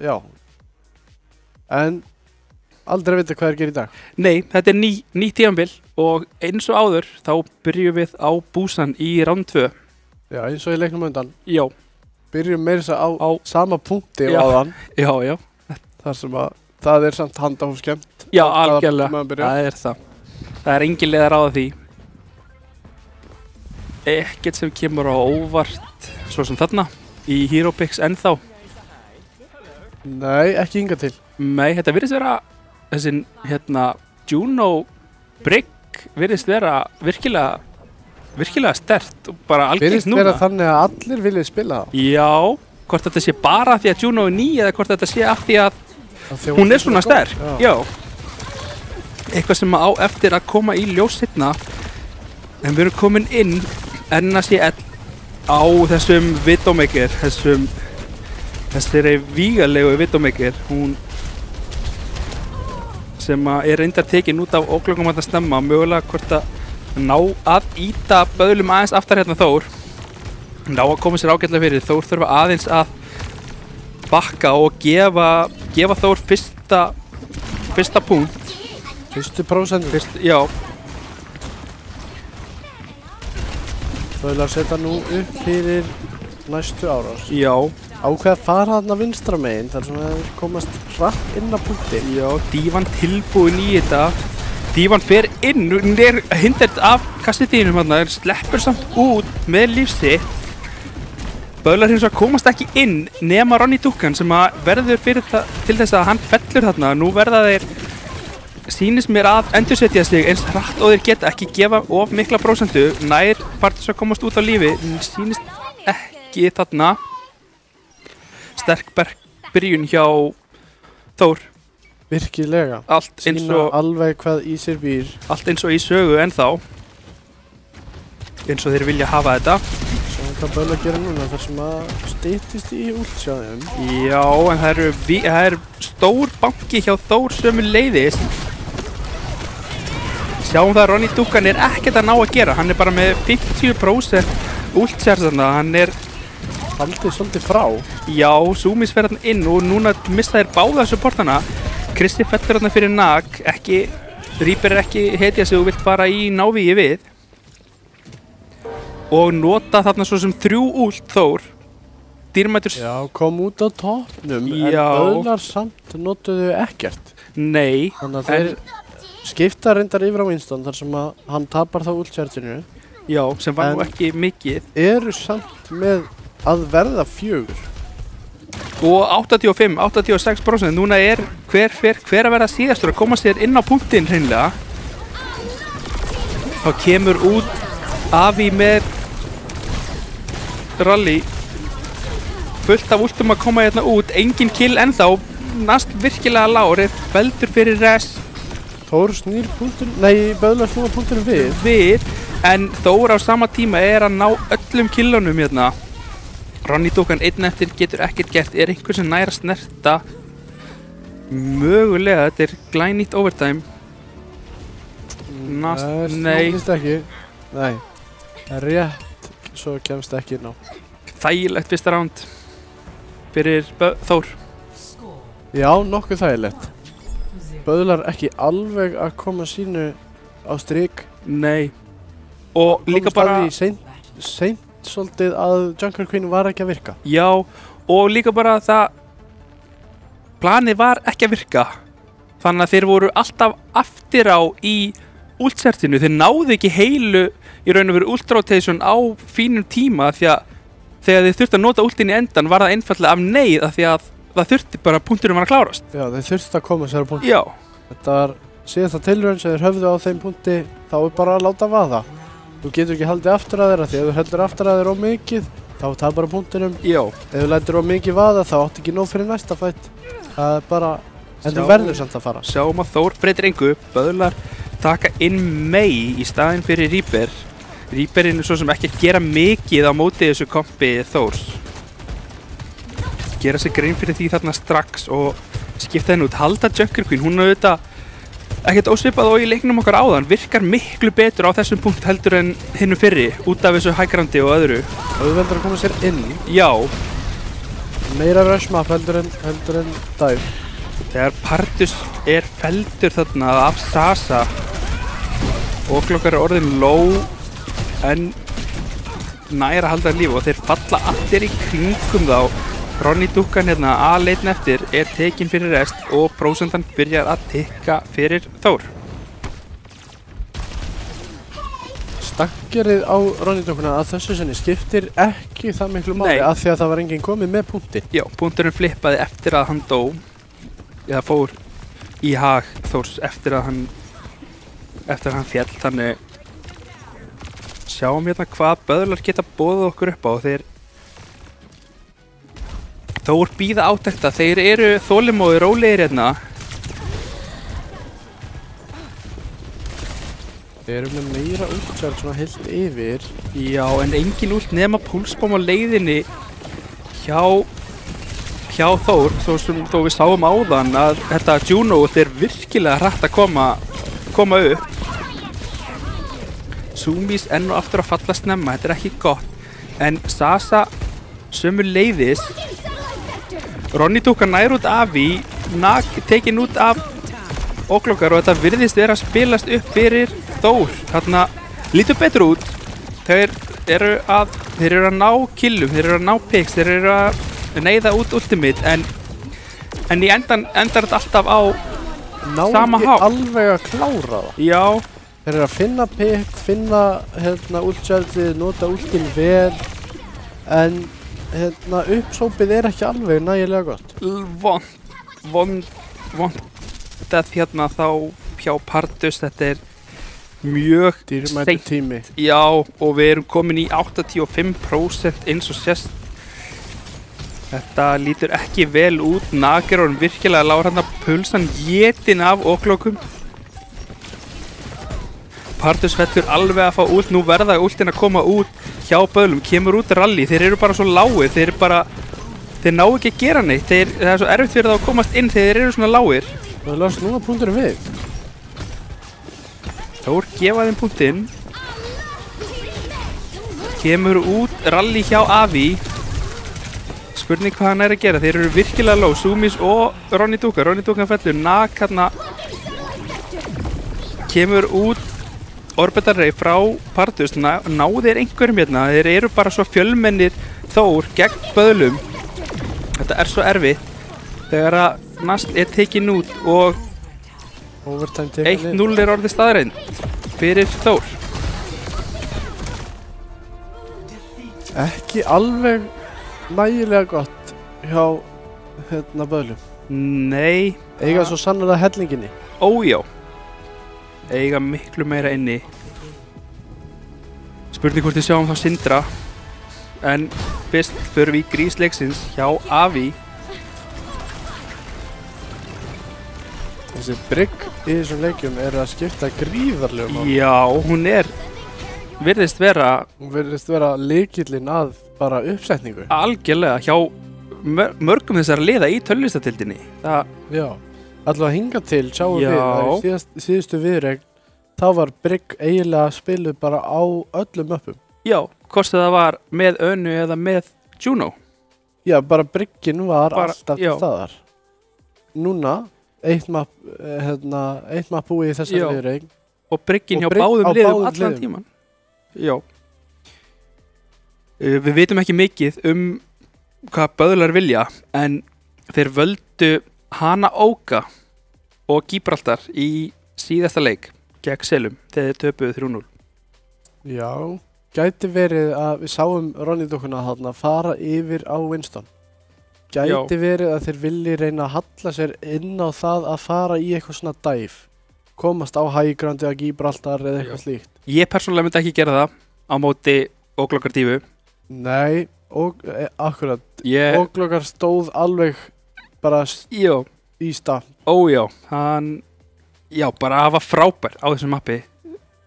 Speaker 5: já. En aldrei vita hvað gera í dag.
Speaker 4: Nei, þetta er ný tímabil og eins og áður þá byrjum við á búsan í round 2.
Speaker 5: Já, eins og í leiknum undan.
Speaker 4: Já.
Speaker 5: Byrjum meira þess að á sama punkti
Speaker 4: Já.
Speaker 5: á þann.
Speaker 4: Já, já.
Speaker 5: Þar sem að það er samt handahófskemmt.
Speaker 4: Já, algjörlega, það er það. Það er engin leið að ráða því. Ekkert sem kemur á óvart svo sem þarna í Hero Picks ennþá.
Speaker 5: Nei, ekki hingað til.
Speaker 4: Nei, þetta virðist vera þessi Juno Brigg virðist vera virkilega sterkt og bara algengt núna.
Speaker 5: Virðist vera þannig að allir vilja spila það.
Speaker 4: Já, hvort þetta sé bara því að Juno er ný eða hvort þetta sé af því að hún er svona sterk. Já. Eitthvað sem á eftir að koma í ljós seinna. En við erum komin inn NACL á þessum Widowmaker, þessari vígalegu Widowmaker, hún sem er reyndar tekin út af óklöngum að stemma, mögulega hvort að ná að íta böðlum aðeins aftar hérna Þór, ná að koma sér ágætlega fyrir. Þór þurfa aðeins að bakka og gefa Þór fyrsta punkt.
Speaker 5: Fyrstu prósentu.
Speaker 4: Já.
Speaker 5: Þau vilja setja nú upp fyrir næstu árás.
Speaker 4: Já.
Speaker 5: Ákveða að fara þarna vinstra megin þar sem það komast hratt inn á punkti.
Speaker 4: Já, Dívan tilbúin í þetta. Dívan fer inn, hún er hindert af kassitínum hann, sleppur samt út með lífsitt. Böðlar hins vegar komast ekki inn nema Ronny Dukkan sem að verður til þess að hann fellur þarna. Nú verða þeir, sýnist mér að endursetja sig eins hratt og þeir geta, ekki gefa of mikla prósentu. Nær Partus að komast út á lífi, sýnist ekki þarna. Sterk byrjun hjá Þór.
Speaker 5: Virkilega.
Speaker 4: Allt eins og
Speaker 5: alveg hvað í sér býr.
Speaker 4: Allt eins og í sögu ennþá. Eins og þeir vilja hafa þetta.
Speaker 5: Svo hvað Böðla gera núna þar sem að styttist í últsjáðum.
Speaker 4: Já, en það er stór banki hjá Þór sömuleiðis. Sjáum það að Ronny Dukkan er ekkert að ná að gera. Hann er bara með 50% últsjárðarna. Hann er
Speaker 5: haldið svolítið frá.
Speaker 4: Já, Zoomis fer hann inn og núna missa þeir báða supportana. Kristi fellur hann fyrir Nag, Reaper er ekki hetja sig og vilt fara í návíi við. Og nota þarna svo sem 3 últ Þór. Dýrmætur.
Speaker 5: Já, kom út á toppnum, en
Speaker 4: Já.
Speaker 5: Böðlar samt notuðu ekkert.
Speaker 4: Nei.
Speaker 5: Þannig að þeir skipta reyndar yfir á Winston þar sem að hann tapar þá últsjártinu.
Speaker 4: Já, sem var nú ekki mikið.
Speaker 5: Eru samt með að verða 4.
Speaker 4: Og 85-86%. Núna er hver að verða síðastur að koma sér inn á punktinn hreinlega. Þá kemur út Avi með rally. Fullt af últum að koma hérna út. Engin kill ennþá. Nast virkilega lágur. Veldur fyrir res.
Speaker 5: Þór snýr punktur, nei, Böðlar snúa punktunum
Speaker 4: við. En Þór á sama tíma er að ná öllum killunum hérna. Ronny Dukkan einn eftir getur ekkert gert. Er einhver sem nær að snerta? Mögulega, þetta er glænýtt overtime. Nei.
Speaker 5: Snúðist ekki. Nei. Rétt, svo kemst ekki inn á.
Speaker 4: Þægilegt fyrsta round fyrir Þór.
Speaker 5: Já, nokkuð þægilegt. Böðlar ekki alveg að koma sínu á strik.
Speaker 4: Nei. Og líka bara
Speaker 5: seint svolítið að Junker Queen var ekki að virka.
Speaker 4: Já, og líka bara það planið var ekki að virka. Þannig að þeir voru alltaf aftur á í ultsertinu, þeir náðu ekki heilu í raun og veru ult-rotation á fínum tíma því að þegar þeir þurftu að nota ultin í endan var það einfallega af neyð af því að það þurfti bara punkturinn var að klárast.
Speaker 5: Já, þeir þurfti að koma þessari punkti.
Speaker 4: Já.
Speaker 5: Þetta var síðasta tilraun sem þeir höfðu á þeim punkti, þá er bara að láta vaða. Þú getur ekki haldið aftur að þeirra því ef þú heldur aftur að þeirra of mikið, þá tapar bara punktinum.
Speaker 4: Já.
Speaker 5: Ef þú lætur of mikið vaða, þá átt ekki nóg fyrir næsta fætt. Það er bara, en þú verður samt að fara.
Speaker 4: Sjáum að Þór breytir engu, böðlar taka inn Mei í staðinn fyrir Reaper. Reaperinn er svo sem ekki að gera mikið á móti þessu kompi Þórs. Gera sig grein fyrir því þarna strax og skipta henni út. Halda Junker Queen, hún er auðvitað ekkert ósvipað og í leiknum okkar áðan, virkar miklu betur á þessum punkt heldur en hinnu fyrri, út af þessu hægrandi og öðru.
Speaker 5: Og þú veldur að koma sér inn.
Speaker 4: Já.
Speaker 5: Meira rushmap heldur en dive.
Speaker 4: Þegar Partus er feldur þarna af Sasa og klokkar er orðin low en nær að halda líf og þeir falla allir í kringum þá. Ronny Dukkan hérna aðleitn eftir er tekin fyrir rest og prósentan byrjar að tikka fyrir Þór.
Speaker 5: Stakkerið á Ronny Dukkuna að þessu sinni skiptir ekki það miklu máli af því að það var enginn komið með punkti.
Speaker 4: Já, punkturinn flippaði eftir að hann dó eða fór í hag Þórs eftir að hann féll, þannig sjáum hérna hvað böðlar geta boðið okkur upp á. Þeir Þór bíða átekta, þeir eru þolinmóðir rólegir hérna.
Speaker 5: Þeir eru með meira ultsjálf svona heilt yfir.
Speaker 4: Já, en engin ult nema púlsbóm á leiðinni hjá Þór, þó við sáum áðan að þetta Juno ult er virkilega hratt að koma upp. Zoomies enn og aftur að falla snemma, þetta er ekki gott. En Sasa sömuleiðis. Ronny Dukkan nær út af í, tekin út af Óklokkar og þetta virðist vera að spilast upp fyrir Þór. Þarna lítur betur út. Þeir eru að ná killum, þeir eru að ná picks, þeir eru að neyða út ultimate en í endar þetta alltaf á sama hátt.
Speaker 5: Ná ekki alveg að klára það.
Speaker 4: Já.
Speaker 5: Þeir eru að finna pick, finna ultsjálfið, nota ultin vel en uppsópið er ekki alveg nægilega gott.
Speaker 4: Vont að hérna þá hjá Partus, þetta er mjög
Speaker 5: dýrmætur tími.
Speaker 4: Já, og við erum komin í 85% eins og sést. Þetta lítur ekki vel út. Nager og virkilega lágur hann að pulsan étin af Óklokkum. Partus fellur alveg að fá ult, nú verða ultin að koma út hjá böðlum, kemur út rally, þeir eru bara svo lágir, þeir ná ekki að gera neitt, það er svo erfitt fyrir það að komast inn þegar þeir eru svona lágir.
Speaker 5: Það last núna punkturinn við.
Speaker 4: Þór gefa þeim punktinn, kemur út rally hjá Avi, spurning hvað hann er að gera, þeir eru virkilega lág, Zoomies og Ronny Dukkan fellur, Nak hérna, kemur út Orbital Ray frá Partus, náðir einhverjum hérna, þeir eru bara svo fjölmennir Þór gegn böðlum. Þetta er svo erfitt þegar að Nast er tekin út og 1-0 er orðið staðreind fyrir Þór.
Speaker 5: Ekki alveg nægilega gott hjá böðlum.
Speaker 4: Nei.
Speaker 5: Eiga svo sannarlega hellinginni.
Speaker 4: Ójá. Eiga miklu meira inni. Spurning hvort við sjáum þá Sindra. En fyrst förum við í grísleiksins hjá Avi.
Speaker 5: Þessi brygg í þessum leikjum er að skipta gríðarlega máli.
Speaker 4: Já, hún virðist vera lykillinn að bara uppsetningu. Algjörlega, hjá mörgum þessara liða í tölulistatildinni.
Speaker 5: Já. Alltaf hinga til, sjáum við að í síðustu viðregn þá var brygg eiginlega spiluð bara á öllum möppum.
Speaker 4: Já, hvort það var með Önu eða með Juno.
Speaker 5: Já, bara bryggin var alltaf til staðar. Núna, eitt mapp búið í þessari viðregn.
Speaker 4: Og bryggin hjá báðum liðum allan tíman. Já. Við vitum ekki mikið hvað böðlar vilja, en þeir völdu Hana Óka og Gibraltar í síðasta leik gegn Selum þegar þeir töpuðu 3-0.
Speaker 5: Já, gæti verið að við sáum Ronny Dukkuna þarna fara yfir á Winston. Gæti verið að þeir vilji reyna að halla sér inn á það að fara í eitthvað svona dive. Komast á high ground eða Gibraltar eða eitthvað slíkt.
Speaker 4: Ég persónulega myndi ekki gera það á móti Óglokkar dífu.
Speaker 5: Nei, akkurat. Óglokkar stóð alveg bara í stað.
Speaker 4: Ójá, hann bara var frábær á þessum mappi.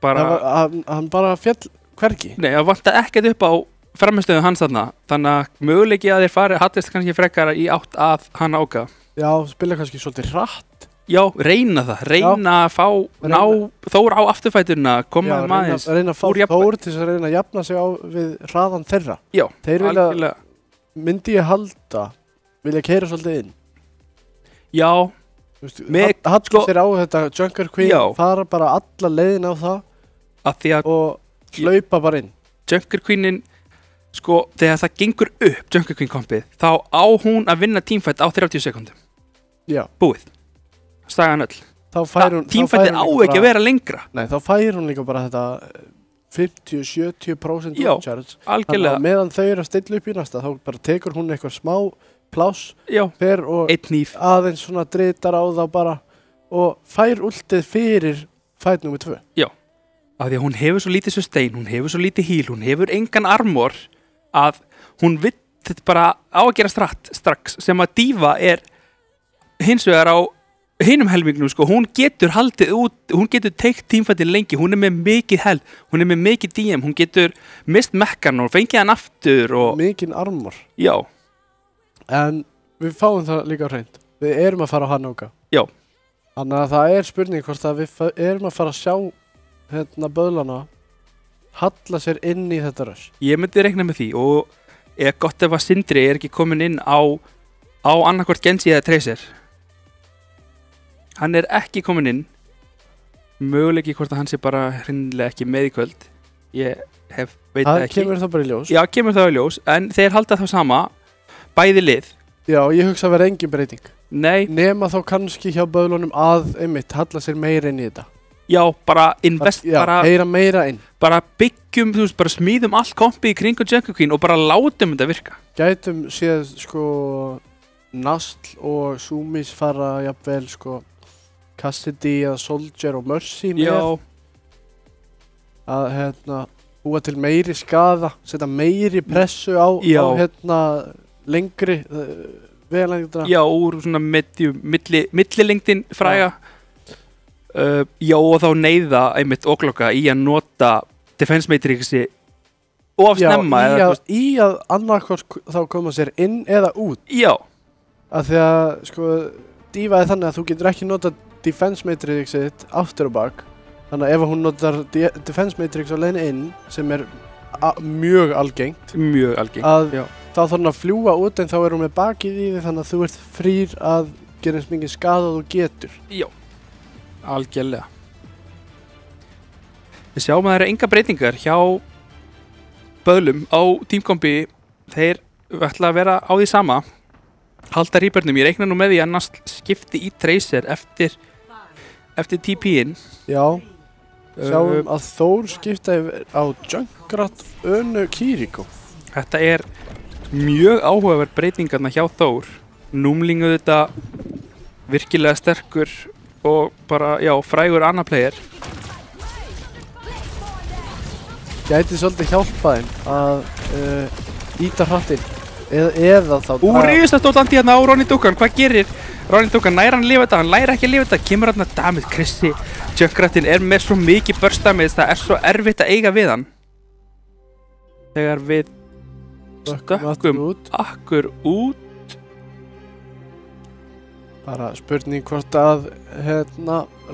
Speaker 5: Hann bara fjall hvergi.
Speaker 4: Nei, það vantaði ekkert upp á framistöðu hans þarna. Þannig að möguleiki að þeir fari hattist kannski frekara í átt að hann áka.
Speaker 5: Já, spila kannski svolítið hratt.
Speaker 4: Já, reyna það. Reyna að ná Þór á afturfæturna, koma maður
Speaker 5: reyna að fá Þór til að reyna að jafna sig á við hraðan þeirra.
Speaker 4: Já,
Speaker 5: þeir vilja, myndi ég vilja keyra svolítið inn.
Speaker 4: Já.
Speaker 5: Hallar þeir á þetta Junker Queen, fara bara alla leiðin á það og hlaupa bara inn.
Speaker 4: Junker Queenin, sko, þegar það gengur upp Junker Queen kompið, þá á hún að vinna teamfight á 30 sekundum.
Speaker 5: Já.
Speaker 4: Búið. Sagan öll. Teamfightin á ekki að vera lengra.
Speaker 5: Nei, þá fær hún líka bara þetta 50-70%
Speaker 4: recharge. Algjörlega.
Speaker 5: Meðan þau eru að stilla upp í næsta, þá bara tekur hún eitthvað smá pláss, fer og aðeins svona dritar á þá bara og fær ultið fyrir fight nummer 2.
Speaker 4: Já, af því að hún hefur svo lítið sustain, hún hefur svo lítið heal, hún hefur engan armor að hún vill þetta bara á að gera strax sem að Diva er hins vegar á hinum helmingnum, sko, hún getur haldið út, hún getur teikt teamfightin lengi, hún er með mikið held, hún er með mikið DM, hún getur mist mekkan og fengið hann aftur og
Speaker 5: mikið armor.
Speaker 4: Já.
Speaker 5: En við fáum það líka hreint. Við erum að fara á Hanoka.
Speaker 4: Já.
Speaker 5: Þannig að það er spurning hvort að við erum að fara að sjá böðlana halla sér inn í þetta rush.
Speaker 4: Ég myndi reikna með því og gott ef að Sindri er ekki komin inn á annarkvort Genji eða Tracer. Hann er ekki komin inn. Möguleiki hvort að hann sé bara hreinlega ekki með í kvöld. Ég veit það ekki.
Speaker 5: Kemur það bara í ljós?
Speaker 4: Já, kemur það í ljós, en þeir halda þá sama, bæði lið.
Speaker 5: Já, ég hugsa að vera engin breyting.
Speaker 4: Nei.
Speaker 5: Nema þá kannski hjá böðlunum að halla sér meira inn í þetta.
Speaker 4: Já, bara
Speaker 5: heyra meira inn.
Speaker 4: Bara byggjum, þú veist, bara smíðum allt kompið í kringum Junker Queen og bara látum þetta virka.
Speaker 5: Gætum séð, sko, Nastl og Sumis fara jafnvel, sko, Cassidy eða Soldier og Mercy með að búa til meiri skaða, setja meiri pressu á lengri vegalengdina. Já, úr svona millilengdin fræga. Já, og þá neyða einmitt Óglokka í að nota Defense Matrixi of snemma. Í að annarkvort þá koma sér inn eða út.
Speaker 4: Já.
Speaker 5: Af því að, sko, Diva er þannig að þú getur ekki nota Defense Matrixið aftur og bak. Þannig að ef hún notar Defense Matrix á leiðinni inn, sem er mjög algengt, þá þarf hún að fljúa út en þá er hún með bakið í því, þannig að þú ert frýr að gera eins mikið skada þú getur.
Speaker 4: Já, algjörlega. Við sjáum að það eru enga breytingar hjá böðlum á tímkombi. Þeir ætla að vera á því sama. Halda rýbörnum. Ég reikna nú með því að Nastl skipti í Tracer eftir TP-in.
Speaker 5: Já. Sjáum að Þór skipta á Junkrat Önu Kiriko.
Speaker 4: Þetta er mjög áhugaverð breytingarna hjá Þór. Númlinguð þetta virkilega sterkur og bara, frægur annar player.
Speaker 5: Gæti svolítið hjálpa þeim að íta hrattinn eða þá...
Speaker 4: Ríðislega stótt andi hérna á Ronny Dukkan. Hvað gerir Ronny Dukkan? Nær hann að lifa þetta? Hann læri ekki að lifa þetta. Kemur hann að damið Krissi. Junkratinn er með svo mikið börstamiðs. Það er svo erfitt að eiga við hann. Þegar við stökkum akkur út.
Speaker 5: Bara spurning hvort að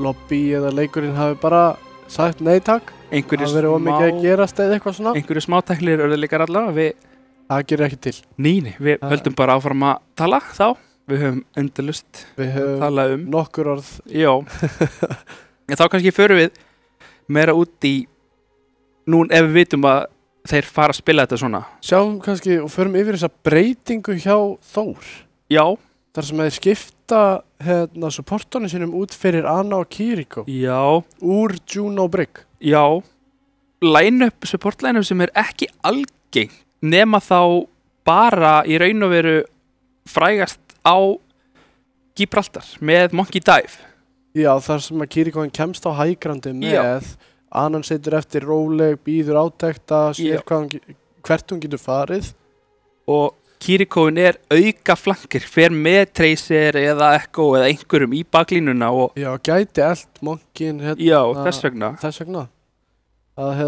Speaker 5: lobby eða leikurinn hafi bara sagt nei takk. Það verið ómikið að gerast eða eitthvað svona.
Speaker 4: Einhverju smátæklir örðuleikar allavega.
Speaker 5: Það gerir ekki til.
Speaker 4: Nei, við höldum bara áfram að tala þá. Við höfum endalust talað
Speaker 5: nokkur orð.
Speaker 4: Já. Þá kannski förum við meira út í, nú ef við vitum að þeir fara að spila þetta svona.
Speaker 5: Sjáum kannski og förum yfir þessa breytingu hjá Þór.
Speaker 4: Já.
Speaker 5: þar sem þeir skipta supportunum sínum út fyrir Ana og Kiriko
Speaker 4: Já,
Speaker 5: úr Juno Brigg.
Speaker 4: já, support line-up sem er ekki algeng nema þá bara í raun og veru frægast á Gibraltar með Monkey Dive.
Speaker 5: Já, þar sem að Kirikoin kemst á hægrandi með Anan situr eftir róleg, býður átekta, sér hvert hún getur farið.
Speaker 4: Og Kirikoin er auka flankir, fer með Tracer eða Echo eða einhverjum í baklínuna og
Speaker 5: Já, gæti allt Monkin
Speaker 4: já, þess vegna.
Speaker 5: Þess vegna. Að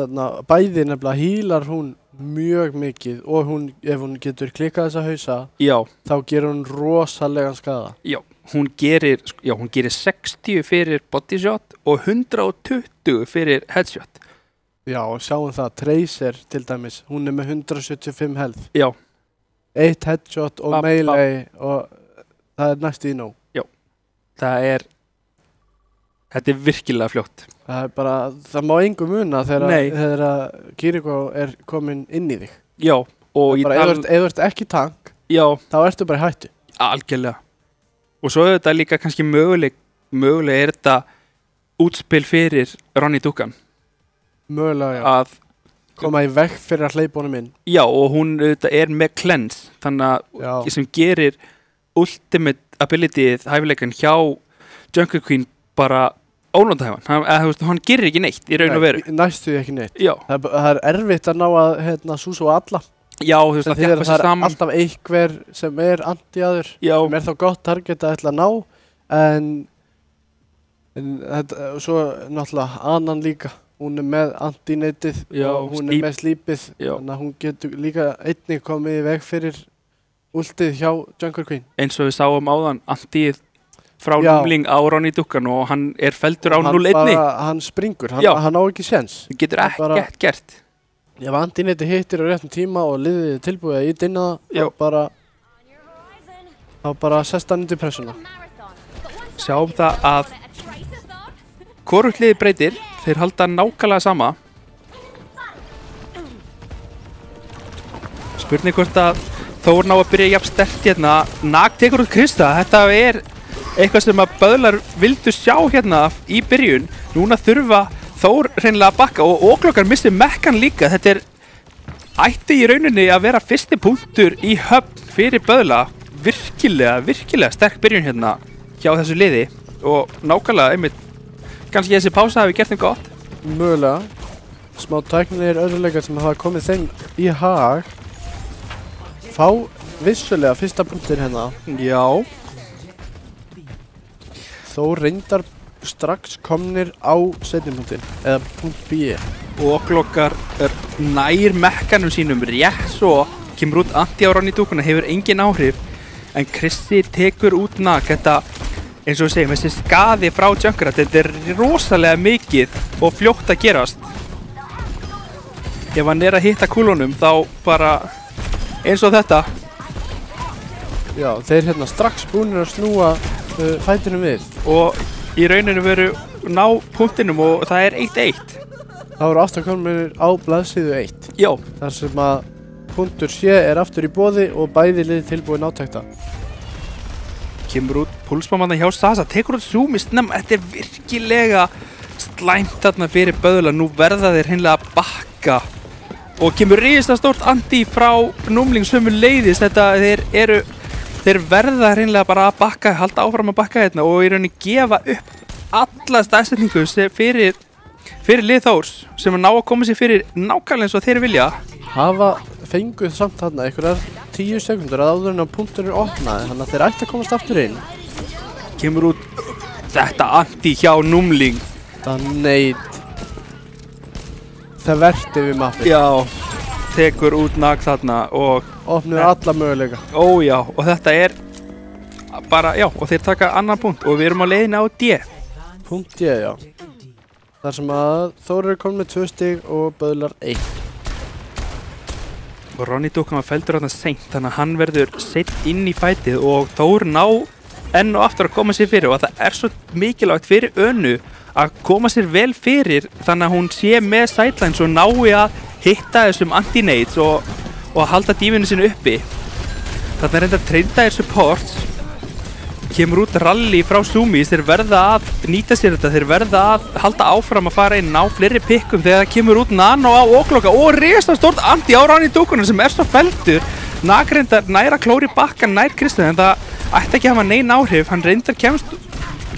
Speaker 5: bæði nefnilega hílar hún mjög mikið og hún, ef hún getur klikkað þessa hausa,
Speaker 4: Já,
Speaker 5: þá gerir hún rosalegan skaða.
Speaker 4: já, hún gerir 60 fyrir body shot og 120 fyrir headshot.
Speaker 5: Já, sjáum það, Tracer til dæmis, hún er með 175 health.
Speaker 4: Já,
Speaker 5: 1 headshot og
Speaker 4: Bap,
Speaker 5: melee og það er næstu í nóg.
Speaker 4: þetta er virkilega fljótt.
Speaker 5: Það er bara, það má engu muna
Speaker 4: Nei.
Speaker 5: þegar Kiriko er komin inn í þig.
Speaker 4: Já, og ég
Speaker 5: Bara ef þú ert ekki tank,
Speaker 4: já,
Speaker 5: þá ertu bara í hættu.
Speaker 4: algjörlega. Og svo er þetta líka kannski möguleg er þetta útspil fyrir Ronny Dugan
Speaker 5: Mögulega, já.
Speaker 4: að
Speaker 5: Koma í veg fyrir að hleypa honum inn.
Speaker 4: já, og hún auðvitað er með cleanse þannig
Speaker 5: Já.
Speaker 4: að sem gerir ultimate abilityið hæfileikan hjá Junker Queen bara ónotahæfan. Hann gerir ekki neitt í raun og veru.
Speaker 5: Næstu því ekki neitt.
Speaker 4: Já,
Speaker 5: Það er erfitt að ná að súsa á alla.
Speaker 4: já, þú veist að þjappa
Speaker 5: Það
Speaker 4: sér
Speaker 5: er
Speaker 4: saman.
Speaker 5: alltaf einhver sem er anti-aður,
Speaker 4: Já,
Speaker 5: sem er þá gott target að ætla að ná, en þetta, svo náttúrulega Anan líka. Hún er með anti-nateið
Speaker 4: Já,
Speaker 5: og hún
Speaker 4: sleep.
Speaker 5: er með sleepið,
Speaker 4: Já.
Speaker 5: þannig að hún getur líka einnig komið í veg fyrir ultið hjá Junker Queen.
Speaker 4: eins og við sáum áðan antíð frá
Speaker 5: Já.
Speaker 4: númling á Ronny Dugan og hann er feldur á
Speaker 5: Hann
Speaker 4: 0-1.
Speaker 5: hann springur,
Speaker 4: Já.
Speaker 5: hann á ekki séns.
Speaker 4: Þú getur
Speaker 5: hann bara-
Speaker 4: ekkert gert.
Speaker 5: Ef anti-nateið hittir á réttum tíma og liðið er tilbúið að ýta
Speaker 4: Já.
Speaker 5: þá bara sest hann undir pressuna.
Speaker 4: Sjáum það að hvorugt liðið breytir, þeir halda nákvæmlega sama. Spurning hvort að Þór ná að byrja jafn sterkt hérna. Nag tekur út Krista, þetta er eitthvað sem að böðlar vildu sjá hérna í byrjun. Núna þurfa Þór hreinlega að bakka og Óklokkar missi mekkan líka. Þetta er ætti í rauninni að vera fyrsti punktur í höfn fyrir böðla. Virkilega sterk byrjun hérna hjá þessu liði og nákvæmlega einmitt kannski þessi pása hafi gert þeim gott.
Speaker 5: Mögulega. Smá tæknilegir öðruleikar sem hafa komið þeim í hag. Fá vissulega fyrsta punktin hérna.
Speaker 4: Já.
Speaker 5: Þó reyndar strax komnir á seinni punktin, eða punkt B.
Speaker 4: Óklokkar er nær mekkanum sínum rétt svo kemur út anti á Ronny Dugan, hefur engin áhrif en Kristi tekur út Nag. Þetta eins og við segjum, þessi skaði frá Junkrat, þetta er rosalega mikið og fljótt að gerast. Ef hann er að hitta kúlunum þá bara eins og þetta.
Speaker 5: Já, þeir hérna strax búinir að snúa fætinum við.
Speaker 4: Og í rauninu veru ná punktinum og það er 1-1.
Speaker 5: Það voru afturkomnir á blaðsíðu 1.
Speaker 4: Já.
Speaker 5: Þar sem að punktur C er aftur í boði og bæði lið tilbúin átækta.
Speaker 4: Kemur út púlsmámanna hjá Sasa, tekur út Zoomi snemma. Þetta er virkilega slæmt þarna fyrir böðla. Nú verða þeir hreinlega að bakka. Og kemur risastórt anti frá númling sömu leiðis. Þeir verða hreinlega bara að bakka, halda áfram að bakka hérna og í rauninni gefa upp alla staðsetningu fyrir lið Þórs sem að ná að koma sér fyrir nákvæmlega eins og þeir vilja.
Speaker 5: Hafa fenguð samt þarna einhverjar 10 sekundur að áður en að punktur er opnaði, þannig að þeir ætti að komast aftur inn.
Speaker 4: Kemur út þetta anti hjá númling.
Speaker 5: Það neitt. Það verti við mappið.
Speaker 4: Já, tekur út Nag þarna og
Speaker 5: opnuðu alla möguleika.
Speaker 4: Ó já, og þetta er bara, já, og þeir taka annan punkt og við erum á leiðinni á D.
Speaker 5: Punkt D, já. Þar sem að Þór er komin með 2 stig og böðlar 1.
Speaker 4: Og Ronny Dugan var feldur þarna seint, þannig að hann verður seitt inn í fætið og Þór ná enn og aftur að koma sér fyrir og það er svo mikilvægt fyrir Önu að koma sér vel fyrir þannig að hún sé með sidelines og nái að hitta þessum anti-nades og að halda dífinu sinu uppi. Þarna er reynda treyndæðir supports kemur út rally frá Sumis, þeir verða að nýta sér þetta, þeir verða að halda áfram að fara inn á fleiri pikkum þegar það kemur út Nano á Okloka og risastórt anti á Ronny Dúkunar sem svo feldur. Nak reyndar næra klóri bakkan nær Kristján en það ætti ekki að hafa nein áhrif, hann reyndar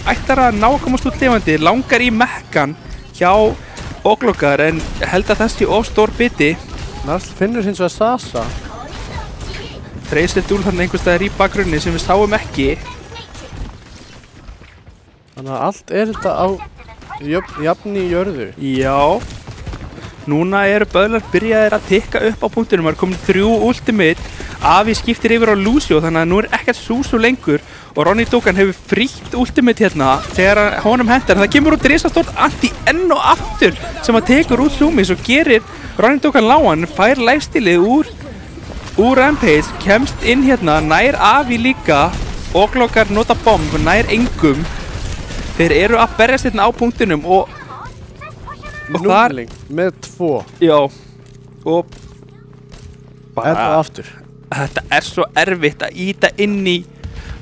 Speaker 4: ættar að ná að komast út lifandi, langar í mekkan hjá Oklokar en held að þessi of stór biti.
Speaker 5: Nasl finnur hins vegar Sasa.
Speaker 4: Tracer Duel þarna einhvers staðar í bakgrunni sem við sáum ekki.
Speaker 5: Þannig að allt þetta á jafn í jörðu.
Speaker 4: Já. Núna eru böðlar byrjaðir að tikka upp á punktunum. Það er komin 3 ultimate. Avi skiptir yfir á Lucio þannig að nú er ekkert Susu lengur. Og Ronny Dúkan hefur frítt ultimate hérna þegar honum hentar. Það kemur út risastórt anti enn og aftur sem að tekur út Sumis og gerir Ronny Dúkan lágan. Fær lifestilið úr Rampage, kemst inn hérna, nær Avi líka. Oklokar nota bomb, nær engum. Þeir eru að berjast hérna á punktunum og þar
Speaker 5: með 2.
Speaker 4: Já. Og
Speaker 5: bara aftur.
Speaker 4: Þetta er svo erfitt að íta inn í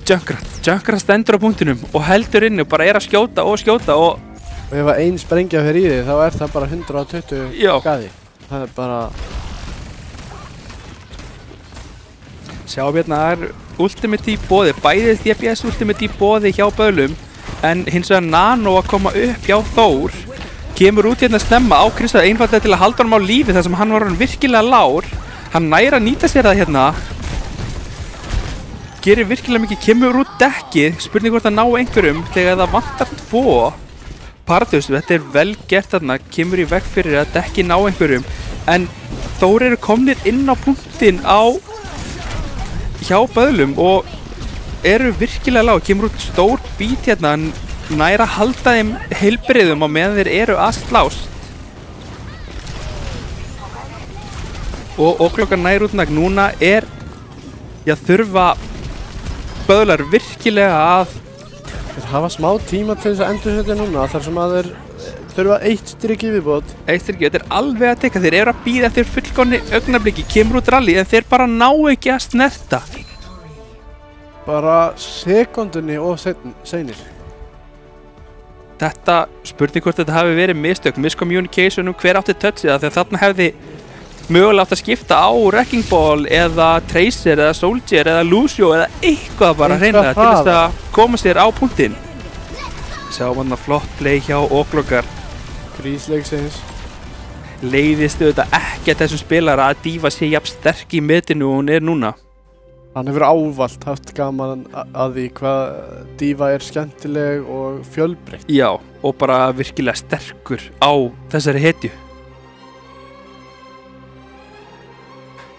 Speaker 4: Junkrat. Junkrat stendur á punktunum og heldur inni og bara er að skjóta og
Speaker 5: ef ein sprengja fyrir í því þá er það bara 120 gæði. Það er bara
Speaker 4: sjáum hérna, það er ultimate í boði, bæðið DPS ultimate í boði hjá böðlum en hins vegar Nano að koma upp hjá Þór kemur út hérna snemma á Kristján einfallega til að halda honum á lífi þar sem hann var virkilega lár. Hann næra að nýta sér það hérna, gerir virkilega mikið, kemur út dekkið, spurning hvort að ná einhverjum þegar það vantar 2. Paradox, þetta er vel gert þarna, kemur í veg fyrir að dekki ná einhverjum en Þór eru komnir inn á punktinn hjá böðlum og eru virkilega lág, kemur út stór bít hérna, næra að halda þeim heilbriðum á meðan þeir eru að slást. Og Oklokar nær út nagn, núna þurfa böðlar virkilega að
Speaker 5: þeir hafa smá tíma til þess að endur þetta núna þar sem að þeir þurfa 1 strik í viðbót.
Speaker 4: 1 strik, þetta er alveg að teka, þeir eru að bíða eftir fullkomni augnabliki, kemur út rally en þeir bara ná ekki að snerta.
Speaker 5: Bara sekundinni og seinir.
Speaker 4: Þetta, spurning hvort þetta hafi verið mistök, miscommunication hver átti touchið það, þegar þarna hefði mögulega átt að skipta á Wrecking Ball eða Tracer eða Soldier eða Lucio eða eitthvað bara hreinlega til þess að koma sér á punktinn. Sjáum hann að flott play hjá Oklokar.
Speaker 5: Grísleiksins.
Speaker 4: Leiðist auðvitað ekki að þessum spilara að D.Va sé jafn sterk í metinu og hún er núna.
Speaker 5: Hann hefur ávallt haft gaman að því hvað D.Va er skemmtileg og fjölbreytt.
Speaker 4: Já, og bara virkilega sterkur á þessari hetju.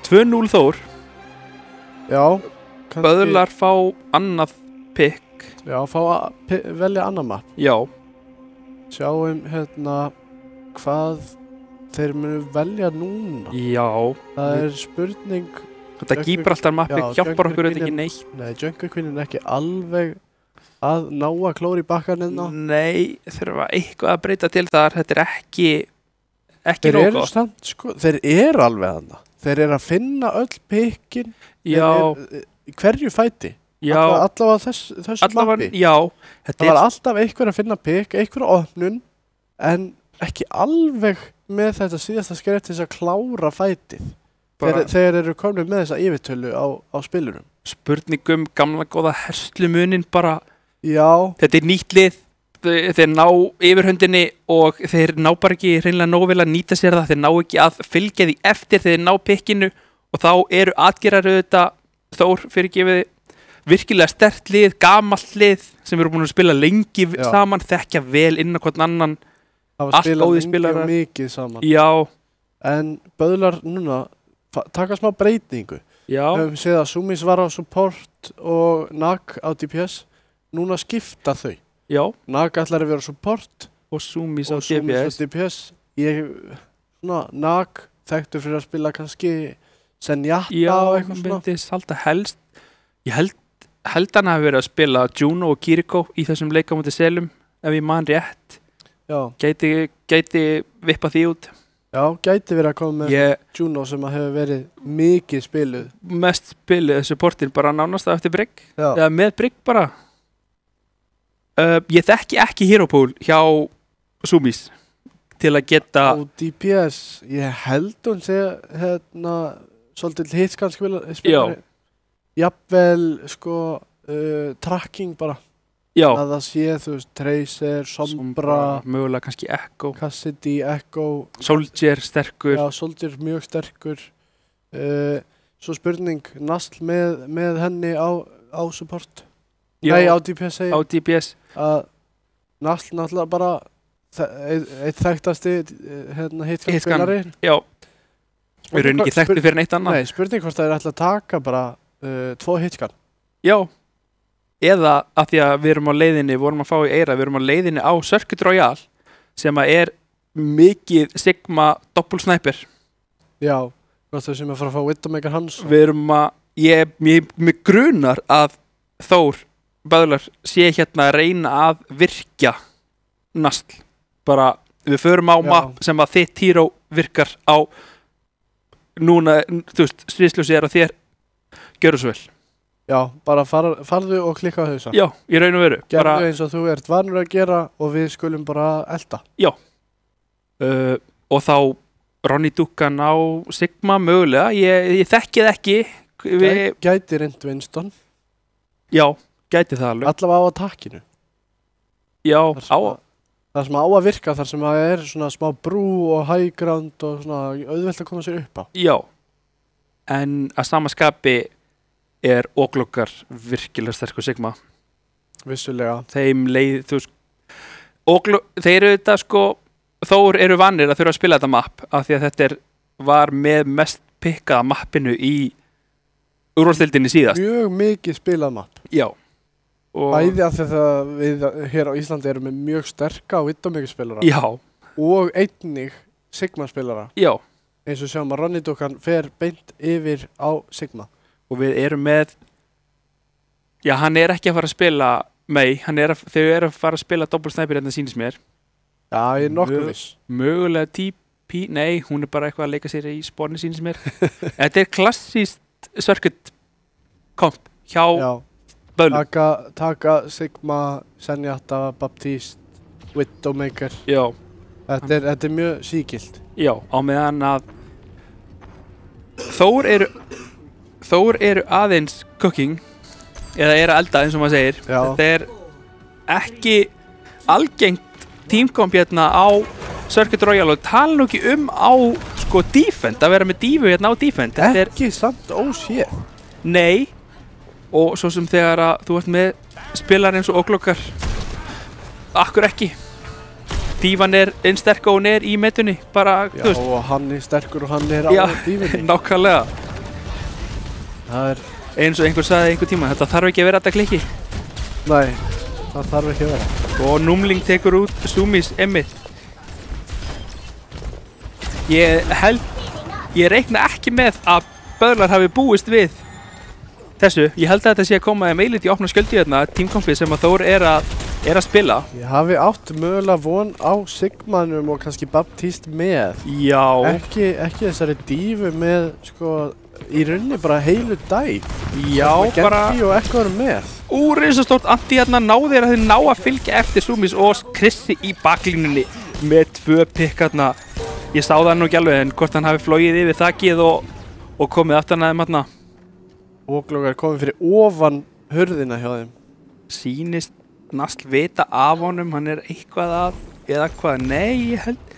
Speaker 4: 2-0 Þór.
Speaker 5: Já.
Speaker 4: Böðlar fá annað pick.
Speaker 5: Já, fá að velja annan mapp.
Speaker 4: Já.
Speaker 5: Sjáum hérna hvað þeir munu velja núna.
Speaker 4: Já.
Speaker 5: Það er spurning.
Speaker 4: Þetta Gibraltar mappi hjálpar okkur auðvitað ekki neitt.
Speaker 5: Nei, Junker Queen er ekki alveg að ná að klóra í bakkan hérna.
Speaker 4: Nei, þurfa eitthvað að breyta til þar. Þetta er ekki
Speaker 5: þeir
Speaker 4: nóg
Speaker 5: eru
Speaker 4: gott.
Speaker 5: samt, sko, þeir eru alveg þarna. Þeir eru að finna öll pikkin.
Speaker 4: Já.
Speaker 5: Í hverju fæti.
Speaker 4: Já.
Speaker 5: Allavega þessu mappi.
Speaker 4: Já.
Speaker 5: Það var alltaf einhver að finna pikk, einhver að opnun, en ekki alveg með þetta síðasta skref til þess að klára fætið. Þeir eru komin með þessa yfirtölu á spilurum.
Speaker 4: Spurningum gamla góða herslumunin bara.
Speaker 5: Já.
Speaker 4: Þetta er nýtt lið. Þeir ná yfirhöndinni og þeir ná bara ekki hreinlega nógu vel að nýta sér það. Þeir ná ekki að fylgja því eftir þeir ná pikkinu og þá eru atgerar auðvitað Þór fyrirgefiði virkilega sterkt lið, gamalt lið sem eru búin að spila lengi saman, þekkja vel inn á hvern annan.
Speaker 5: Allt góði spilarar. Það var mikið saman.
Speaker 4: Já.
Speaker 5: En böðlar núna taka smá breytingu.
Speaker 4: Já.
Speaker 5: Við höfum séð að Sumis var á support og Nak á DPS. Núna skipta þau.
Speaker 4: Já.
Speaker 5: Nak ætlar að vera support
Speaker 4: og Sumis á
Speaker 5: DPS. Nak þekktu fyrir að spila kannski Zenyatta og eitthvað svona.
Speaker 4: Já, myndist alltaf helst. Ég held hann hafi verið að spila Juno og Kiriko í þessum leik á móti Selum, ef ég man rétt.
Speaker 5: Já.
Speaker 4: Gæti vippað því út.
Speaker 5: Já, gæti verið að koma með Juno sem hefur verið mikið spiluð.
Speaker 4: Mest spiluð supportin bara nánast eftir Brygg.
Speaker 5: Já.
Speaker 4: Eða með Brygg bara. Ég þekki ekki Hero Pool hjá Sumis til að geta
Speaker 5: Á DPS, ég held hún sé svolítið hitskan spilari. Jafnvel, sko, tracking bara.
Speaker 4: Já,
Speaker 5: Að það sé, þú veist, Tracer, Sombra,
Speaker 4: mögulega kannski Echo,
Speaker 5: Cassidy, Echo.
Speaker 4: Soldier sterkur.
Speaker 5: Já, Soldier mjög sterkur. Svo spurning, Nasl með henni á support.
Speaker 4: Já,
Speaker 5: Nei, á DPS
Speaker 4: á DPS.
Speaker 5: að Nasl náttúrulega bara eitt þekktasti hitkan spilari.
Speaker 4: Já, við erum ekki þekkti fyrir neitt annað.
Speaker 5: Nei, spurning hvort það ætla að taka bara 2 hitkan.
Speaker 4: Já, eða að því að við erum á leiðinni, vorum að fá í eyra, við erum á leiðinni á Circuit Royale sem að er mikið Sigma doppelsnæper.
Speaker 5: Já, hvort þau sem að fara að fá Widowmaker hans.
Speaker 4: Við erum að, mig grunar að Þór Böðlar sé hérna að reyna að virkja Nasl. Bara, við förum á map sem að þitt hero virkar á núna, þú veist, sviðsljósi er að þér gjöru svo vel.
Speaker 5: Já, bara farðu og klikka á hausa.
Speaker 4: Já, í raun og veru.
Speaker 5: Gerðu eins og þú ert vanur að gera og við skulum bara elda.
Speaker 4: Já. Og þá Ronny Dukkan á Sigma mögulega. Ég þekki það ekki.
Speaker 5: Gæti reynd Winston.
Speaker 4: Já, gæti það alveg.
Speaker 5: Allavega á takkinu.
Speaker 4: Já,
Speaker 5: Það sem á að virka, þar sem að er svona smá brú og high ground og svona auðvelt að koma sér upp á.
Speaker 4: Já, en að sama skapi er Óglokkar virkilega sterkur Sigma.
Speaker 5: Vissulega.
Speaker 4: Þeim leið, þú veist, þeir eru þetta sko, Þór eru vanir að þurfa að spila þetta map af því að þetta var með mest pikkaða mappinu í úrvalsdeildinni síðast.
Speaker 5: Mjög mikið spilað map.
Speaker 4: Já.
Speaker 5: Bæði af því að við hér á Íslandi erum með mjög sterka Widowmaker spilara.
Speaker 4: Já. Og
Speaker 5: einnig Sigma spilara.
Speaker 4: Já.
Speaker 5: Eins og sjáum að Ronny Dukkan fer beint yfir á Sigma.
Speaker 4: Og við erum með, já, hann er ekki að fara að spila Mei, þau eru að fara að spila doppelsnæpir hérna sýnist mér.
Speaker 5: Já, ég er nokkuð viss.
Speaker 4: Mögulega TP, nei, hún er bara eitthvað að leika sér í spórni sýnist mér. Þetta er klassískt circuit komp hjá Böðlum.
Speaker 5: Taka Sigma, Zenyatta, Baptiste, Widowmaker.
Speaker 4: Já.
Speaker 5: Þetta er mjög sígilt.
Speaker 4: Já, á meðan að Þór eru aðeins cooking eða eru að elda eins og maður segir.
Speaker 5: Já.
Speaker 4: Þetta er ekki algengt teamkomp hérna á Circuit Royale og tala nú ekki á sko defend, að vera með dífu hérna á defend.
Speaker 5: Ekki samt óséð.
Speaker 4: Nei, og svo sem þegar að þú ert með spilar eins og Óglokkar, akkur ekki. Dívan er einn sterk og hún er í metunni, bara,
Speaker 5: já,
Speaker 4: þú veist.
Speaker 5: Og hann er sterkur og hann er á dífunni.
Speaker 4: Já, nákvæmlega.
Speaker 5: Það er
Speaker 4: eins og einhver sagði einhver tíma, þetta þarf ekki að vera þetta klikki.
Speaker 5: Nei, það þarf ekki að vera.
Speaker 4: Og Númling tekur út Sumis Emil. Ég reikna ekki með að Böðlar hafi búist við þessu. Ég held að þetta sé að koma meilið í opna skjöldi hérna, tímkompið sem að Þór er að spila.
Speaker 5: Ég hafi átt mögulega von á Sigmanum og kannski Baptiste með.
Speaker 4: Já.
Speaker 5: Ekki þessari dífu með, sko, í rauninni bara heilu dæg.
Speaker 4: Já, bara
Speaker 5: Genji og ekki varum með.
Speaker 4: Risastórt anti hérna náði að þið ná að fylgja eftir Sumis og Krissi í baklínunni með 2 pikk hérna. Ég sá það nú ekki alveg en hvort hann hafi flogið yfir þakkið og komið aftan að þeim hérna.
Speaker 5: Óglokkar komið fyrir ofan hurðina hjá þeim.
Speaker 4: Sýnist Nasl vita af honum, hann er eitthvað að, eða hvað, nei, ég held.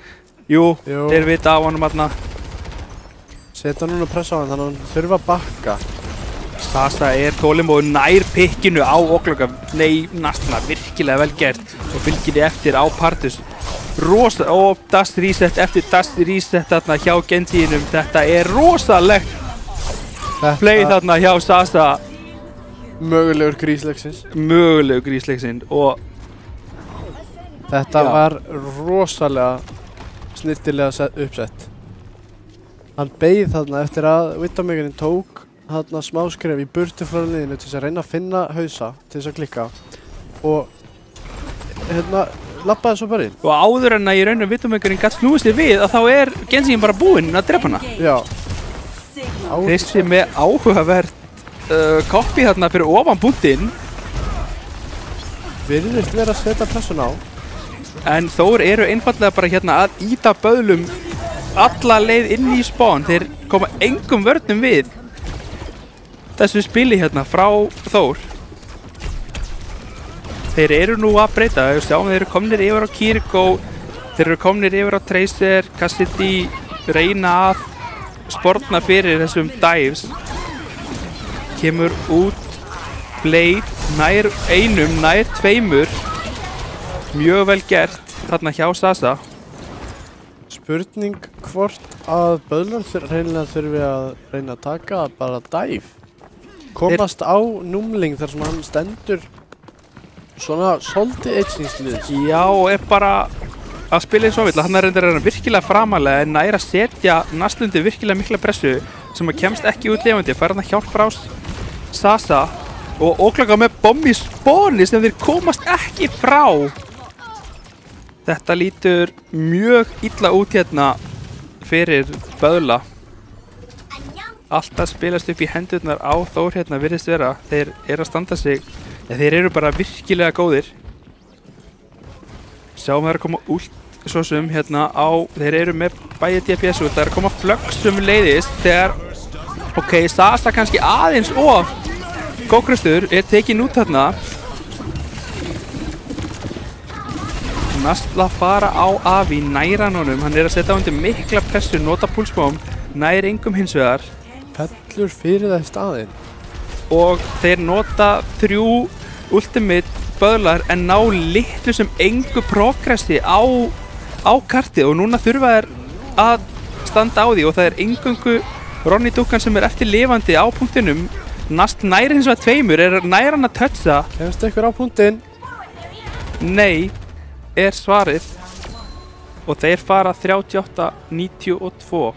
Speaker 4: Jú. Þeir vita af honum hérna.
Speaker 5: Seta núna pressa á hann, þannig að hann þurfa að bakka.
Speaker 4: Sasa er þolinmóður nær pikkinu á Óglokkar. Nei, Nasla, virkilega vel gert. Og fylgir eftir á Partus. Og dash reset eftir dash reset þarna hjá Genjiinum. Þetta er rosalegt play þarna hjá Sasa.
Speaker 5: Mögulegur grísleiksins.
Speaker 4: Mögulegur grísleiksins og
Speaker 5: þetta var rosalega snyrtilega uppsett. Hann beið þarna eftir að Widowmakerinn tók þarna smáskref í burtu frá liðinu til þess að reyna að finna hausa til þess að klikka og hérna lappaði svo bara inn.
Speaker 4: Og áður en að í raun og Widowmakerinn gat snúið sér við að þá er Genjiin bara búinn að drepa hana.
Speaker 5: Já.
Speaker 4: Þessi með áhugavert copy þarna fyrir ofan punktinn.
Speaker 5: virðist vera að setja pressun á.
Speaker 4: En Þór eru einfallega bara hérna að íta böðlum alla leið inn í spawn. Þeir koma engum vörnum við þessu spili hérna frá Þór. Þeir eru nú að breyta. Sjáum þeir eru komnir yfir á Kiriko, þeir eru komnir yfir á Tracer, Cassidy reyna að sportna fyrir þessum dives. Kemur út Blade, nær einum, nær tveimur. Mjög vel gert þarna hjá Sasa.
Speaker 5: Spurning hvort að böðlar reynilega þurfi að reyna að taka bara dive. Komast á númling þar sem hann stendur svona svolítið einsýnsliðs.
Speaker 4: Já, og er bara að spila eins og vill. Hann er reyndar virkilega framalega en nær að setja Nastlundi virkilega mikla pressu sem að kemst ekki út lifandi. Fær hann að hjálp frá Sasa og óklaka með bomb í spóni sem þeir komast ekki frá. Þetta lítur mjög illa út hérna fyrir böðla. Alltaf spilast upp í hendurnar á Þór hérna virðist vera. Þeir eru að standa sig. Ja, þeir eru bara virkilega góðir. Sjáum þeir að koma ult svo sem hérna á. Þeir eru með bæði DPS ult. Það er að koma flögsum leiðist þegar ok, Sasa kannski aðeins of góðgröstur er tekin út þarna. Nastla fara á Avi, næran honum, hann er að setja undir mikla pressu, nota púlsbóm, nær engum hins vegar.
Speaker 5: Fellur fyrir það í staðinn.
Speaker 4: Og þeir nota 3 ultimate böðlar en ná litlu sem engu progressi á kartið og núna þurfa þeir að standa á því og það er engungu Ronny Dukkan sem er eftir lifandi á punktinum. Nast nær hins vegar tveimur, er nær hann að toucha.
Speaker 5: Kemst ykkur á punktinn?
Speaker 4: Nei. Er svarið og þeir fara 38-92.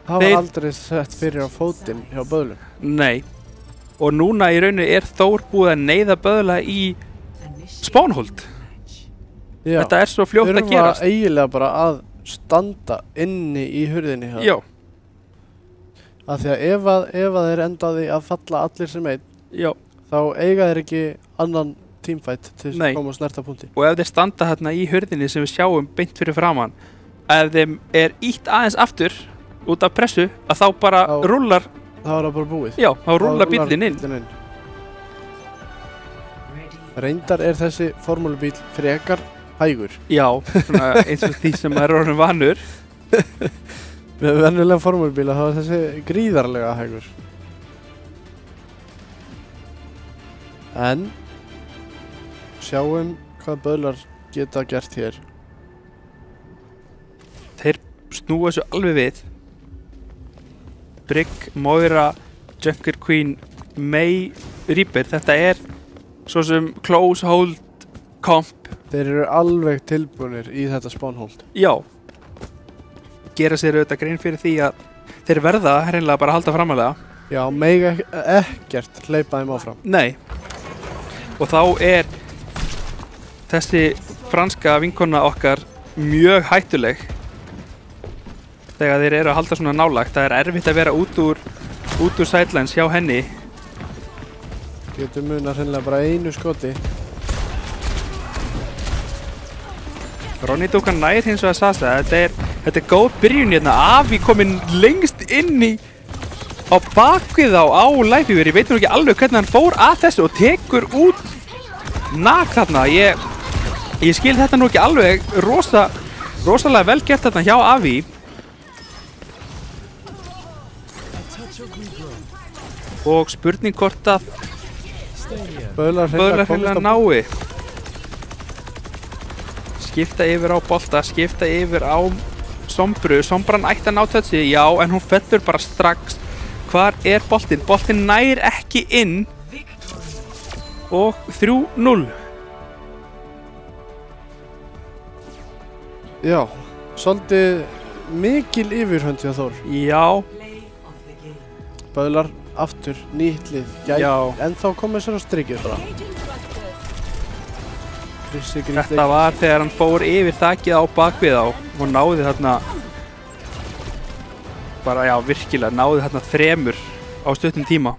Speaker 5: Það var aldrei sett fyrir á fótinn hjá böðlum.
Speaker 4: Nei. Og núna í rauninu er Þór búið að neyða böðla í spánhold. Þetta er svo fljótt að gerast.
Speaker 5: Þurfa eiginlega bara að standa inni í hurðinni.
Speaker 4: Já.
Speaker 5: Af því að ef þeir endaði að falla allir sem einn.
Speaker 4: Já.
Speaker 5: Þá eiga þeir ekki annan teamfight til að koma og snerta punkti.
Speaker 4: Og ef þeir standa hérna í hurðinni sem við sjáum beint fyrir framann, ef þeim er ítt aðeins aftur út af pressu, að þá bara rúllar.
Speaker 5: Það var bara búið.
Speaker 4: Já, þá rúllar bíllinn inn.
Speaker 5: Reyndar er þessi formúlubíll frekar hægur.
Speaker 4: Já, svona eins og því sem er orðin vanur.
Speaker 5: Með venjulega formúlubíla þá er þessi gríðarlega hægur. En sjáum hvað böðlar geta gert hér.
Speaker 4: Þeir snúa þessu alveg við. Brigg, Moira, Junker Queen, Mei, Reaper. Þetta er svo sem close hold comp.
Speaker 5: Þeir eru alveg tilbúinir í þetta spawnhold.
Speaker 4: Já. Gera sér auðvitað grein fyrir því að þeir verða hreinlega bara að halda framalega.
Speaker 5: Já, mega ekkert hleypa þeim áfram.
Speaker 4: Nei. Og þá er þessi franska vinkona okkar mjög hættuleg þegar þeir eru að halda svona nálægt. Það er erfitt að vera út úr sidelines hjá henni.
Speaker 5: Getur munar hreinlega bara einu skoti.
Speaker 4: Ronny Dukkan nær hins vegar Sasa. Þetta er góð byrjun hérna. Avi kominn lengst inn á bakvið á Lifeweaver. Ég veit nú ekki alveg hvernig hann fór að þessu og tekur út Nak þarna. Ég skil þetta nú ekki alveg. Rosalega vel gert þarna hjá Avi. Og spurning hvort að
Speaker 5: Böðlar
Speaker 4: hreinlega nái. Skipta yfir á bolta, skipta yfir á Sombru. Sombran ætti að ná touchi, já, en hún fellur bara strax. Hvar er boltinn? Boltinn nær ekki inn. Og 3-0.
Speaker 5: Já, svolítið mikil yfirhönd hjá Þór.
Speaker 4: Já.
Speaker 5: Böðlar aftur, nýtt lið.
Speaker 4: Já.
Speaker 5: En þá komið sér á strikið bara.
Speaker 4: Þetta var þegar hann fór yfir þakið á bakvið á og náði þarna bara, já, virkilega náði þarna 3 á stuttum tíma.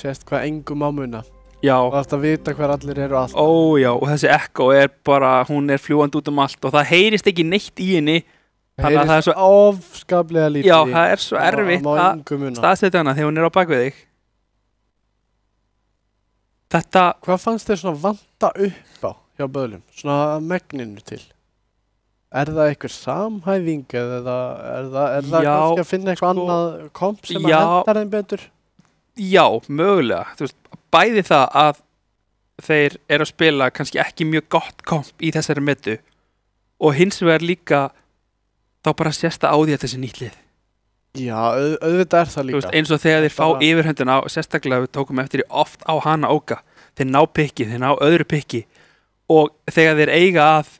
Speaker 5: sést hvað engum á muna
Speaker 4: Já,
Speaker 5: og það að vita hver allir eru allt
Speaker 4: já, og þessi Echo er bara, hún er fljúandi út allt og það heyrist ekki neitt í henni. Þannig að það er svo,
Speaker 5: ofskaplega lítið
Speaker 4: já, það er svo erfitt
Speaker 5: má
Speaker 4: að
Speaker 5: engum muna.
Speaker 4: staðsetja hana þegar hún er á bakvið þig. Þetta,
Speaker 5: Hvað fannst þér svona vanta upp á hjá böðlum? Svona megninu til? Er það einhver samhæfing eða er það
Speaker 4: Já,
Speaker 5: kannski að finna eitthvað
Speaker 4: sko,
Speaker 5: annað komp sem
Speaker 4: já.
Speaker 5: að hendar þeim betur?
Speaker 4: já, mögulega, þú veist, bæði það að þeir eru að spila kannski ekki mjög gott komp í þessari metu og hins vegar líka þá bara sérsta á því að þessi nýtlið.
Speaker 5: Já, auðvitað er það
Speaker 4: Þú
Speaker 5: líka.
Speaker 4: veist, eins og þegar þeir fá
Speaker 5: Bara-
Speaker 4: yfirhöndina og sérstaklega við tókum eftir í oft á hana Óka, þeir ná pikki, þeir ná öðru pikki og þegar þeir eiga að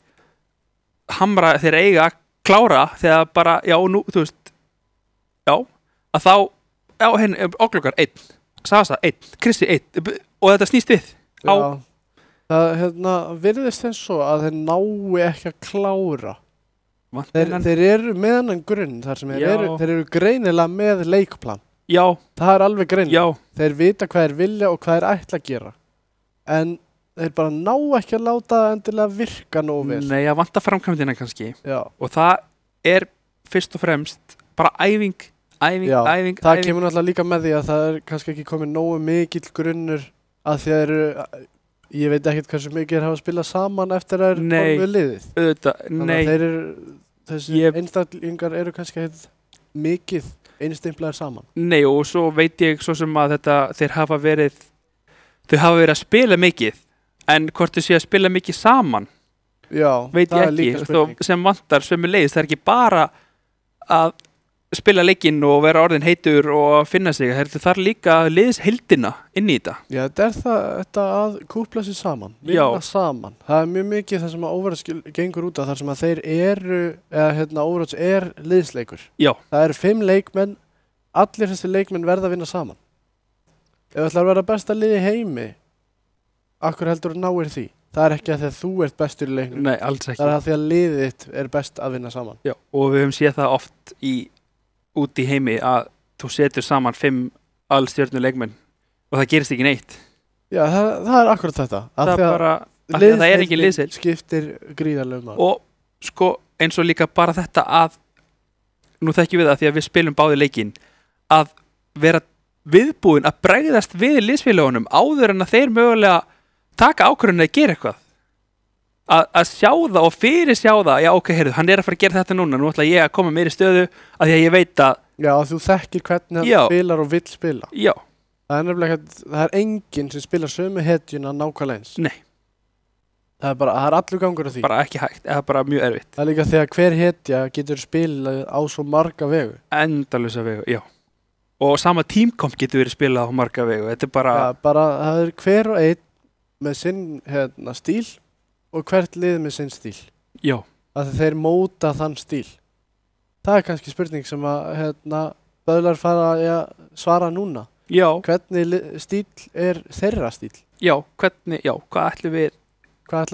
Speaker 4: hamra, þeir eiga að klára þegar bara, já, nú, þú veist já, að þá já, henni, Oglokar 1, Sasa 1, Krissi 1 og þetta snýst við á,
Speaker 5: Já. Það virðist eins og að þeir nái ekki að klára. Þeir eru með hennan grunn þar sem þeir eru greinilega með leikplan.
Speaker 4: já,
Speaker 5: Það er alveg greinilega.
Speaker 4: já,
Speaker 5: Þeir vita hvað þeir vilja og hvað þeir ætla að gera. En þeir bara ná ekki að láta það endilega virka nógu vel.
Speaker 4: nei, að vanta framkvæmdina kannski
Speaker 5: Já.
Speaker 4: og það er fyrst og fremst bara æfing,
Speaker 5: Já,
Speaker 4: æfing
Speaker 5: það kemur náttúrulega líka með því að það er kannski ekki komið nógu mikill grunnur að þeir eru, ég veit ekkert hversu mikið þeir hafa spilað saman eftir að þeir
Speaker 4: Nei.
Speaker 5: komið liðið.
Speaker 4: auðvitað,
Speaker 5: Þannig
Speaker 4: nei,
Speaker 5: að þeir eru, þessi einstaklingar eru kannski ekkert mikið einstimplaðir saman.
Speaker 4: nei og svo veit ég svo sem að þeir hafa verið að spila mikið en hvort þau sé að spila mikið saman
Speaker 5: Já,
Speaker 4: veit
Speaker 5: það
Speaker 4: ég
Speaker 5: er líka
Speaker 4: ekki,
Speaker 5: spurning.
Speaker 4: þó sem vantar sömuleiðis, það er ekki bara að spila leikinn og vera orðin heitur og finna sig, það þarf líka liðsheildina inn í þetta.
Speaker 5: Já, þetta er þetta að kúpla sér saman,
Speaker 4: Já.
Speaker 5: vinna saman. Það er mjög mikið það sem að Overwatch gengur út af þar sem að þeir eru, eða Overwatch er liðsleikur.
Speaker 4: Já,
Speaker 5: Það eru 5 leikmenn, allir þessi leikmenn verða að vinna saman. Ef það ætlar að vera besta lið í heimi, akkur heldur þú náir því? Það er ekki að því að þú ert bestur í leiknum.
Speaker 4: nei, alls ekki.
Speaker 5: Það er að því að liðið þitt er best að vinna saman.
Speaker 4: Já, og við höfum séð það oft út í heimi að þú setur saman 5 allstjörnu leikmenn og það gerist ekki neitt.
Speaker 5: Já, það er akkurat þetta.
Speaker 4: Það er bara, af því að það er ekki liðsheild.
Speaker 5: Skiptir gríðarlega máli.
Speaker 4: Og sko eins og líka bara þetta að nú þekkjum við það því að við spilum báði leikinn að vera viðbúin að bregðast við liðsfélagunum áður en að þeir mögulega taka ákvörðun að gera eitthvað að sjá það og fyrir sjá það já ok, heyrðu, hann er að fara að gera þetta núna nú ætla ég að koma meir í stöðu að því að ég veit að
Speaker 5: Já, þú þekkir hvernig hann
Speaker 4: Já.
Speaker 5: spilar og vill spila.
Speaker 4: já,
Speaker 5: Það er nefnilega ekki, það er enginn sem spilar sömu hetjuna nákvæmlega eins.
Speaker 4: nei,
Speaker 5: Það er allur gangur á því.
Speaker 4: bara ekki hægt eða bara mjög erfitt,
Speaker 5: Það er líka þegar hver hetja getur spilað á svo marga vegu.
Speaker 4: endalösa vegu, já og sama tímkomp getur verið spilað á marga vegu, þetta er bara
Speaker 5: Já, bara það er hver og einn með sinn stíl og hvert lið með sinn stíl.
Speaker 4: já,
Speaker 5: Að þeir móta þann stíl. Það er kannski spurning sem að böðlar fara að svara núna.
Speaker 4: já,
Speaker 5: Hvernig stíl er þeirra stíl?
Speaker 4: já, hvernig, já, hvað ætlum við
Speaker 5: Hvað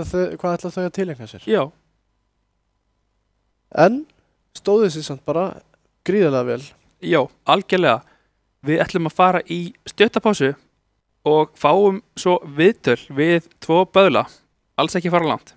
Speaker 5: ætla þau að tilengja sér?
Speaker 4: já,
Speaker 5: En stóðu þessi samt bara gríðarlega vel.
Speaker 4: já, algjörlega við ætlum að fara í stjöttapásu og fáum svo viðtöl við 2 böðla alls ekki fara langt.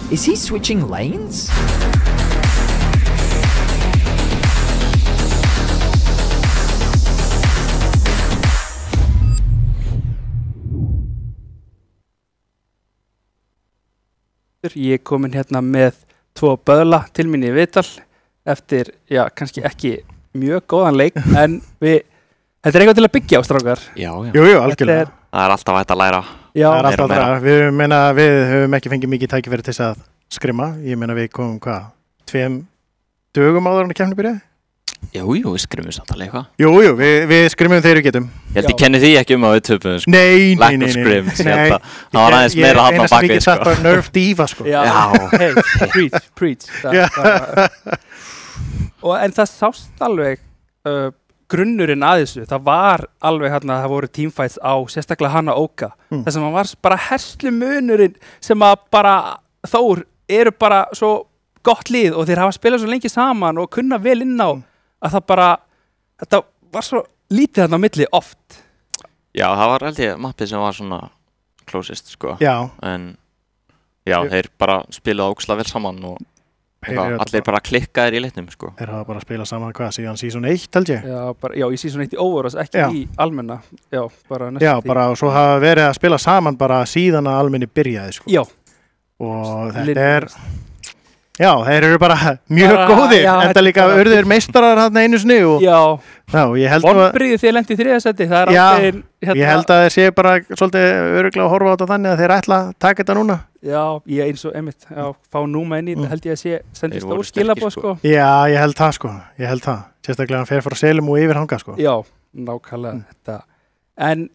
Speaker 6: Is he switching lanes?
Speaker 4: Ég er komin hérna með 2 böðla til mín í viðtal eftir, já, kannski ekki mjög góðan leik, en þetta er eitthvað til að byggja á, strákar.
Speaker 9: Já.
Speaker 10: Jú, algjörlega.
Speaker 9: Það er alltaf hægt að læra.
Speaker 4: Já.
Speaker 10: Það er alltaf að læra. Við höfum ekki fengið mikið tækifæri til þess að skrimma. Ég meina við komum, 2 dögum áður en að keppni byrjaði?
Speaker 9: Jú, við skrimmum samt alveg eitthvað.
Speaker 10: Jú, við skrimmum þegar við getum.
Speaker 9: Ég held ég kenni því ekki að við töpum, sko.
Speaker 10: Nei.
Speaker 9: Lack of scrims, það var aðeins meira hann á bakvið, sko.
Speaker 10: Eina sem ég get sagt bara Nerf Diva, sko.
Speaker 4: Já. Hey, preach. En það sást alveg grunnurinn að þessu. Það var alveg hérna, það voru teamfights á sérstaklega Hanna Óka. Það sem var bara herslumunurinn sem að bara Þór eru bara svo gott lið og þeir hafa spilað svo lengi saman og kunna vel inn á að það bara, þetta var svo lítið þarna á milli oft.
Speaker 9: Já, það var held ég mappið sem var svona closest, sko.
Speaker 10: Já.
Speaker 9: En, já, þeir bara spilaði ógeðslega vel saman og allir bara klikkaðir í leiknum, sko.
Speaker 10: Þeir hafa bara spilað saman síðan season 1, held ég.
Speaker 4: Já, í season 1 í Overwatch, ekki í almenna. Já, bara næstu því.
Speaker 10: Já, bara og svo hafa verið að spila saman bara síðan að almenni byrjaði, sko.
Speaker 4: Já.
Speaker 10: Og þetta er... Já, þeir eru bara mjög góðir, enda líka urðir meistarar hérna einu sinni og ég held að...
Speaker 4: Vonbrigði þið lendi í 3. seti, það er ákveðin...
Speaker 10: Ég held að þeir séu bara svolítið örugglega að horfa á þetta þannig að þeir ætla að taka þetta núna.
Speaker 4: Já, ég eins og einmitt, fá núma inn í þetta held ég að sendi stór skilaboð, sko.
Speaker 10: Já, ég held það, sko, Sérstaklega hann fer frá Selum og yfir hanga, sko.
Speaker 4: Já, nákvæmlega þetta. En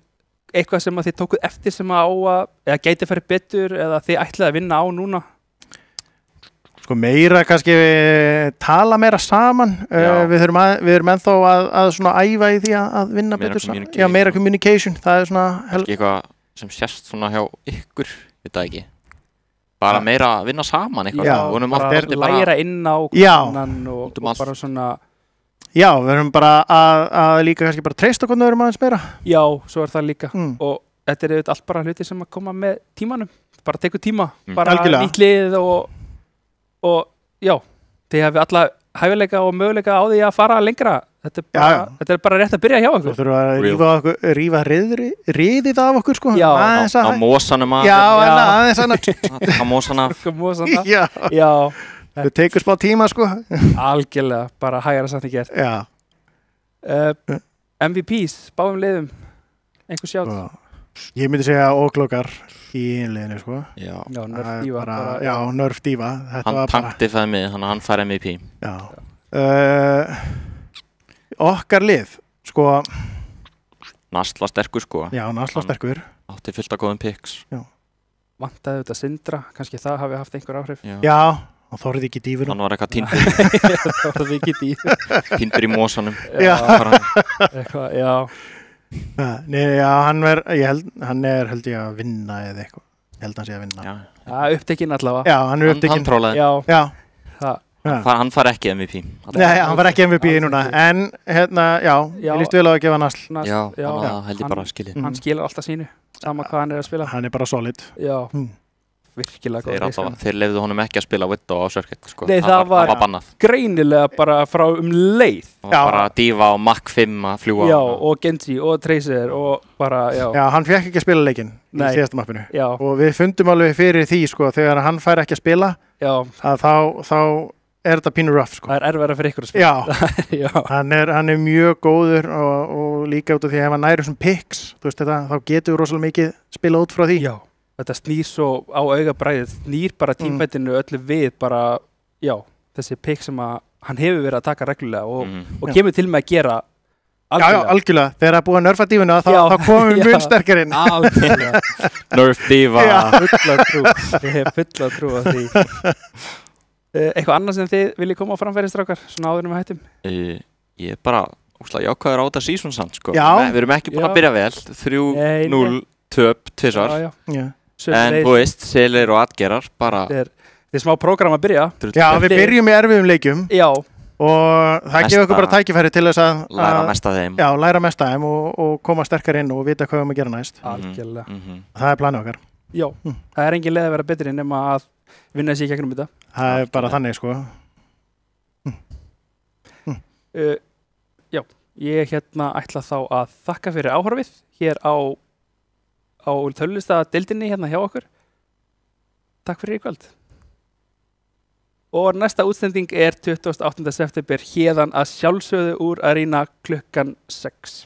Speaker 4: eitthvað sem að þið tókuð eftir sem að gæti farið betur eða þið ætlaði að vinna á núna?
Speaker 10: Sko meira kannski tala meira saman, við erum ennþá að svona æfa í því að vinna betur saman. Já, meira communication, það er svona...
Speaker 9: Kannski eitthvað sem sést svona hjá ykkur, veit það ekki. Bara meira að vinna saman eitthvað.
Speaker 4: Já, bara læra inn á konan og bara svona...
Speaker 10: Já, við erum bara að líka kannski bara treysta hvernig við erum aðeins meira.
Speaker 4: Já, svo er það líka. Og þetta er auðvitað allt bara hluti sem að koma með tímanum. Bara tekur tíma, bara nýtt lið og já, þið hefði alla hæfileika og möguleika á því að fara lengra. Þetta er bara rétt að byrja hjá okkur.
Speaker 10: Þú þurfum að rífa riðið af okkur, sko.
Speaker 4: Já,
Speaker 9: á mósanum að...
Speaker 10: Já, aðeins að...
Speaker 9: Á mósana.
Speaker 10: Já, þau tekur smá tíma, sko.
Speaker 4: Algjörlega, bara hægara samt í gert.
Speaker 10: Já.
Speaker 4: MVPs, báðum liðum, einhver sjátt.
Speaker 10: Ég myndi segja óklokar í einliðinu, sko.
Speaker 9: Já,
Speaker 4: Nerf Diva.
Speaker 10: Já, Nerf Diva.
Speaker 9: Hann tankti það mig, þannig að hann fær MVP.
Speaker 10: Já. Okkar lið, sko.
Speaker 9: Nasl var sterkur, sko.
Speaker 10: Já, Nasl var sterkur.
Speaker 9: Átti fullt af góðum picks.
Speaker 10: Já.
Speaker 4: Vantaði auðvitað Sindra, kannski það hafi haft einhver áhrif.
Speaker 10: Já, hann þorði ekki dýfunum.
Speaker 9: Hann var eitthvað týndur.
Speaker 4: Þorði ekki dýfunum.
Speaker 9: Týndur í mósanum.
Speaker 10: Já.
Speaker 4: Eitthvað, já.
Speaker 10: Nei, já, hann er held ég að vinna eða eitthvað. Ég held að hann sé að vinna.
Speaker 4: Já, upptekinn allavega.
Speaker 10: Já, hann er upptekinn.
Speaker 9: Hann trólaði.
Speaker 10: Já.
Speaker 9: Hann far ekki MVP.
Speaker 10: Nei, hann far ekki MVP núna. En hérna, já, ég líst vel á að gefa Nasl.
Speaker 9: Já, hann held ég bara skilið.
Speaker 4: Hann skilur alltaf sínu, sama hvað hann er að spila.
Speaker 10: Hann er bara solid.
Speaker 4: Já. Virkilega góð.
Speaker 9: Þeir leyfðu honum ekki að spila Widow á Circuit, sko.
Speaker 4: Nei, það var greinilega bara frá leið.
Speaker 9: Bara Diva og Mach 5 að fljúa.
Speaker 4: Já, og Genji og Tracer og bara, já.
Speaker 10: Já, hann fekk ekki að spila leikinn í síðasta mappinu.
Speaker 4: Já.
Speaker 10: Og við fundum alveg fyrir því, sko, þegar hann fær ekki að spila, þá er þetta pínu rough, sko.
Speaker 4: Það er erfiðara fyrir ykkur að spila.
Speaker 10: Já, hann er mjög góður og líka út af því að ef hann næri þessum picks, þú veist þetta, þá getur við rosalega mikið spila út frá því.
Speaker 4: Já. Þetta snýr svo á augabræðið, snýr bara tímfættinu öllu við bara, já, þessi pick sem að hann hefur verið að taka reglulega og kemur til með að gera algjörlega.
Speaker 10: Já, algjörlega. Þegar það er búið að nerfa dívuna, þá komum við mun sterkar inn.
Speaker 4: Algjörlega.
Speaker 9: Nerf Diva.
Speaker 4: Fulla trú. Ég hef fulla trú á því. Eitthvað annað sem þið viljið koma á framfæri, strákar, svona áður en við hættum?
Speaker 9: Ég er bara óslega jákvæður á þetta season samt, sko.
Speaker 10: Já.
Speaker 9: Við erum ekki búin að byrja vel. 3-0 töp, 2 svar.
Speaker 10: Já.
Speaker 9: En þú veist, selir og atgerar bara...
Speaker 4: Þetta er smá prógram að byrja.
Speaker 10: Já, við byrjum í erfiðum leikjum.
Speaker 4: Já.
Speaker 10: Og það gefur okkur bara tækifæri til þess að...
Speaker 9: Læra mest af þeim.
Speaker 10: Já, læra mest af þeim og koma sterkar inn og vita hvað við erum að gera næst.
Speaker 4: Algjörlega.
Speaker 10: Það er planið okkar.
Speaker 4: Já, það er engin leið að vera betri nema að vinna þessi í gegnum þetta.
Speaker 10: Það er bara þannig sko.
Speaker 4: Já, ég ætla þá að þakka fyrir áhorfið hér á tölulistadeildinni hérna hjá okkur. Takk fyrir í kvöld. Og næsta útsending er 28. september héðan að sjálfsögðu úr Arena klukkan 6.